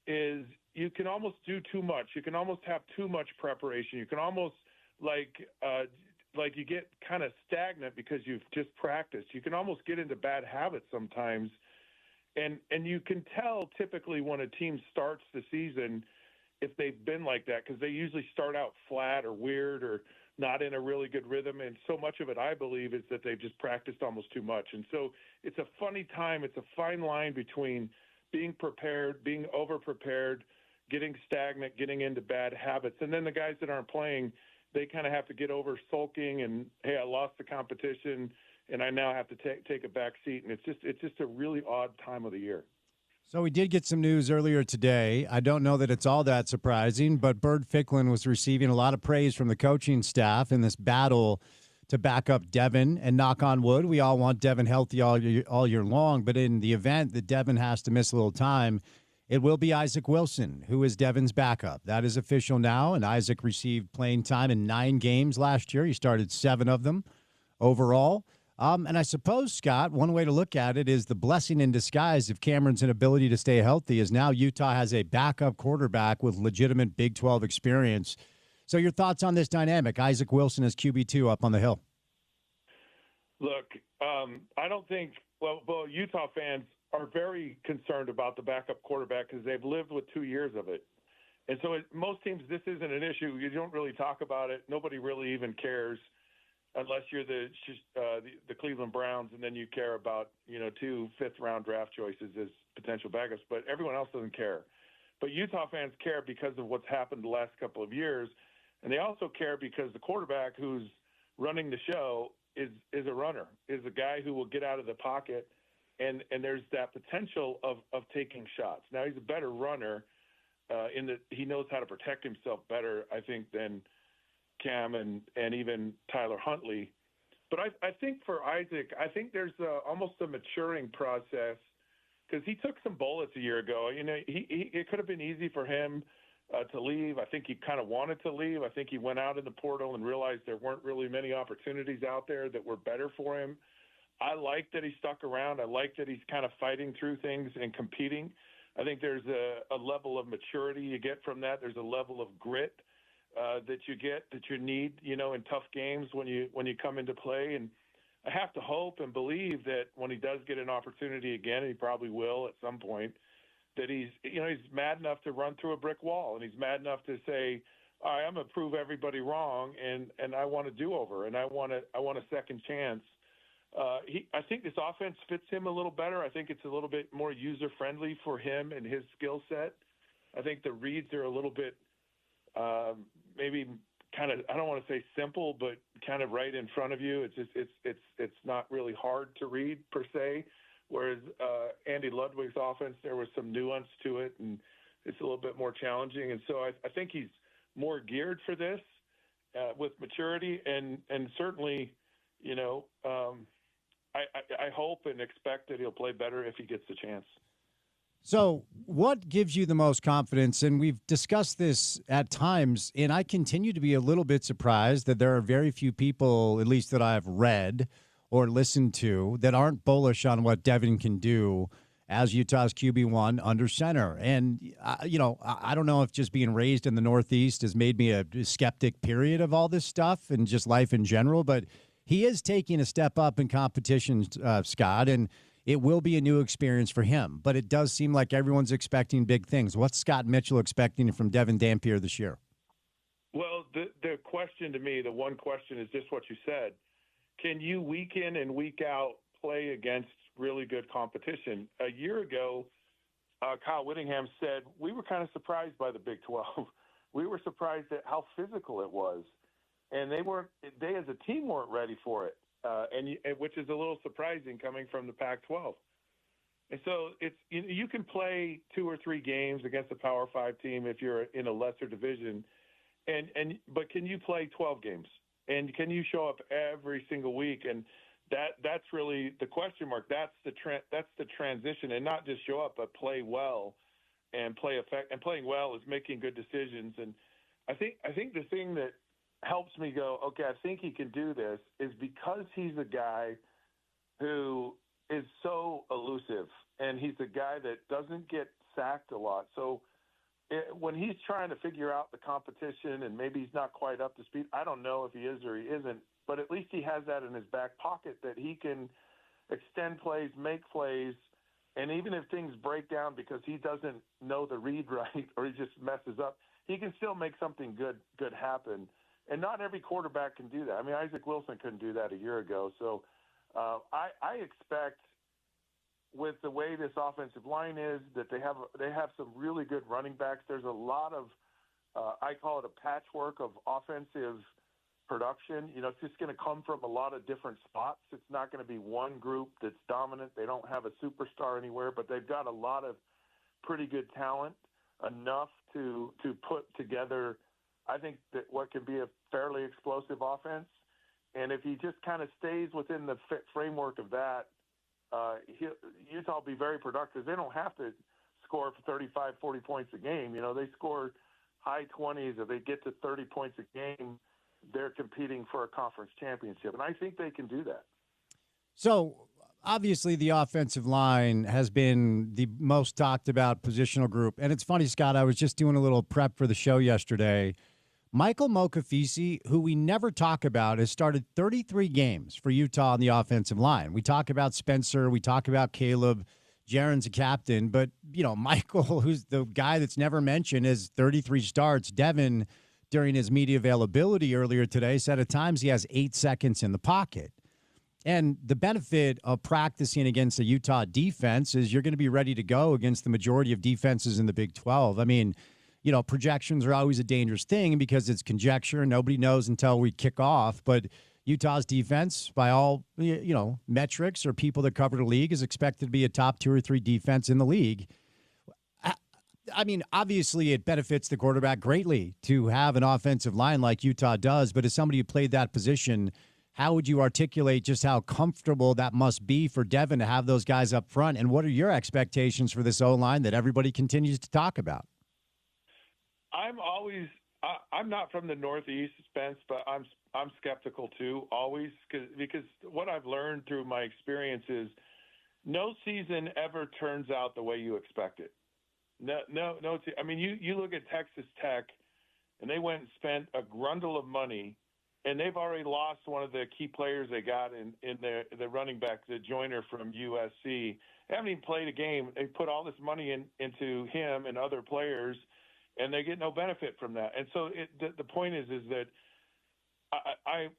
is you can almost do too much. You can almost have too much preparation. You can almost like you get kind of stagnant because you've just practiced. You can almost get into bad habits sometimes. And you can tell typically when a team starts the season if they've been like that because they usually start out flat or weird or not in a really good rhythm. And so much of it, I believe, is that they've just practiced almost too much. And so it's a funny time. It's a fine line between being prepared, being over-prepared, getting stagnant, getting into bad habits. And then the guys that aren't playing, they kind of have to get over sulking and, hey, I lost the competition and I now have to take a back seat. And it's just a really odd time of the year. So we did get some news earlier today. I don't know that it's all that surprising, but Bird Ficklin was receiving a lot of praise from the coaching staff in this battle to back up Devin. And knock on wood, we all want Devin healthy all year long. But in the event that Devin has to miss a little time, it will be Isaac Wilson, who is Devin's backup. That is official now, and Isaac received playing time in 9 games last year. He started 7 of them overall. And I suppose, Scott, one way to look at it is the blessing in disguise of Cameron's inability to stay healthy is now Utah has a backup quarterback with legitimate Big 12 experience. So your thoughts on this dynamic? Isaac Wilson as QB2 up on the hill. Look, I don't think well, Utah fans are very concerned about the backup quarterback because they've lived with 2 years of it. And so most teams, this isn't an issue. You don't really talk about it. Nobody really even cares. Unless you're the Cleveland Browns, and then you care about 2 fifth-round draft choices as potential backups, but everyone else doesn't care. But Utah fans care because of what's happened the last couple of years, and they also care because the quarterback who's running the show is a runner, is a guy who will get out of the pocket, and there's that potential of taking shots. Now he's a better runner in that he knows how to protect himself better, I think, than Cam and even Tyler Huntley. But I think for Isaac, I think there's almost a maturing process because he took some bullets a year ago. It could have been easy for him to leave. I think he kind of wanted to leave. I think he went out in the portal and realized there weren't really many opportunities out there that were better for him. I like that he stuck around. I like that he's kind of fighting through things and competing. I think there's a level of maturity you get from that. There's a level of grit that you need, in tough games when you come into play. And I have to hope and believe that when he does get an opportunity again, and he probably will at some point, that he's mad enough to run through a brick wall, and he's mad enough to say, all right, I'm going to prove everybody wrong, and I want a do-over, and I want a second chance. I think this offense fits him a little better. I think it's a little bit more user-friendly for him and his skill set. I think the reads are a little bit maybe kind of, I don't want to say simple, but kind of right in front of you. It's just it's not really hard to read per se. Whereas Andy Ludwig's offense, there was some nuance to it, and it's a little bit more challenging. And so I think he's more geared for this with maturity, and certainly, I hope and expect that he'll play better if he gets the chance. So what gives you the most confidence? And we've discussed this at times, and I continue to be a little bit surprised that there are very few people, at least that I've read or listened to, that aren't bullish on what Devin can do as Utah's QB1 under center. And, I don't know if just being raised in the Northeast has made me a skeptic, period, of all this stuff and just life in general. But he is taking a step up in competition, Scott, and it will be a new experience for him. But it does seem like everyone's expecting big things. What's Scott Mitchell expecting from Devin Dampier this year? Well, the question to me, the one question is just what you said. Can you week in and week out play against really good competition? A year ago, Kyle Whittingham said, we were kind of surprised by the Big 12. We were surprised at how physical it was. And they as a team weren't ready for it. Which is a little surprising coming from the Pac-12. And so you can play 2 or 3 games against a Power 5 team if you're in a lesser division, but can you play 12 games? And can you show up every single week? And that's really the question mark. That's the transition, and not just show up, but play well and play effect. And playing well is making good decisions. And I think the thing that helps me go, okay, I think he can do this, is because he's a guy who is so elusive, and he's a guy that doesn't get sacked a lot. So when he's trying to figure out the competition and maybe he's not quite up to speed, I don't know if he is or he isn't, but at least he has that in his back pocket that he can extend plays, make plays, and even if things break down because he doesn't know the read right or he just messes up, he can still make something good happen. And not every quarterback can do that. I mean, Isaac Wilson couldn't do that a year ago. So I expect, with the way this offensive line is, that they have some really good running backs. There's a lot of I call it a patchwork of offensive production. It's just going to come from a lot of different spots. It's not going to be one group that's dominant. They don't have a superstar anywhere, but they've got a lot of pretty good talent, enough to put together, I think, that what can be a fairly explosive offense. And if he just kind of stays within the framework of that, Utah will be very productive. They don't have to score for 35, 40 points a game. They score high 20s. If they get to 30 points a game, they're competing for a conference championship. And I think they can do that. So obviously the offensive line has been the most talked about positional group. And it's funny, Scott, I was just doing a little prep for the show yesterday. Michael Mokafisi, who we never talk about, has started 33 games for Utah on the offensive line. We talk about Spencer. We talk about Caleb. Jaron's a captain. But, Michael, who's the guy that's never mentioned, has 33 starts. Devin, during his media availability earlier today, said at times he has 8 seconds in the pocket. And the benefit of practicing against a Utah defense is you're going to be ready to go against the majority of defenses in the Big 12. I mean, projections are always a dangerous thing because it's conjecture. Nobody knows until we kick off. But Utah's defense, by all, metrics or people that cover the league, is expected to be a top 2 or 3 defense in the league. I mean, obviously it benefits the quarterback greatly to have an offensive line like Utah does. But as somebody who played that position, how would you articulate just how comfortable that must be for Devin to have those guys up front? And what are your expectations for this O-line that everybody continues to talk about? I'm not from the Northeast, Spence, but I'm skeptical too, always, because what I've learned through my experience is no season ever turns out the way you expect it. No. I mean, you look at Texas Tech, and they went and spent a grundle of money, and they've already lost one of the key players they got in the running back, the Joyner from USC. They haven't even played a game. They put all this money into him and other players, and they get no benefit from that. And so the point is that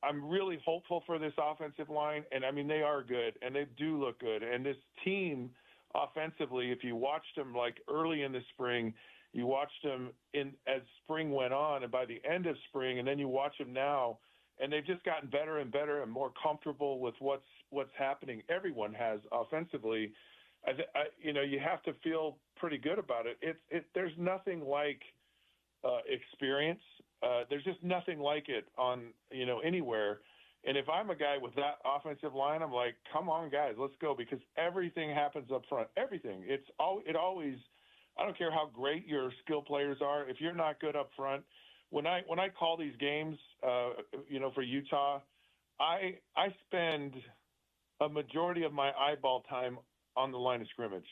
I'm really hopeful for this offensive line. And, I mean, they are good, and they do look good. And this team offensively, if you watched them like early in the spring, You watched them as spring went on, and by the end of spring, and then you watch them now, and they've just gotten better and better and more comfortable with what's happening. Everyone has offensively. You have to feel pretty good about it. There's nothing like experience. There's just nothing like it on anywhere. And if I'm a guy with that offensive line, I'm like, come on, guys, let's go, because everything happens up front. Everything. It always. I don't care how great your skill players are. If you're not good up front, when I call these games, for Utah, I spend a majority of my eyeball time on the line of scrimmage.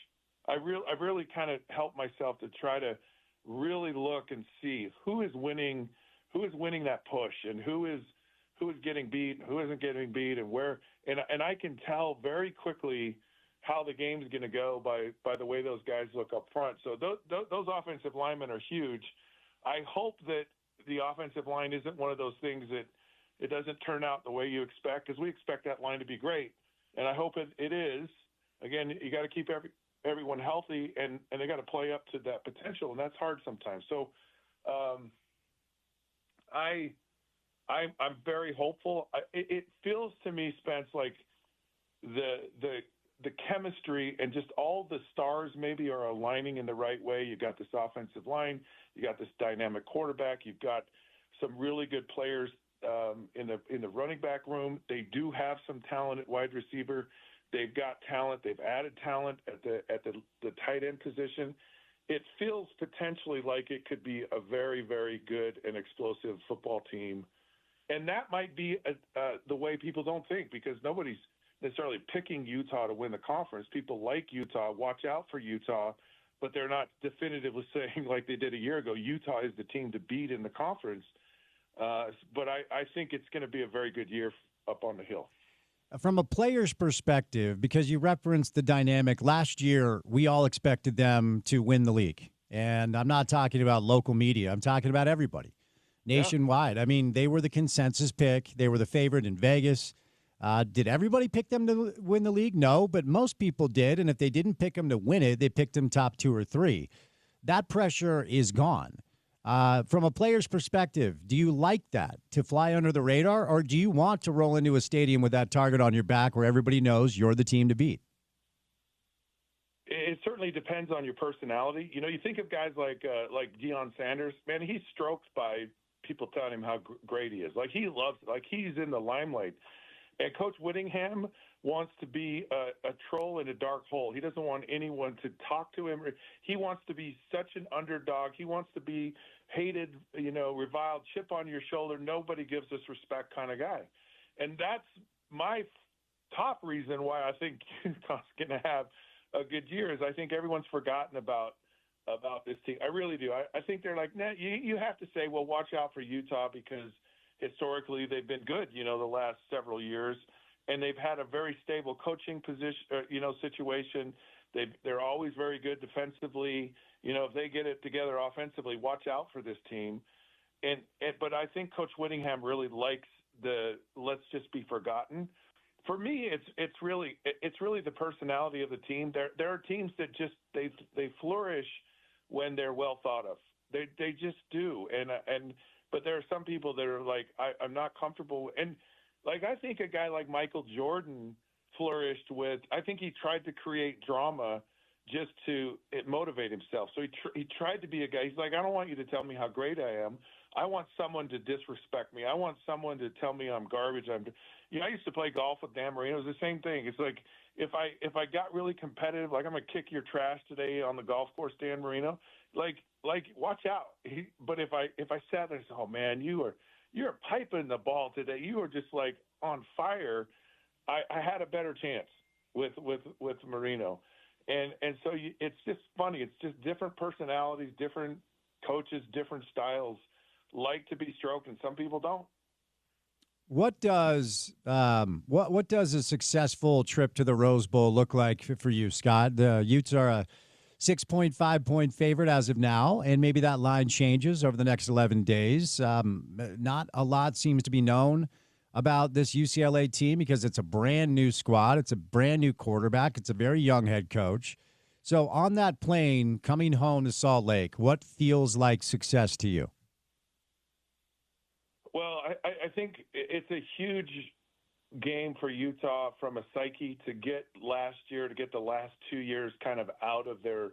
I really kind of help myself to try to really look and see who is winning that push, and who is getting beat, who isn't getting beat, and where. And I can tell very quickly how the game's going to go by the way those guys look up front. So those offensive linemen are huge. I hope that the offensive line isn't one of those things that it doesn't turn out the way you expect, because we expect that line to be great, and I hope it is. Again, you got to keep everyone healthy, and they got to play up to that potential, and that's hard sometimes. So I'm very hopeful. It feels to me, Spence, like the chemistry and just all the stars maybe are aligning in the right way. You've got this offensive line, you got this dynamic quarterback, you've got some really good players in the running back room. They do have some talent at wide receiver. They've got talent. They've added talent at the tight end position. It feels potentially like it could be a very, very good and explosive football team. And that might be the way people don't think, because nobody's necessarily picking Utah to win the conference. People like Utah, watch out for Utah, but they're not definitively saying, like they did a year ago, Utah is the team to beat in the conference. But I think it's going to be a very good year up on the Hill. From a player's perspective, because you referenced the dynamic, last year we all expected them to win the league. And I'm not talking about local media. I'm talking about everybody nationwide. Yeah. I mean, they were the consensus pick. They were the favorite in Vegas. Did everybody pick them to win the league? No, but most people did. And if they didn't pick them to win it, they picked them top 2 or 3. That pressure is gone. From a player's perspective, do you like that, to fly under the radar, or do you want to roll into a stadium with that target on your back where everybody knows you're the team to beat? It certainly depends on your personality. You think of guys like Deion Sanders. Man, he's stroked by people telling him how great he is. Like, he loves it. Like, he's in the limelight. And Coach Whittingham wants to be a troll in a dark hole. He doesn't want anyone to talk to him. He wants to be such an underdog. He wants to be hated, reviled, chip on your shoulder, nobody gives us respect kind of guy. And that's my top reason why I think Utah's going to have a good year, is I think everyone's forgotten about this team. I really do. I think they're like, nah, you have to say, well, watch out for Utah, because historically they've been good, the last several years, and they've had a very stable coaching position, situation. They're always very good defensively. If they get it together offensively, watch out for this team. But I think Coach Whittingham really likes the let's just be forgotten. For me, it's really the personality of the team. There are teams that just they flourish when they're well thought of. They just do. But there are some people that are like, I'm not comfortable. And like, I think a guy like Michael Jordan flourished with, I think he tried to create drama just to motivate himself. So he tried to be a guy. He's like, I don't want you to tell me how great I am. I want someone to disrespect me. I want someone to tell me I'm garbage. I used to play golf with Dan Marino. It was the same thing. It's like, if I got really competitive, like, I'm going to kick your trash today on the golf course, Dan Marino, like watch out. But if I sat there and said, oh man, you're piping the ball today, you were just like on fire, I had a better chance with Marino. And so it's just funny. It's just different personalities, different coaches, different styles like to be stroked, and some people don't. What does what does a successful trip to the Rose Bowl look like for you, Scott? The Utes are a 6.5-point favorite as of now, and maybe that line changes over the next 11 days. Not a lot seems to be known about this UCLA team because it's a brand new squad. It's a brand new quarterback. It's a very young head coach. So on that plane coming home to Salt Lake, what feels like success to you? Well, I think it's a huge game for Utah from a psyche to get the last 2 years kind of out of their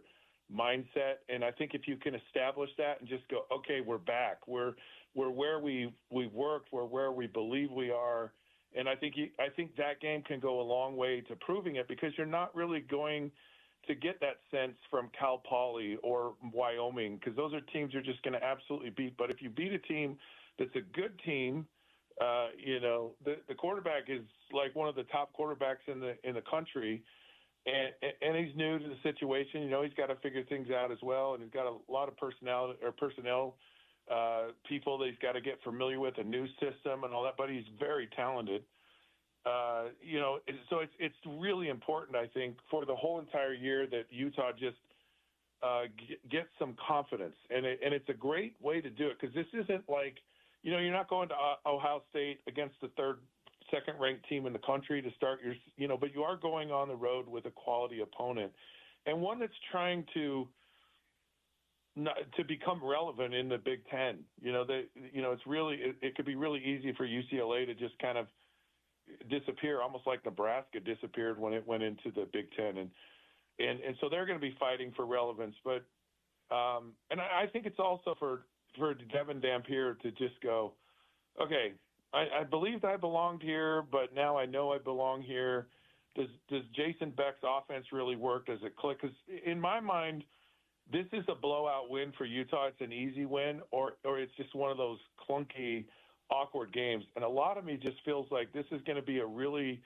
mindset. And I think if you can establish that and just go, okay, we're back. We're where we've worked. We're where we believe we are. And I think that game can go a long way to proving it, because you're not really going to get that sense from Cal Poly or Wyoming, because those are teams you're just going to absolutely beat. But if you beat a team that's a good team, the quarterback is like one of the top quarterbacks in the country, and he's new to the situation. He's got to figure things out as well, and he's got a lot of personnel people that he's got to get familiar with, a new system and all that. But he's very talented. So it's really important, I think, for the whole entire year that Utah just gets some confidence, and it's a great way to do it, because this isn't like, you're not going to Ohio State against the second-ranked team in the country to start but you are going on the road with a quality opponent, and one that's trying to become relevant in the Big Ten. It could be really easy for UCLA to just kind of disappear, almost like Nebraska disappeared when it went into the Big Ten, and so they're going to be fighting for relevance. But and I think it's also for Devin Dampier to just go, okay, I believed I belonged here, but now I know I belong here. Does Jason Beck's offense really work? Does it click? Because in my mind, this is a blowout win for Utah. It's an easy win, or it's just one of those clunky, awkward games. And a lot of me just feels like this is going to be a really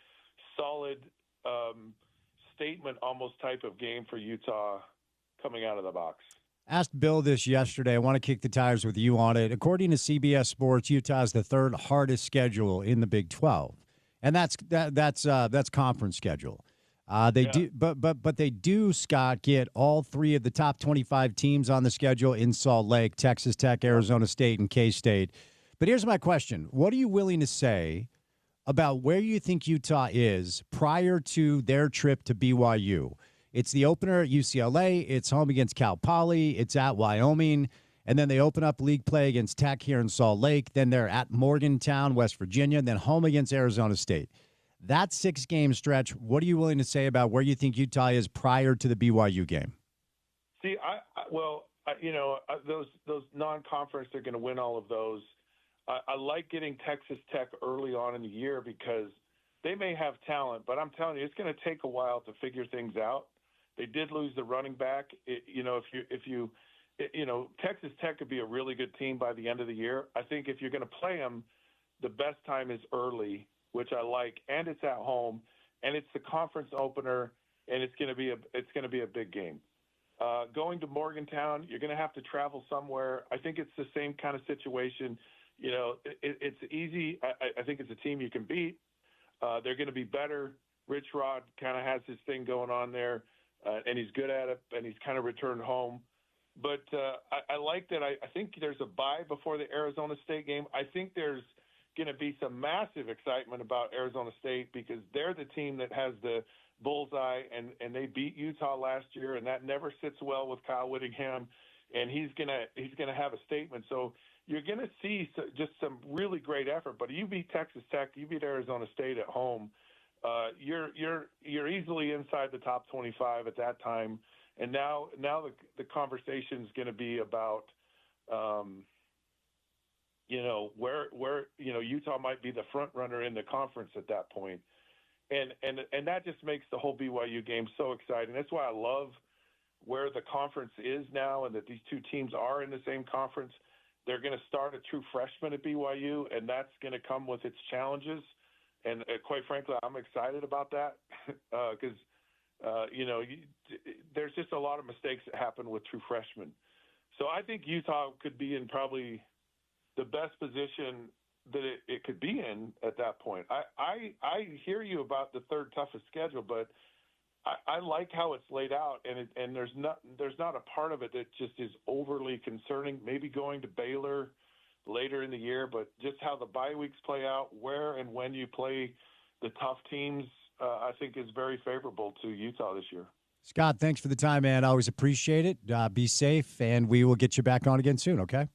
solid statement, almost type of game for Utah coming out of the box. Asked Bill this yesterday. I want to kick the tires with you on it. According to CBS Sports, Utah is the third hardest schedule in the Big 12, and that's conference schedule. Do, but they do, Scott, get all three of the top 25 teams on the schedule in Salt Lake: Texas Tech, Arizona State, and K-State. But here's my question: what are you willing to say about where you think Utah is prior to their trip to BYU? It's the opener at UCLA. It's home against Cal Poly. It's at Wyoming. And then they open up league play against Tech here in Salt Lake. Then they're at Morgantown, West Virginia. Then home against Arizona State. That 6-game stretch, what are you willing to say about where you think Utah is prior to the BYU game? See, those non-conference, they're going to win all of those. I like getting Texas Tech early on in the year because they may have talent, but I'm telling you, it's going to take a while to figure things out. They did lose the running back. Texas Tech could be a really good team by the end of the year. I think if you're going to play them, the best time is early, which I like, and it's at home, and it's the conference opener, and it's going to be a big game. Going to Morgantown, you're going to have to travel somewhere. I think it's the same kind of situation. It's easy. I think it's a team you can beat. They're going to be better. Rich Rod kind of has his thing going on there, and he's good at it, and he's kind of returned home. But I like that. I think there's a bye before the Arizona State game. I think there's going to be some massive excitement about Arizona State because they're the team that has the bullseye, and they beat Utah last year, and that never sits well with Kyle Whittingham, and he's gonna have a statement. So you're going to see just some really great effort. But you beat Texas Tech, you beat Arizona State at home. You're easily inside the top 25 at that time. And now the conversation is going to be about, where Utah might be the front runner in the conference at that point. And that just makes the whole BYU game so exciting. That's why I love where the conference is now and that these two teams are in the same conference. They're going to start a true freshman at BYU, and that's going to come with its challenges. And quite frankly, I'm excited about that because, there's just a lot of mistakes that happen with true freshmen. So I think Utah could be in probably the best position that it could be in at that point. I hear you about the third toughest schedule, but I like how it's laid out, and there's not a part of it that just is overly concerning. Maybe going to Baylor later in the year, but just how the bye weeks play out, where and when you play the tough teams, I think is very favorable to Utah this year. Scott, thanks for the time, man. Always appreciate it. Be safe, and we will get you back on again soon, okay?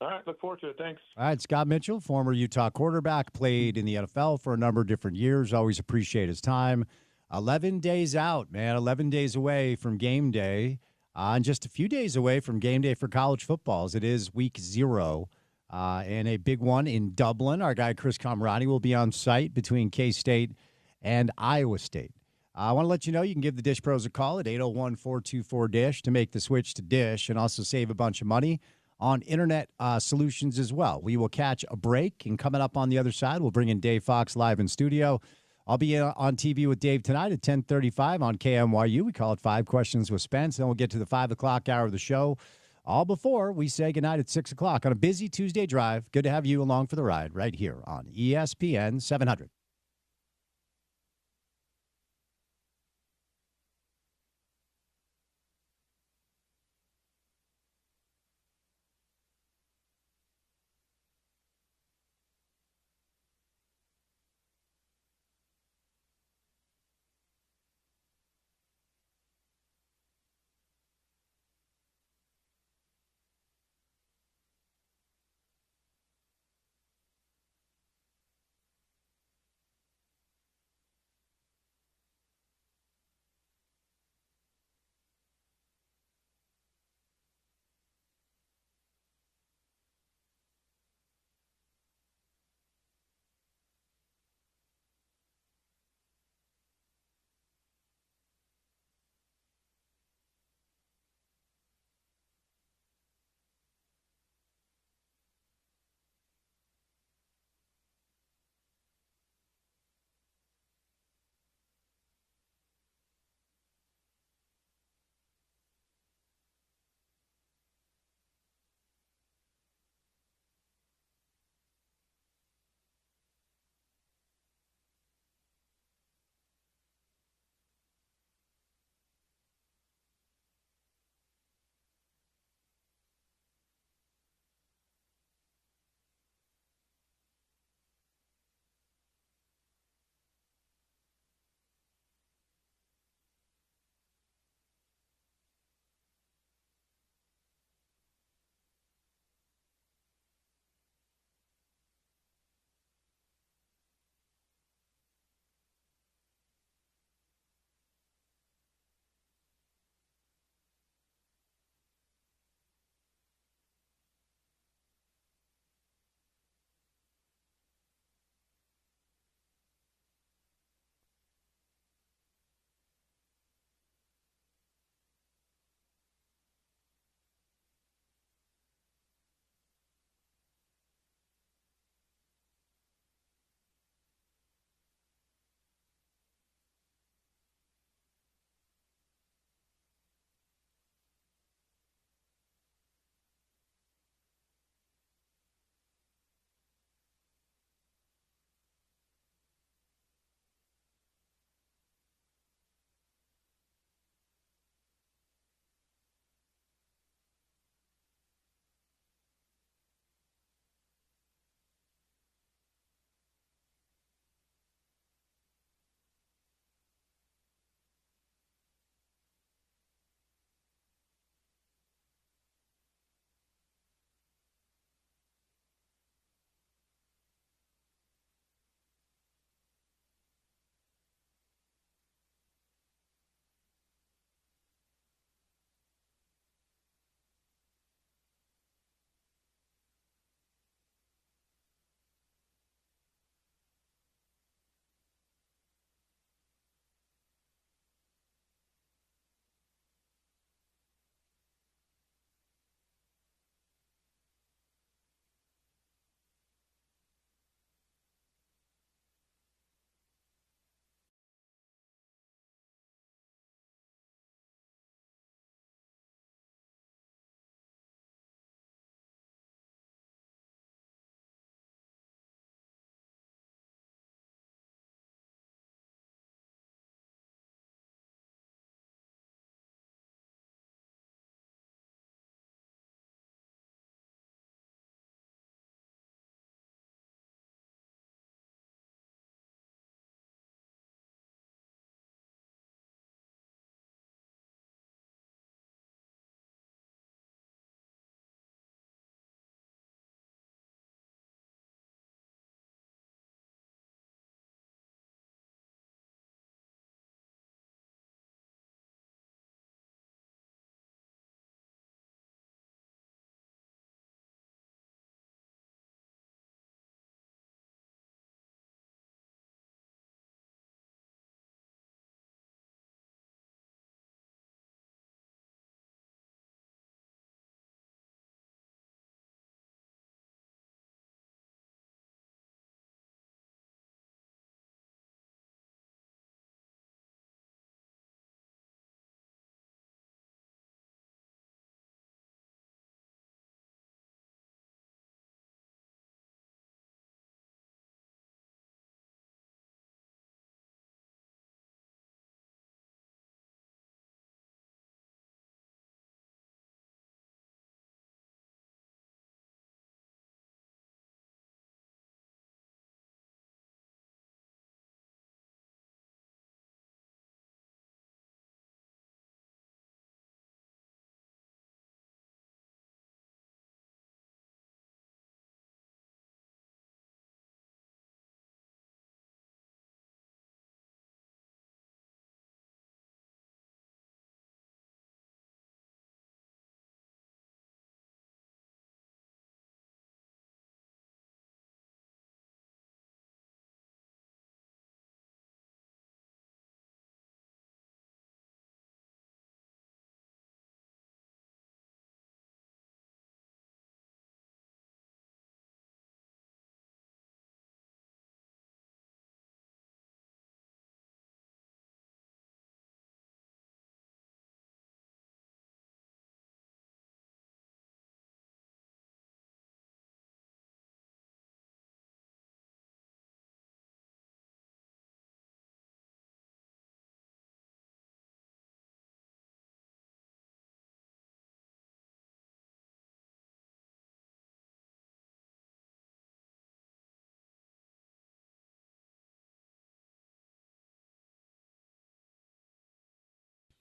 All right, look forward to it. Thanks. All right, Scott Mitchell, former Utah quarterback, played in the NFL for a number of different years. Always appreciate his time. 11 days out, man, 11 days away from game day, and just a few days away from game day for college football, as it is week 0, and a big one in Dublin. Our guy Chris Camerati will be on site between K-State and Iowa State. I want to let you know you can give the Dish Pros a call at 801-424-DISH to make the switch to Dish and also save a bunch of money on internet solutions as well. We will catch a break, and coming up on the other side, we'll bring in Dave Fox live in studio. I'll be on TV with Dave tonight at 10:35 on KMYU. We call it 5 Questions with Spence. Then we'll get to the 5 o'clock hour of the show, all before we say goodnight at 6 o'clock on a busy Tuesday drive. Good to have you along for the ride right here on ESPN 700.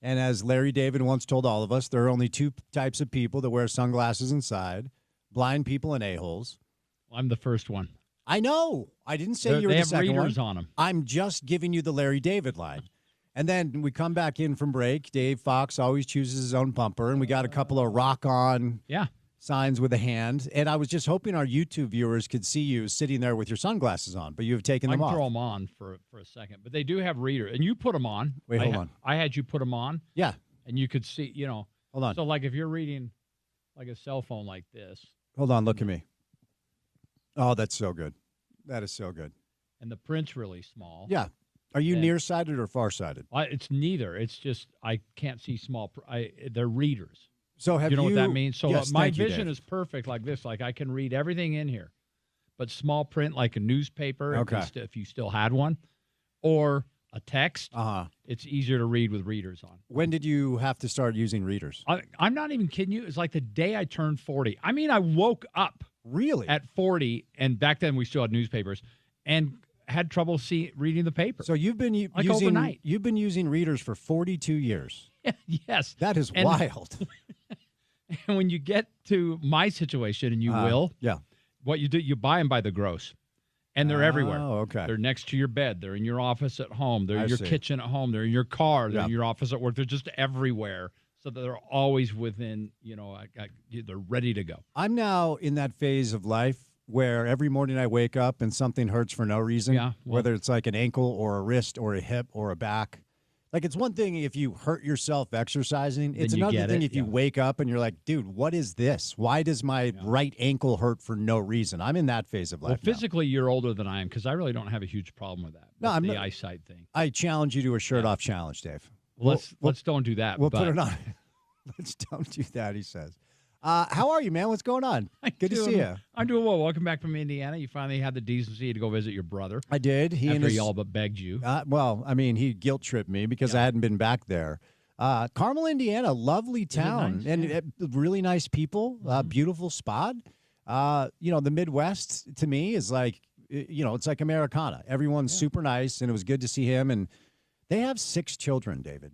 And as Larry David once told all of us, there are only two types of people that wear sunglasses inside, blind people and a-holes. I'm the first one. I know. I didn't say you were the second one. They have readers on them. I'm just giving you the Larry David line. And then we come back in from break. Dave Fox always chooses his own bumper, and we got a couple of rock-on signs with a hand. And I was just hoping our YouTube viewers could see you sitting there with your sunglasses on, but you have taken them off. I can throw them on for a second. But they do have readers. And you put them on. Wait, hold on. I had you put them on. Yeah. And you could see, Hold on. So, like, if you're reading, like, a cell phone like this. Hold on. Look at me. Oh, that's so good. That is so good. And the print's really small. Yeah. Are you nearsighted or farsighted? It's neither. It's just I can't see small. They're readers. So have you know what that means? So yes, my thank you, vision Dave. is perfect like this. Like I can read everything in here, but small print like a newspaper, if you still had one, or a text, it's easier to read with readers on. When did you have to start using readers? I'm not even kidding you. It's like the day I turned 40. I mean, I woke up really at 40, and back then we still had newspapers, and had trouble reading the paper. So you've been using overnight. You've been using readers for 42 years. Yes, that is wild. And when you get to my situation, and you will, what you do, you buy them by the gross, and they're everywhere. Oh, okay. They're next to your bed. They're in your office at home. They're in your see. kitchen at home. They're in your car. They're in your office at work. They're just everywhere. So that they're always within. They're ready to go. I'm now in that phase of life where every morning I wake up and something hurts for no reason. Yeah, whether it's like an ankle or a wrist or a hip or a back. Like, it's one thing if you hurt yourself exercising. It's another thing if you wake up and you're like, dude, what is this? Why does my right ankle hurt for no reason? I'm in that phase of life. Well, physically, you're older than I am because I really don't have a huge problem with that. No, I'm the not, eyesight thing. I challenge you to a shirt-off challenge, Dave. Let's don't do that. We'll put it on. Let's don't do that, he says. How are you, man? What's going on? Good to see you. I'm doing well. Welcome back from Indiana. You finally had the decency to go visit your brother. I did. He all but begged you. Well, I mean, he guilt-tripped me because I hadn't been back there. Carmel, Indiana, lovely town. Nice? And really nice people, beautiful spot. The Midwest, to me, is like, it's like Americana. Everyone's super nice, and it was good to see him. And they have 6 children, David.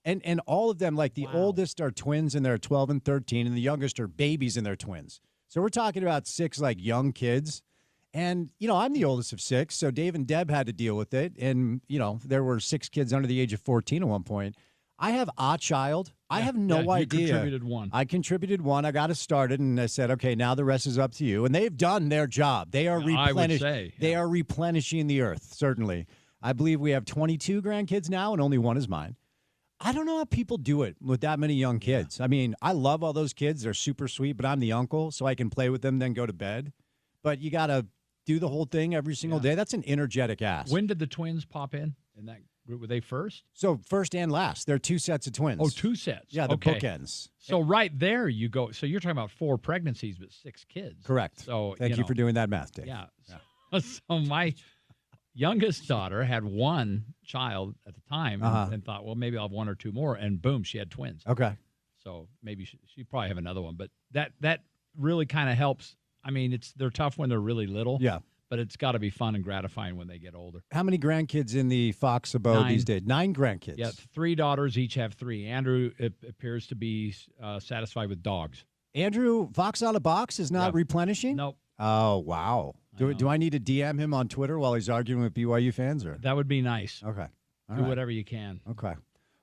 And all of them, like the oldest are twins and they're 12 and 13, and the youngest are babies and they're twins. So we're talking about 6 like young kids. And, I'm the oldest of 6, so Dave and Deb had to deal with it. And, there were 6 kids under the age of 14 at one point. I have a child. I have no idea. You contributed 1. I contributed 1. I got it started, and I said, okay, now the rest is up to you. And they've done their job. They are They are replenishing the earth, certainly. I believe we have 22 grandkids now, and only 1 is mine. I don't know how people do it with that many young kids. I mean, I love all those kids. They're super sweet, but I'm the uncle, so I can play with them, then go to bed. But you got to do the whole thing every single day. That's an energetic ass. When did the twins pop in that group? Were they first? So first and last. They're 2 sets of twins. Oh, 2 sets. Yeah, the bookends. So right there you go. So you're talking about 4 pregnancies, but 6 kids. Correct. So Thank you for doing that math, Dave. Yeah. So my youngest daughter had 1 child at the time and thought, well, maybe I'll have 1 or 2 more. And boom, she had twins. Okay. So maybe she probably have another one. But that really kind of helps. I mean, they're tough when they're really little. Yeah. But it's got to be fun and gratifying when they get older. How many grandkids in the Fox abode 9. these days? 9 grandkids. Yeah, 3 daughters, each have 3. Andrew appears to be satisfied with dogs. Andrew, Fox out of box is not replenishing? Nope. Oh, wow. Do I need to DM him on Twitter while he's arguing with BYU fans? Or that would be nice. Okay. Do whatever you can. Okay.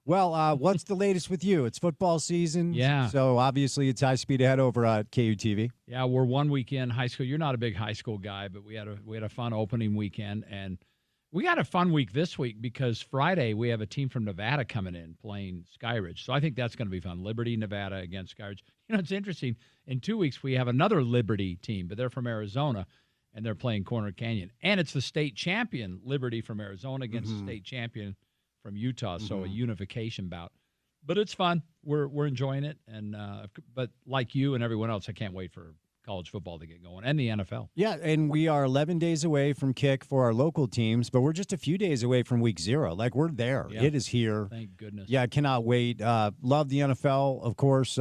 Well, what's the latest with you? It's football season. Yeah. So obviously it's high speed ahead over at KUTV. Yeah, we're 1 weekend high school. You're not a big high school guy, but we had a fun opening weekend, and we got a fun week this week because Friday we have a team from Nevada coming in playing Skyridge. So I think that's going to be fun. Liberty, Nevada against Skyridge. It's interesting. In 2 weeks we have another Liberty team, but they're from Arizona. And they're playing Corner Canyon. And it's the state champion, Liberty from Arizona, against the state champion from Utah. So a unification bout. But it's fun. We're enjoying it. And but like you and everyone else, I can't wait for college football to get going and the NFL. Yeah, and we are 11 days away from kick for our local teams, but we're just a few days away from week 0. Like, we're there. Yeah. It is here. Thank goodness. Yeah, I cannot wait. Love the NFL, of course.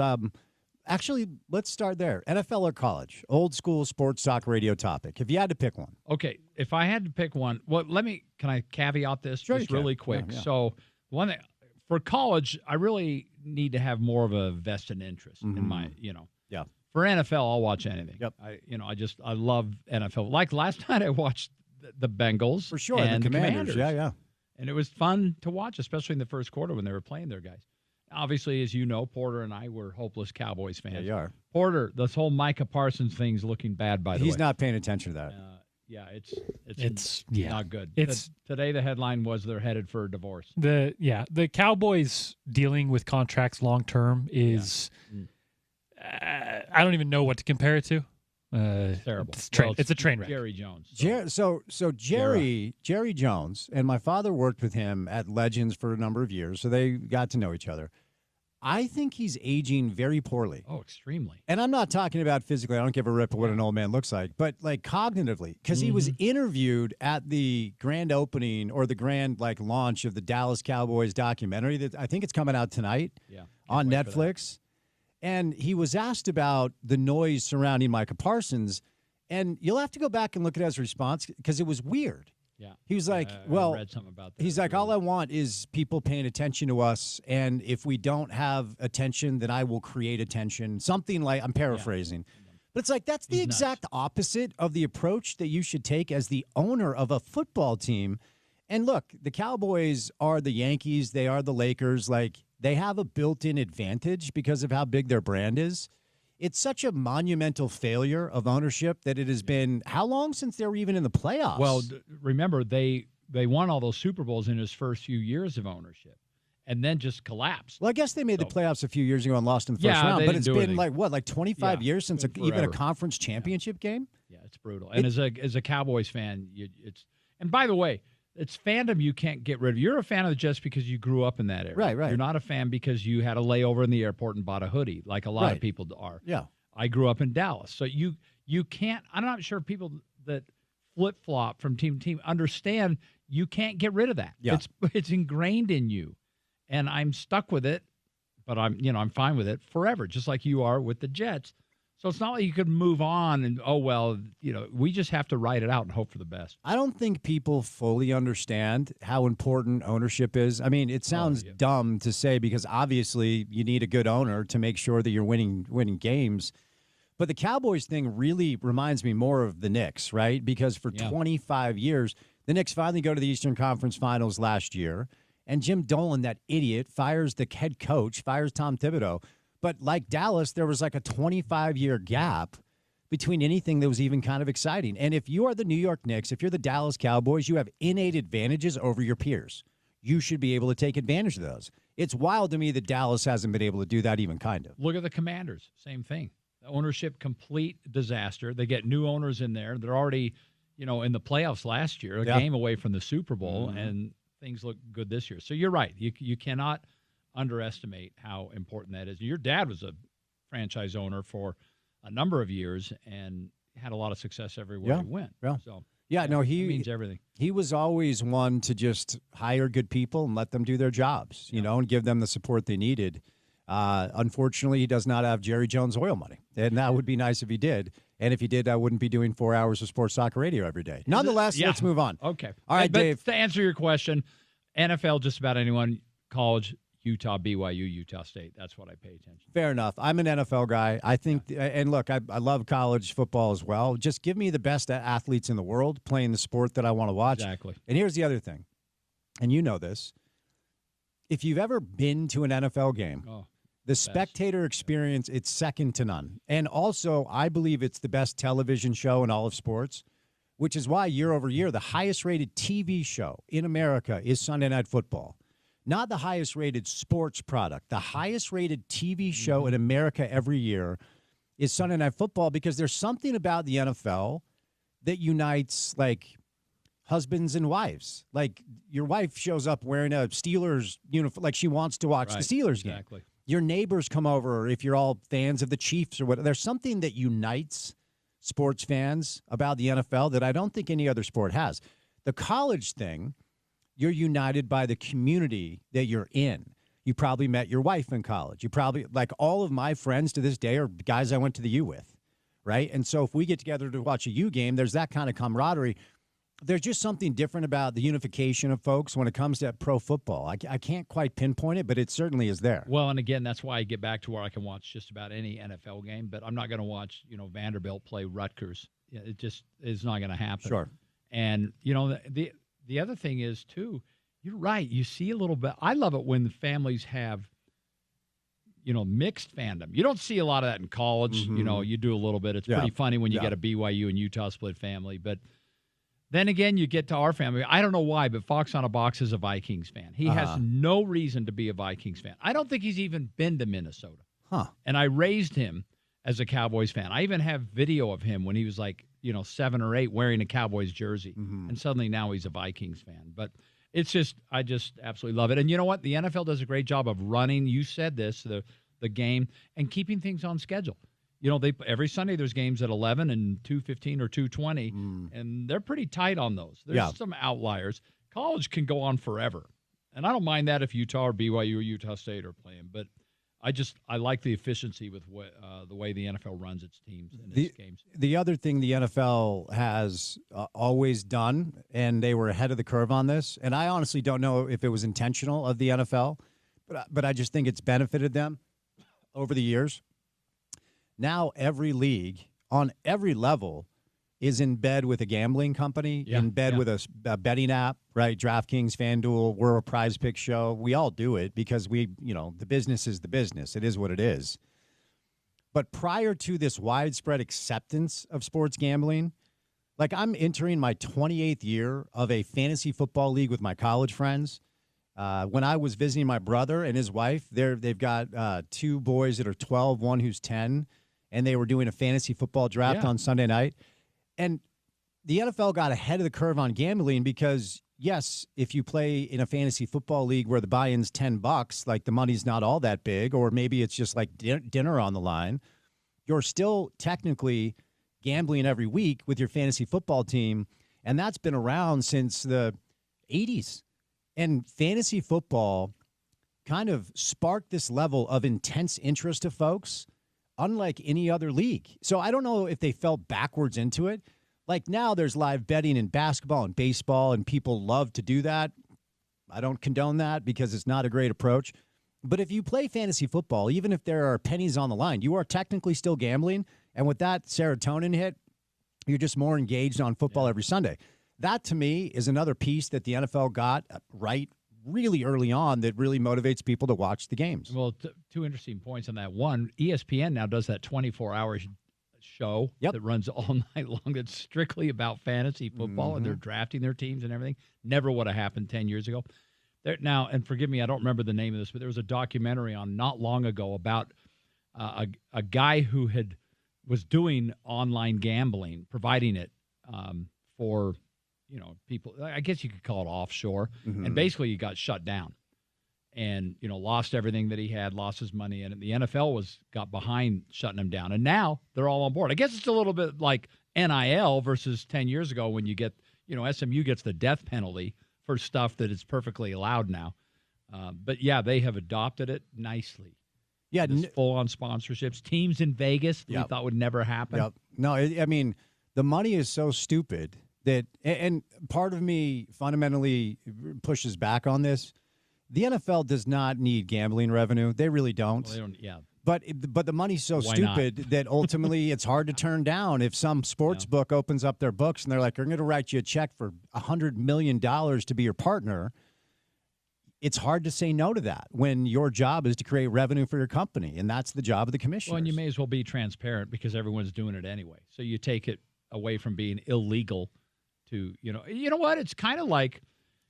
Actually, let's start there. NFL or college? Old school sports talk radio topic. If you had to pick one. Okay, if I had to pick one, can I caveat this just really quick? Yeah. So one thing, For college, I really need to have more of a vested interest in my, Yeah. For NFL, I'll watch anything. Yep. I love NFL. Like last night, I watched the Bengals For sure. and the Commanders. Yeah. and it was fun to watch, especially in the first quarter when they were playing their guys. Obviously, as you know, Porter and I were hopeless Cowboys fans. Yeah, you are. Porter, this whole Micah Parsons thing's looking bad, by the way. He's not paying attention to that. Yeah, it's not good. It's today. The headline was they're headed for a divorce. The Cowboys dealing with contracts long term is I don't even know what to compare it to. Terrible. It's a train wreck. Jerry Jones. So Jerry Jones, and my father worked with him at Legends for a number of years, so they got to know each other. I think he's aging very poorly. Oh, extremely. And I'm not talking about physically. I don't give a rip of what an old man looks like, but like cognitively, because he was interviewed at the grand opening or the grand launch of the Dallas Cowboys documentary that I think it's coming out tonight on Netflix. And he was asked about the noise surrounding Micah Parsons, and you'll have to go back and look at his response because it was weird. Yeah. He was like, I well, read something about that. he's like, all I want is people paying attention to us. And if we don't have attention, then I will create attention. Something like, I'm paraphrasing. But it's like, that's the exact opposite of the approach that you should take as the owner of a football team. And look, the Cowboys are the Yankees. They are the Lakers. Like, they have a built-in advantage because of how big their brand is. It's such a monumental failure of ownership that it has been how long since they were even in the playoffs? Well, remember, they won all those Super Bowls in his first few years of ownership and then just collapsed. Well, I guess they made the playoffs a few years ago and lost in the first round, but it's been like 25 years since even a conference championship game? Yeah, it's brutal. And as a Cowboys fan, and by the way, it's fandom you can't get rid of. You're a fan of the Jets because you grew up in that area. Right. You're not a fan because you had a layover in the airport and bought a hoodie, like a lot of people are. Yeah. I grew up in Dallas. So you can't – I'm not sure people that flip-flop from team to team understand you can't get rid of that. Yeah. It's ingrained in you. And I'm stuck with it, but I'm fine with it forever, just like you are with the Jets. So it's not like you could move on and, we just have to write it out and hope for the best. I don't think people fully understand how important ownership is. I mean, it sounds dumb to say because obviously you need a good owner to make sure that you're winning games. But the Cowboys thing really reminds me more of the Knicks, right? Because for 25 years, the Knicks finally go to the Eastern Conference Finals last year, and Jim Dolan, that idiot, fires the head coach, fires Tom Thibodeau. But like Dallas, there was like a 25-year gap between anything that was even kind of exciting. And if you are the New York Knicks, if you're the Dallas Cowboys, you have innate advantages over your peers. You should be able to take advantage of those. It's wild to me that Dallas hasn't been able to do that even kind of. Look at the Commanders. Same thing. The ownership, complete disaster. They get new owners in there. They're already, in the playoffs last year, a game away from the Super Bowl, and things look good this year. So you're right. You cannot underestimate how important that is. Your dad was a franchise owner for a number of years and had a lot of success everywhere he went. Yeah. So he means everything. He was always one to just hire good people and let them do their jobs, and give them the support they needed. Unfortunately, he does not have Jerry Jones oil money, and that would be nice if he did. And if he did, I wouldn't be doing 4 hours of sports talk radio every day. Nonetheless, let's move on. Okay. All right, Dave. To answer your question, NFL, just about anyone, college, Utah, BYU, Utah State. That's what I pay attention to. Fair enough. I'm an NFL guy. I think, and look, I love college football as well. Just give me the best athletes in the world playing the sport that I want to watch. Exactly. And here's the other thing, and you know this. If you've ever been to an NFL game, the spectator experience, it's second to none. And also, I believe it's the best television show in all of sports, which is why year over year, the highest rated TV show in America is Sunday Night Football. Not the highest rated sports product. The highest rated TV show in America every year is Sunday Night Football because there's something about the NFL that unites like husbands and wives. Like your wife shows up wearing a Steelers uniform, like she wants to watch the Steelers game. Exactly. Your neighbors come over if you're all fans of the Chiefs or whatever. There's something that unites sports fans about the NFL that I don't think any other sport has. The college thing, you're united by the community that you're in. You probably met your wife in college. You probably, like all of my friends to this day are guys I went to the U with, right? And so if we get together to watch a U game, there's that kind of camaraderie. there's just something different about the unification of folks when it comes to pro football. I can't quite pinpoint it, but it certainly is there. Well, and again, that's why I get back to where I can watch just about any NFL game, but I'm not going to watch, Vanderbilt play Rutgers. It just is not going to happen. Sure. And, the other thing is, too, you're right. You see a little bit. I love it when the families have, mixed fandom. You don't see a lot of that in college. Mm-hmm. You do a little bit. It's pretty funny when you get a BYU and Utah split family, but then again, you get to our family. I don't know why, but Fox on a Box is a Vikings fan. He has no reason to be a Vikings fan. I don't think he's even been to Minnesota. Huh. And I raised him as a Cowboys fan. I even have video of him when he was 7 or 8 wearing a Cowboys jersey. Mm-hmm. And suddenly now he's a Vikings fan. But I just absolutely love it. And you know what? The NFL does a great job of running, you said this, the game, and keeping things on schedule. Every Sunday there's games at 11 and 2:15 or 2:20, and they're pretty tight on those. There's some outliers. College can go on forever, and I don't mind that if Utah or BYU or Utah State are playing. But I like the efficiency with the way the NFL runs its teams and its games. The other thing the NFL has always done, and they were ahead of the curve on this, and I honestly don't know if it was intentional of the NFL, but I just think it's benefited them over the years. Now every league on every level is in bed with a gambling company, in bed with a betting app, right? DraftKings, FanDuel, we're a Prize Pick show. We all do it because the business is the business. It is what it is. But prior to this widespread acceptance of sports gambling, I'm entering my 28th year of a fantasy football league with my college friends. When I was visiting my brother and his wife, they've got 2 boys that are 12, one who's 10. And they were doing a fantasy football draft on Sunday night. And the NFL got ahead of the curve on gambling because, yes, if you play in a fantasy football league where the buy-in's $10, the money's not all that big, or maybe it's just dinner on the line, you're still technically gambling every week with your fantasy football team. And that's been around since the 80s. And fantasy football kind of sparked this level of intense interest to folks unlike any other league. So I don't know if they fell backwards into it. Now there's live betting in basketball and baseball, and people love to do that. I don't condone that because it's not a great approach. But if you play fantasy football, even if there are pennies on the line, you are technically still gambling. And with that serotonin hit, you're just more engaged on football every Sunday. That, to me, is another piece that the NFL got right really early on that really motivates people to watch the games. Well, 2 interesting points on that. One, ESPN now does that 24-hour show that runs all night long that's strictly about fantasy football, and they're drafting their teams and everything. Never would have happened 10 years ago. Now, and forgive me, I don't remember the name of this, but there was a documentary on not long ago about a guy who was doing online gambling, providing it for people, I guess you could call it offshore. Mm-hmm. And basically he got shut down and, lost everything that he had, lost his money. And the NFL got behind shutting him down. And now they're all on board. I guess it's a little bit like NIL versus 10 years ago when you get, SMU gets the death penalty for stuff that is perfectly allowed now. But they have adopted it nicely. Yeah. Full-on sponsorships, teams in Vegas we thought would never happen. Yep. No, I mean, the money is so stupid that, and part of me fundamentally pushes back on this. The NFL does not need gambling revenue. They really don't. Well, they don't. Yeah. But the money's so stupid that ultimately it's hard to turn down. If some sports book opens up their books and they're like, "I'm going to write you a check for $100 million to be your partner," it's hard to say no to that when your job is to create revenue for your company, and that's the job of the commissioners. Well, and you may as well be transparent because everyone's doing it anyway. So you take it away from being illegal to, you know what? It's kind of like,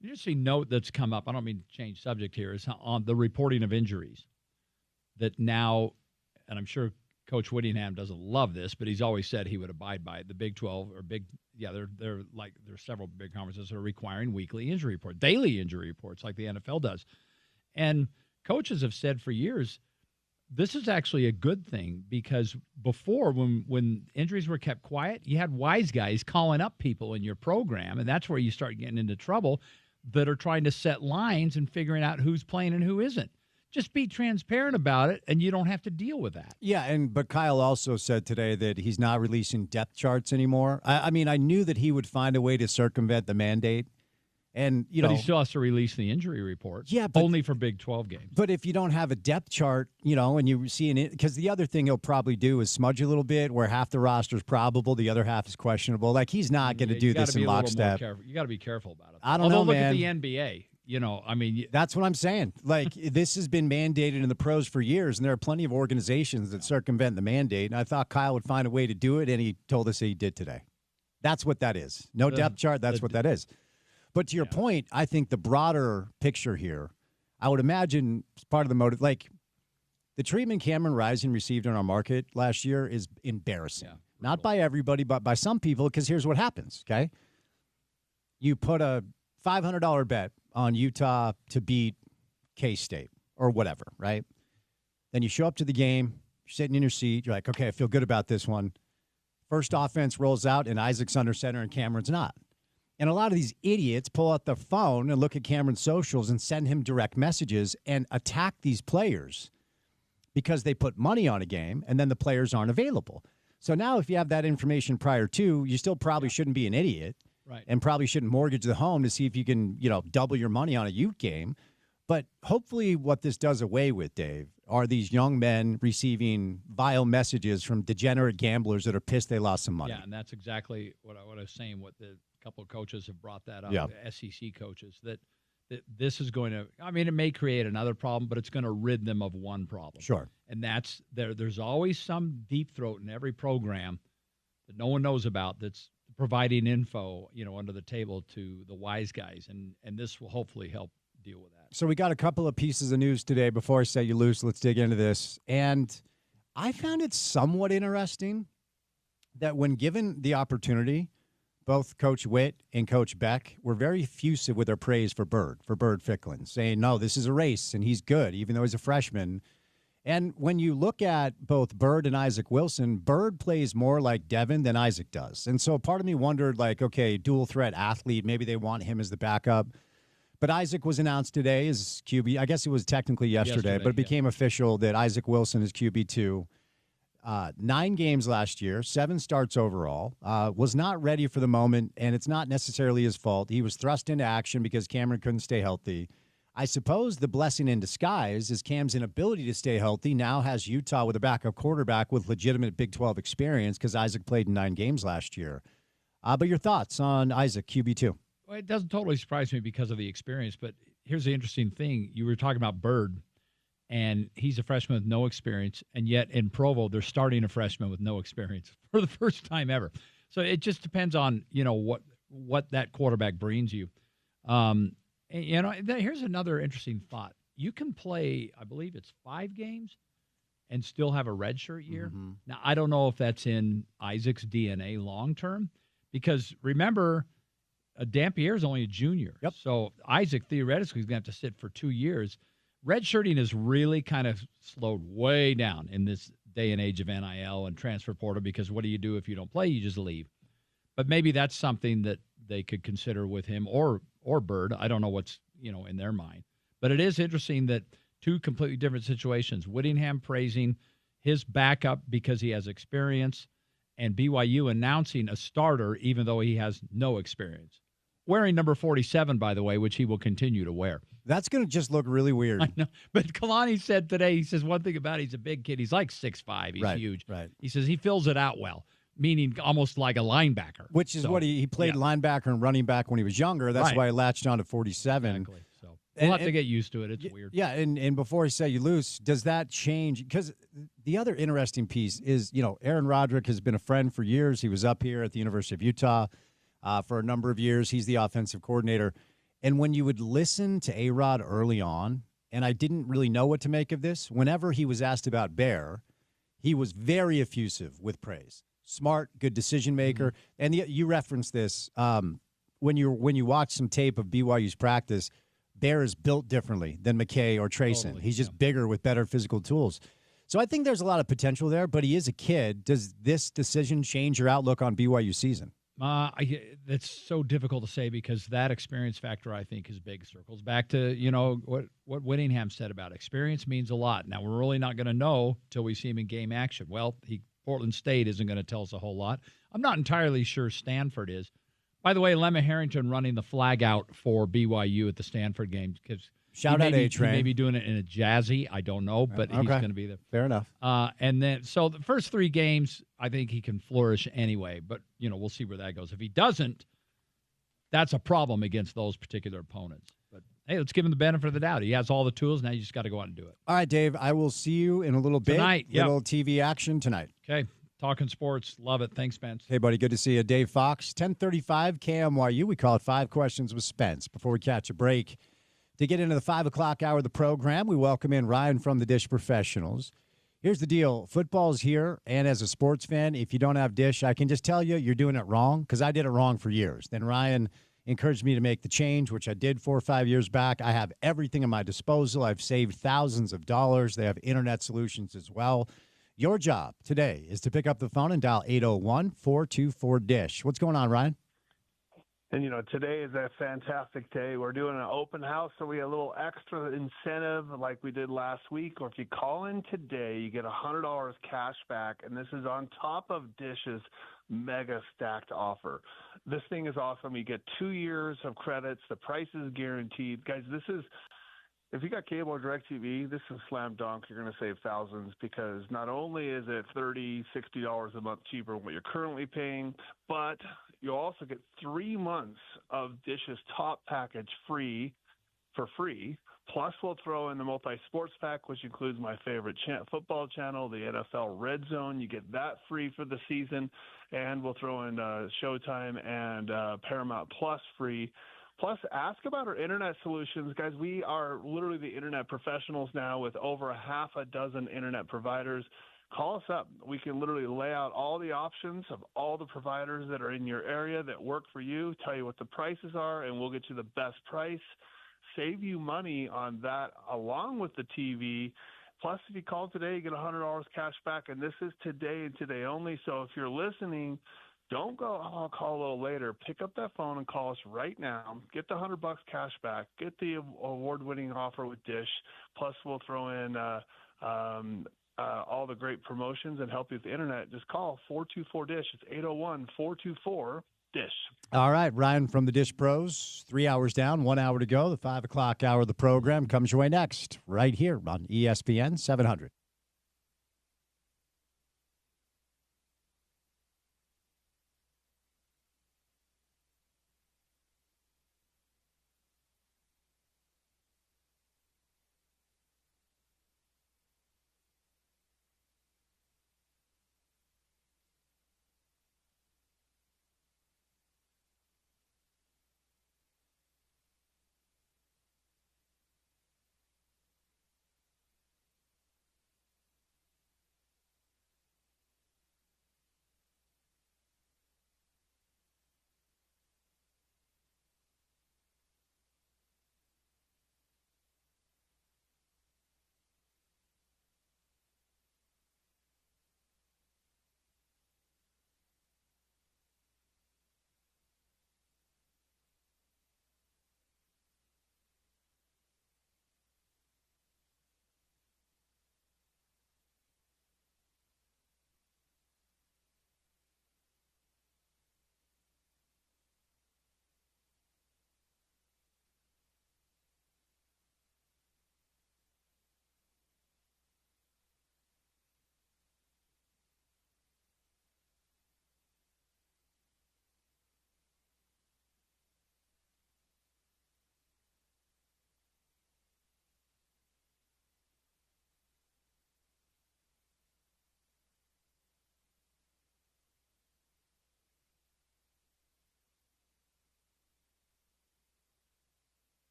you just see note that's come up. I don't mean to change subject here. Is on the reporting of injuries that now, and I'm sure Coach Whittingham doesn't love this, but he's always said he would abide by it. The Big 12 or there's several big conferences that are requiring weekly injury reports, daily injury reports like the NFL does. And coaches have said for years, this is actually a good thing because before when injuries were kept quiet, you had wise guys calling up people in your program, and that's where you start getting into trouble that are trying to set lines and figuring out who's playing and who isn't. just be transparent about it, and you don't have to deal with that. Yeah, but Kyle also said today that he's not releasing depth charts anymore. I mean, I knew that he would find a way to circumvent the mandate. And, but he still has to release the injury report. Yeah, but, only for Big 12 games. But if you don't have a depth chart, and you see because the other thing he'll probably do is smudge a little bit where half the roster is probable, the other half is questionable. Like, he's not going to do this in lockstep. You got to be careful about it. I don't know, man. Look at the NBA. That's what I'm saying. Like, this has been mandated in the pros for years, and there are plenty of organizations that circumvent the mandate. And I thought Kyle would find a way to do it, and he told us he did today. That's what that is. No depth chart. That's what that is. But to your point, I think the broader picture here, I would imagine part of the motive, like the treatment Cameron Rising received in our market last year is embarrassing. Yeah, not by everybody, but by some people, because here's what happens, okay? You put a $500 bet on Utah to beat K-State or whatever, right? Then you show up to the game, you're sitting in your seat, you're like, okay, I feel good about this one. First offense rolls out, and Isaac's under center and Cameron's not. And a lot of these idiots pull out their phone and look at Cameron's socials and send him direct messages and attack these players because they put money on a game and then the players aren't available. So now if you have that information prior to, you still probably shouldn't be an idiot, right? And probably shouldn't mortgage the home to see if you can, double your money on a Ute game. But hopefully what this does away with, Dave, are these young men receiving vile messages from degenerate gamblers that are pissed they lost some money. Yeah, and that's exactly what I was saying, what the couple of coaches have brought that up, yeah. SEC coaches, that this is going to, it may create another problem, but it's going to rid them of one problem. Sure. And that's, there's always some deep throat in every program that no one knows about that's providing info, under the table to the wise guys, and this will hopefully help deal with that. So we got a couple of pieces of news today. Before I set you loose, let's dig into this. And I found it somewhat interesting that when given the opportunity, both Coach Witt and Coach Beck were very effusive with their praise for Bird Ficklin, saying, no, this is a race, and he's good, even though he's a freshman. And when you look at both Bird and Isaac Wilson, Bird plays more like Devin than Isaac does. And so part of me wondered, like, okay, dual threat athlete, maybe they want him as the backup. But Isaac was announced today as QB. I guess it was technically yesterday but it became official that Isaac Wilson is QB2. 9 games last year, 7 starts overall, was not ready for the moment, and it's not necessarily his fault. He was thrust into action because Cameron couldn't stay healthy. I suppose the blessing in disguise is Cam's inability to stay healthy now has Utah with a backup quarterback with legitimate Big 12 experience because Isaac played in 9 games last year. But your thoughts on Isaac, QB2? Well, it doesn't totally surprise me because of the experience, but here's the interesting thing. You were talking about Bird, and he's a freshman with no experience, and yet in Provo, they're starting a freshman with no experience for the first time ever. So it just depends on, what that quarterback brings you. Here's another interesting thought. You can play, I believe it's 5 games and still have a redshirt year. Mm-hmm. Now, I don't know if that's in Isaac's DNA long-term because remember, Dampier is only a junior. Yep. So Isaac theoretically is going to have to sit for 2 years. Redshirting has really kind of slowed way down in this day and age of NIL and transfer portal because what do you do if you don't play? You just leave. But maybe that's something that they could consider with him or Bird. I don't know what's, in their mind. But it is interesting that 2 completely different situations. Whittingham praising his backup because he has experience and BYU announcing a starter even though he has no experience. Wearing number 47, by the way, which he will continue to wear. That's going to just look really weird. I know. But Kalani said today, he says one thing about it, he's a big kid. He's like 6'5". He's huge. Right. He says he fills it out well, meaning almost like a linebacker. Which is what he played linebacker and running back when he was younger. That's why he latched on to 47. Exactly. So we'll have to get used to it. It's weird. Yeah, and before I set you loose, does that change? Because the other interesting piece is, Aaron Roderick has been a friend for years. He was up here at the University of Utah for a number of years. He's the offensive coordinator. And when you would listen to A-Rod early on, and I didn't really know what to make of this, whenever he was asked about Bear, he was very effusive with praise. Smart, good decision maker. Mm-hmm. And you referenced this when you watch some tape of BYU's practice. Bear is built differently than McKay or Trayson. Totally, he's just bigger with better physical tools. So I think there's a lot of potential there, but he is a kid. Does this decision change your outlook on BYU season? That's so difficult to say because that experience factor, I think, is big. Circles back to, what Whittingham said about experience means a lot. Now, we're really not going to know till we see him in game action. Well, Portland State isn't going to tell us a whole lot. I'm not entirely sure Stanford is. By the way, Lemma Harrington running the flag out for BYU at the Stanford game because shout out A-Train. He may be doing it in a jazzy. I don't know, but he's going to be there. Fair enough. And then, so the first 3 games, I think he can flourish anyway. But, we'll see where that goes. If he doesn't, that's a problem against those particular opponents. But, hey, let's give him the benefit of the doubt. He has all the tools. Now you just got to go out and do it. All right, Dave, I will see you in a little bit. Tonight. Little TV action tonight. Okay. Talking sports. Love it. Thanks, Spence. Hey, buddy. Good to see you. Dave Fox, 1035 KMYU. We call it 5 Questions with Spence. Before we catch a break, to get into the 5 o'clock hour of the program, we welcome in Ryan from the Dish Professionals. Here's the deal. Football's here, and as a sports fan, if you don't have Dish, I can just tell you you're doing it wrong because I did it wrong for years. Then Ryan encouraged me to make the change, which I did 4 or 5 years back. I have everything at my disposal. I've saved thousands of dollars. They have internet solutions as well. Your job today is to pick up the phone and dial 801-424-DISH. What's going on, Ryan? And, today is a fantastic day. We're doing an open house, so we have a little extra incentive like we did last week. Or if you call in today, you get $100 cash back, and this is on top of Dish's mega stacked offer. This thing is awesome. You get 2 years of credits. The price is guaranteed. Guys, if you got cable or DirecTV, this is a slam dunk. You're going to save thousands because not only is it $30, $60 a month cheaper than what you're currently paying, but you'll also get 3 months of Dish's top package for free. Plus, we'll throw in the multi-sports pack, which includes my favorite football channel, the NFL Red Zone. You get that free for the season. And we'll throw in Showtime and Paramount Plus free. Plus, ask about our internet solutions. Guys, we are literally the internet professionals now with over a half a dozen internet providers. Call us up. We can literally lay out all the options of all the providers that are in your area that work for you, tell you what the prices are, and we'll get you the best price. Save you money on that along with the TV. Plus, if you call today, you get $100 cash back, and this is today and today only. So if you're listening, don't go, I'll call a little later. Pick up that phone and call us right now. Get the $100 cash back. Get the award-winning offer with Dish. Plus, we'll throw in all the great promotions and help you with the internet. Just call 424-DISH. It's 801-424-DISH. All right, Ryan from the Dish Pros. 3 hours down, 1 hour to go. The 5 o'clock hour of the program comes your way next, right here on ESPN 700.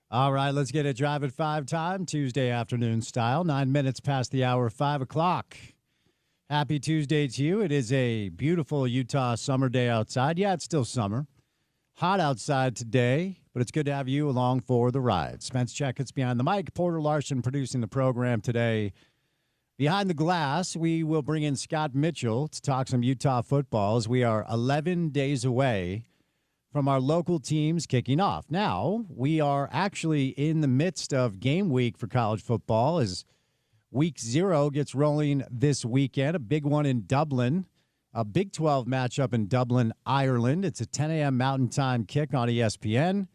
All right, let's get it Drive at 5 time, Tuesday afternoon style, 9 minutes past the hour of 5 o'clock. Happy Tuesday to you. It is a beautiful Utah summer day outside. Yeah, it's still summer. Hot outside today, but it's good to have you along for the ride. Spence Checketts behind the mic, Porter Larson producing the program today. Behind the glass, we will bring in Scott Mitchell to talk some Utah football as we are 11 days away from our local teams kicking off. Now, we are actually in the midst of game week for college football as week 0 gets rolling this weekend, a big one in Dublin, a Big 12 matchup in Dublin, Ireland. It's a 10 a.m. Mountain Time kick on ESPN.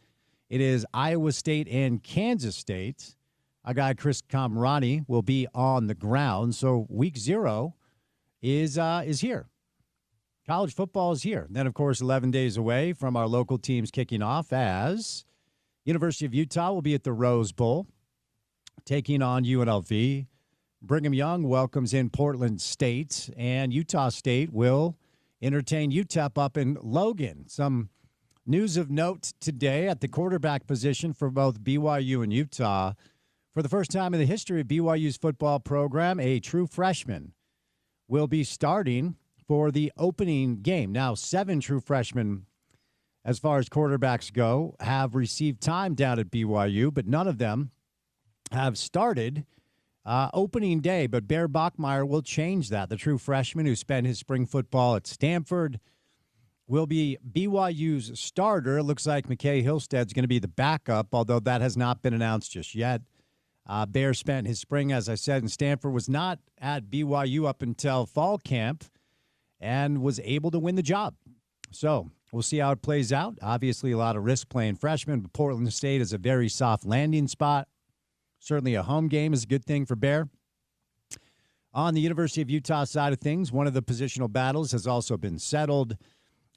It is Iowa State and Kansas State. Our guy Chris Kamrani will be on the ground. So week 0 is here. College football is here. Then, of course, 11 days away from our local teams kicking off as University of Utah will be at the Rose Bowl, taking on UNLV. Brigham Young welcomes in Portland State, and Utah State will entertain UTEP up in Logan. Some news of note today at the quarterback position for both BYU and Utah. For the first time in the history of BYU's football program, a true freshman will be starting for the opening game. Now, 7 true freshmen, as far as quarterbacks go, have received time down at BYU, but none of them have started opening day. But Bear Bachmeier will change that. The true freshman who spent his spring football at Stanford will be BYU's starter. It looks like McKay Hillstead's going to be the backup, although that has not been announced just yet. Bear spent his spring, as I said, in Stanford, was not at BYU up until fall camp, and was able to win the job. So we'll see how it plays out. Obviously, a lot of risk playing freshman, but Portland State is a very soft landing spot. Certainly a home game is a good thing for Bear. On the University of Utah side of things, one of the positional battles has also been settled.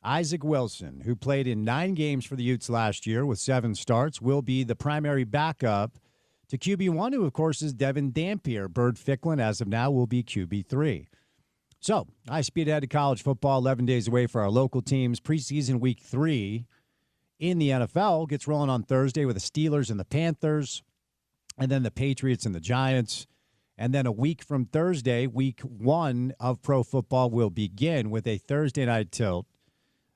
Isaac Wilson, who played in 9 games for the Utes last year with 7 starts, will be the primary backup to QB1, who, of course, is Devin Dampier. Bird Ficklin, as of now, will be QB3. So, high speed ahead to college football, 11 days away for our local teams. Preseason week 3 in the NFL gets rolling on Thursday with the Steelers and the Panthers, and then the Patriots and the Giants. And then a week from Thursday, week 1 of pro football will begin with a Thursday night tilt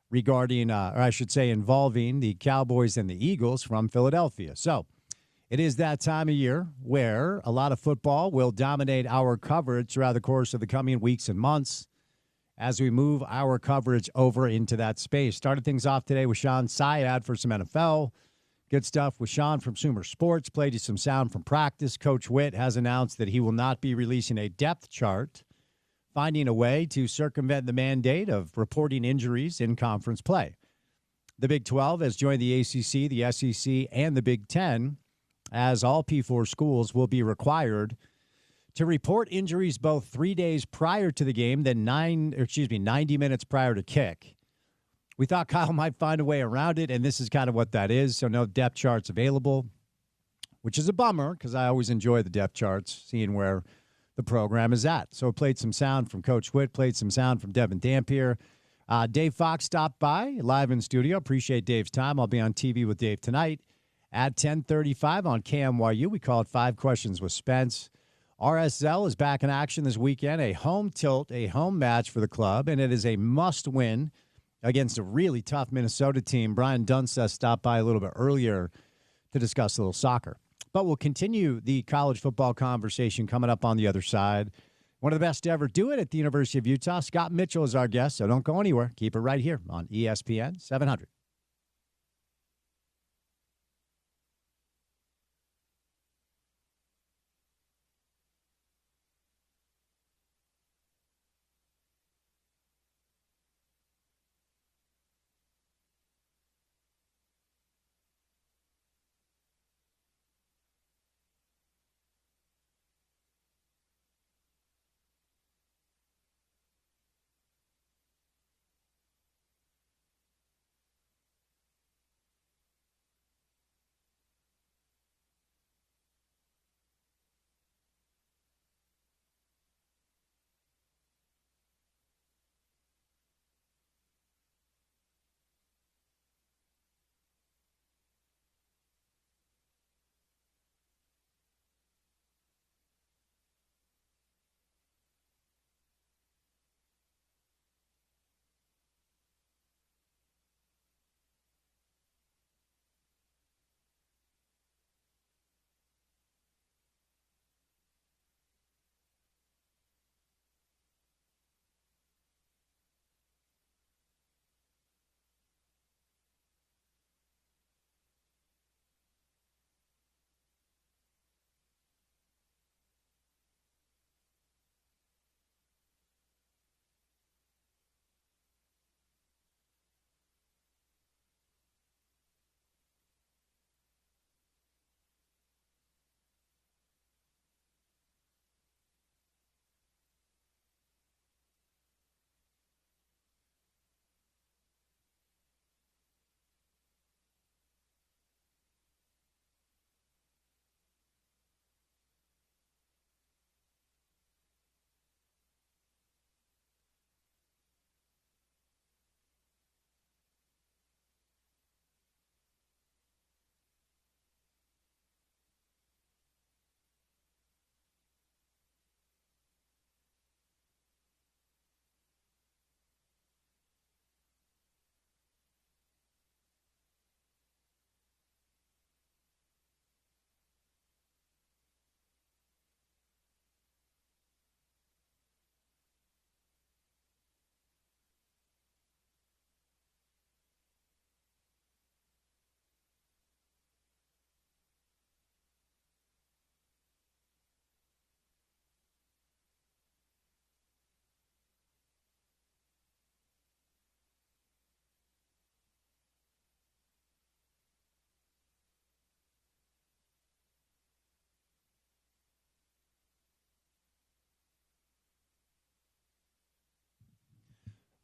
regarding, or I should say, involving the Cowboys and the Eagles from Philadelphia. So, it is that time of year where a lot of football will dominate our coverage throughout the course of the coming weeks and months as we move our coverage over into that space. Started things off today with Sean Syed for some NFL. Good stuff with Sean from Sumer Sports. Played you some sound from practice. Coach Witt has announced that he will not be releasing a depth chart, finding a way to circumvent the mandate of reporting injuries in conference play. The Big 12 has joined the ACC, the SEC, and the Big 10, as all P4 schools will be required to report injuries both 3 days prior to the game, then 90 minutes prior to kick. We thought Kyle might find a way around it, and this is kind of what that is. So no depth charts available, which is a bummer because I always enjoy the depth charts, seeing where the program is at. So played some sound from Coach Witt, played some sound from Devin Dampier. Dave Fox stopped by live in studio. Appreciate Dave's time. I'll be on TV with Dave tonight at 10:35 on KMYU. We call it 5 Questions with Spence. RSL is back in action this weekend, a home tilt, a home match for the club, and it is a must-win against a really tough Minnesota team. Brian Dunseth stopped by a little bit earlier to discuss a little soccer. But we'll continue the college football conversation coming up on the other side. One of the best to ever do it at the University of Utah. Scott Mitchell is our guest, so don't go anywhere. Keep it right here on ESPN 700.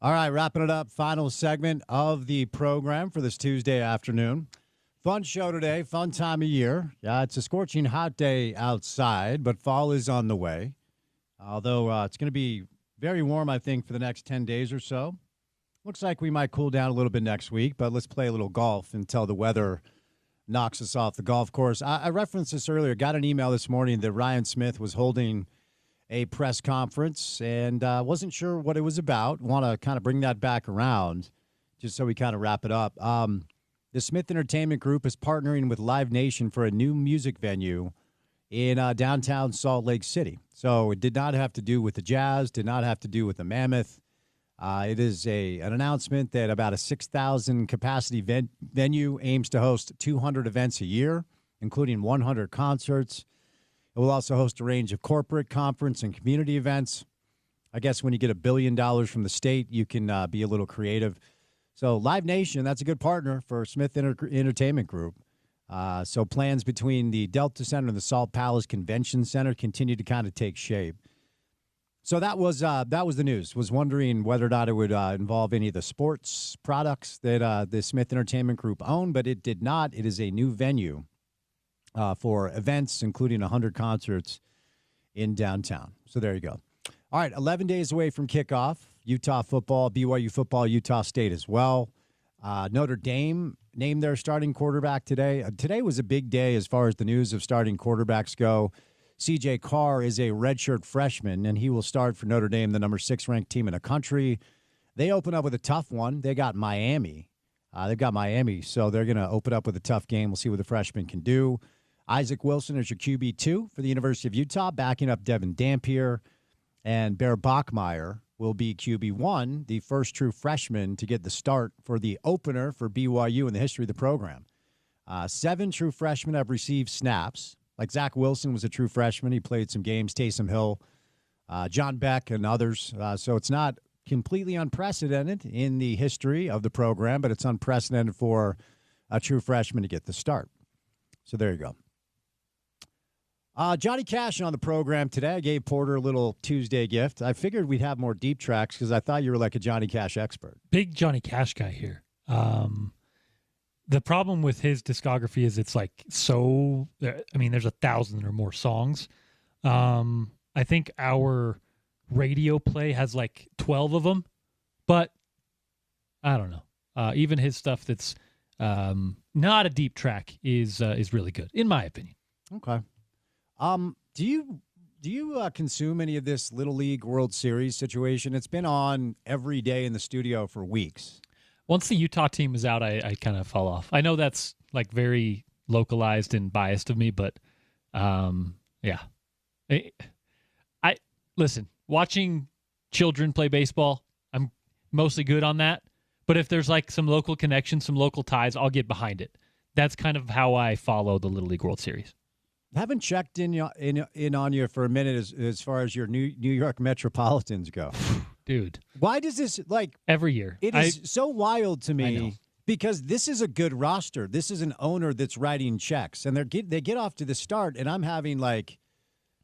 All right, wrapping it up. Final segment of the program for this Tuesday afternoon. Fun show today, fun time of year. Yeah, it's a scorching hot day outside, but fall is on the way. Although it's going to be very warm, I think, for the next 10 days or so. Looks like we might cool down a little bit next week, but let's play a little golf until the weather knocks us off the golf course. I referenced this earlier. Got an email this morning that Ryan Smith was holding a press conference and wasn't sure what it was about. Want to kind of bring that back around just so we kind of wrap it up. The Smith Entertainment Group is partnering with Live Nation for a new music venue in downtown Salt Lake City. So it did not have to do with the Jazz, did not have to do with the Mammoth. It is an announcement that about a 6,000 capacity venue aims to host 200 events a year, including 100 concerts. It will also host a range of corporate, conference, and community events. I guess when you get $1 billion from the state, you can be a little creative. So Live Nation, that's a good partner for Smith Entertainment Group. So plans between the Delta Center and the Salt Palace Convention Center continue to kind of take shape. So that was the news. Was wondering whether or not it would involve any of the sports products that the Smith Entertainment Group own, but it did not. It is a new venue for events, including 100 concerts in downtown. So there you go. All right, 11 days away from kickoff. Utah football, BYU football, Utah State as well. Notre Dame named their starting quarterback today. Today was a big day as far as the news of starting quarterbacks go. C.J. Carr is a redshirt freshman, and he will start for Notre Dame, the number 6 ranked team in the country. They open up with a tough one. They got Miami. They've got Miami, so they're going to open up with a tough game. We'll see what the freshman can do. Isaac Wilson is your QB2 for the University of Utah, backing up Devin Dampier. And Bear Bachmeier will be QB1, the first true freshman to get the start for the opener for BYU in the history of the program. 7 true freshmen have received snaps. Like Zach Wilson was a true freshman. He played some games. Taysom Hill, John Beck, and others. So it's not completely unprecedented in the history of the program, but it's unprecedented for a true freshman to get the start. So there you go. Johnny Cash on the program today. I gave Porter a little Tuesday gift. I figured we'd have more deep tracks because I thought you were like a Johnny Cash expert. Big Johnny Cash guy here. The problem with his discography is it's like so. I mean, there's 1,000 or more songs. I think our radio play has like 12 of them, but I don't know. Even his stuff that's not a deep track is really good, in my opinion. Okay. Do you consume any of this Little League World Series situation? It's been on every day in the studio for weeks. Once the Utah team is out, I kind of fall off. I know that's like very localized and biased of me, but yeah. I listen, watching children play baseball, I'm mostly good on that. But if there's like some local connection, some local ties, I'll get behind it. That's kind of how I follow the Little League World Series. Haven't checked in on you for a minute as far as your New York Metropolitans go. Dude. Why does this, like... Every year. It is so wild to me because this is a good roster. This is an owner that's writing checks, and they get off to the start, and I'm having, like,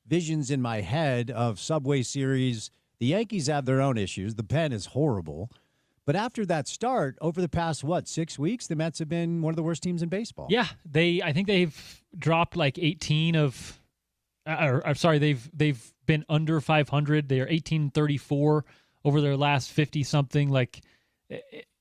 visions in my head of Subway Series. The Yankees have their own issues. The pen is horrible. But after that start, over the past, 6 weeks, the Mets have been one of the worst teams in baseball. Yeah, I think they've dropped like 18 of they've been under 500. They are 18-34 over their last 50-something. Like,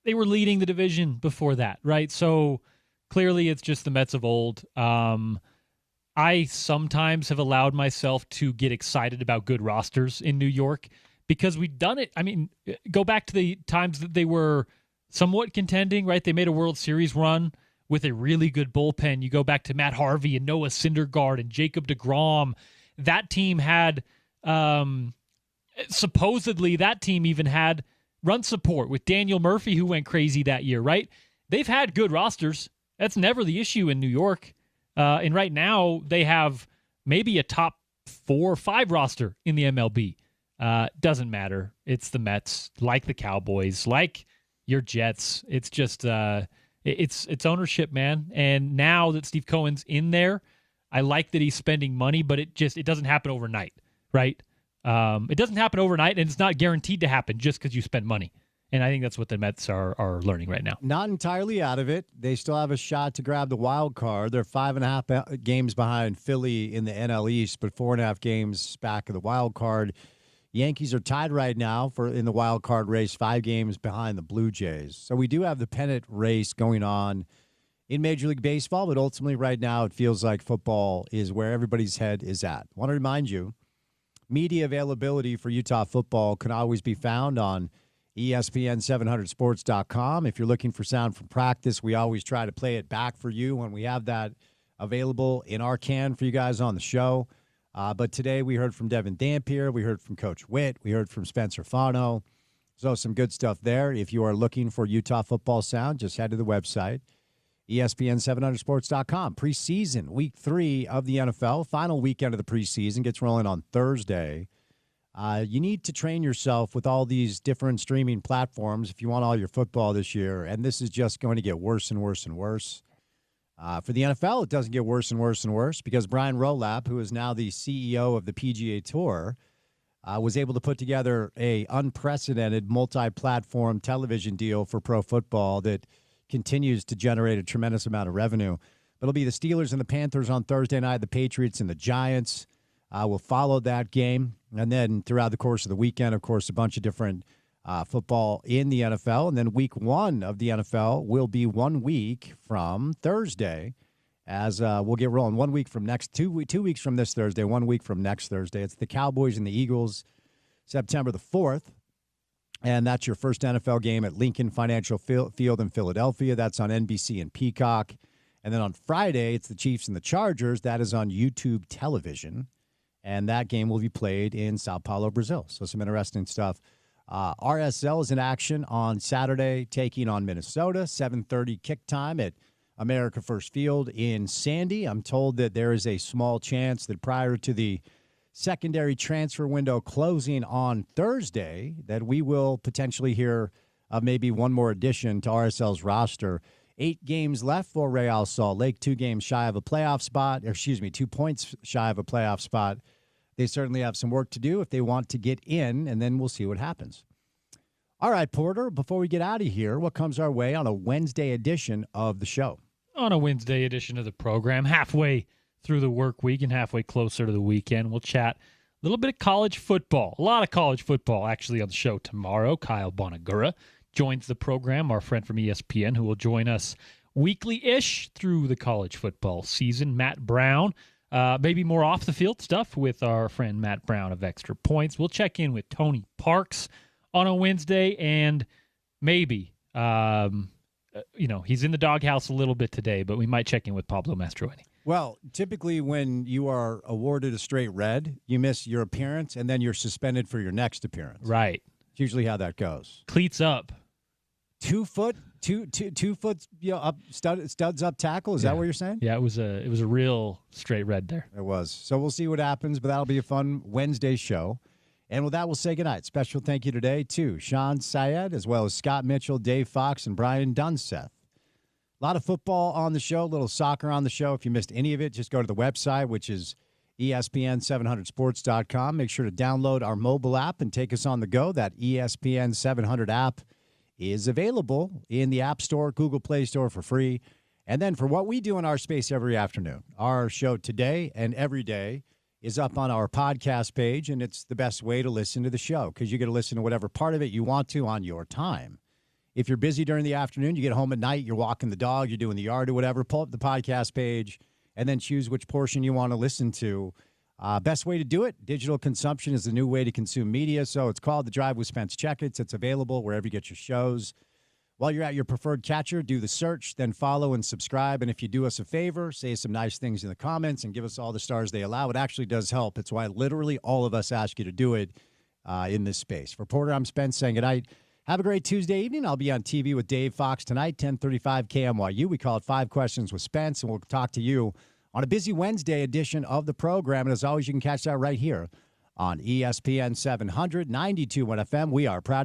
they were leading the division before that, right? So clearly it's just the Mets of old. I sometimes have allowed myself to get excited about good rosters in New York, because we've done it. I mean, go back to the times that they were somewhat contending, right? They made a World Series run with a really good bullpen. You go back to Matt Harvey and Noah Syndergaard and Jacob deGrom. That team had, supposedly that team even had run support with Daniel Murphy, who went crazy that year, right? They've had good rosters. That's never the issue in New York. And right now they have maybe a top 4 or 5 roster in the MLB. Doesn't matter. It's the Mets, like the Cowboys, like your Jets. It's just it's ownership, man. And now that Steve Cohen's in there, I like that he's spending money, but it doesn't happen overnight, right? It doesn't happen overnight, and it's not guaranteed to happen just because you spend money. And I think that's what the Mets are learning right now. Not entirely out of it. They still have a shot to grab the wild card. They're 5.5 games behind Philly in the NL East, but 4.5 games back of the wild card. Yankees are tied right now in the wild card race, 5 games behind the Blue Jays. So we do have the pennant race going on in Major League Baseball, but ultimately right now it feels like football is where everybody's head is at. I want to remind you, media availability for Utah football can always be found on ESPN700sports.com. If you're looking for sound from practice, we always try to play it back for you when we have that available in our can for you guys on the show. But today we heard from Devin Dampier. We heard from Coach Witt. We heard from Spencer Fano. So some good stuff there. If you are looking for Utah football sound, just head to the website, ESPN700sports.com. Preseason, week 3 of the NFL. Final weekend of the preseason gets rolling on Thursday. You need to train yourself with all these different streaming platforms if you want all your football this year, and this is just going to get worse and worse and worse. For the NFL, it doesn't get worse and worse and worse because Brian Rolap, who is now the CEO of the PGA Tour, was able to put together a unprecedented multi-platform television deal for pro football that continues to generate a tremendous amount of revenue. It'll be the Steelers and the Panthers on Thursday night, the Patriots and the Giants. We'll follow that game. And then throughout the course of the weekend, of course, a bunch of different football in the NFL. And then week 1 of the NFL will be 1 week from Thursday as we'll get rolling 1 week from two weeks from this Thursday, 1 week from next Thursday. It's the Cowboys and the Eagles, September the 4th. And that's your first NFL game at Lincoln Financial Field in Philadelphia. That's on NBC and Peacock. And then on Friday, it's the Chiefs and the Chargers. That is on YouTube television. And that game will be played in Sao Paulo, Brazil. So some interesting stuff. RSL is in action on Saturday, taking on Minnesota. 7:30 kick time at America First Field in Sandy. I'm told that there is a small chance that prior to the secondary transfer window closing on Thursday, that we will potentially hear of maybe one more addition to RSL's roster. 8 games left for Real Salt Lake, 2 games shy of a playoff spot, 2 points shy of a playoff spot. They certainly have some work to do if they want to get in, and then we'll see what happens. All right, Porter, before we get out of here, what comes our way on a Wednesday edition of the show? On a Wednesday edition of the program, halfway through the work week and halfway closer to the weekend, we'll chat a little bit of college football. A lot of college football, actually, on the show tomorrow. Kyle Bonagura joins the program, our friend from ESPN, who will join us weekly-ish through the college football season. Matt Brown, maybe more off-the-field stuff with our friend Matt Brown of Extra Points. We'll check in with Tony Parks on a Wednesday, and maybe, he's in the doghouse a little bit today, but we might check in with Pablo Mastroeni. Well, typically when you are awarded a straight red, you miss your appearance, and then you're suspended for your next appearance. Right. It's usually how that goes. Cleats up. 2 foot, two foot, up studs up tackle. Is that what you're saying? Yeah, it was a real straight red there. It was. So we'll see what happens, but that'll be a fun Wednesday show. And with that, we'll say goodnight. Special thank you today to Sean Syed, as well as Scott Mitchell, Dave Fox, and Brian Dunseth. A lot of football on the show, a little soccer on the show. If you missed any of it, just go to the website, which is ESPN700sports.com. Make sure to download our mobile app and take us on the go. That ESPN 700 app is available in the App Store, Google Play Store for free. And then for what we do in our space every afternoon, our show today and every day is up on our podcast page, and it's the best way to listen to the show because you get to listen to whatever part of it you want to on your time. If you're busy during the afternoon, you get home at night, you're walking the dog, you're doing the yard or whatever, pull up the podcast page and then choose which portion you want to listen to. Best way to do it, digital consumption is the new way to consume media. So it's called The Drive with Spence Checketts. It's available wherever you get your shows. While you're at your preferred catcher, do the search, then follow and subscribe. And if you do us a favor, say some nice things in the comments and give us all the stars they allow. It actually does help. It's why literally all of us ask you to do it in this space. For Porter, I'm Spence saying goodnight. Have a great Tuesday evening. I'll be on TV with Dave Fox tonight, 10:35 KMYU. We call it 5 Questions with Spence, and we'll talk to you on a busy Wednesday edition of the program. And as always, you can catch that right here on ESPN 700, 92.1 FM. We are proud to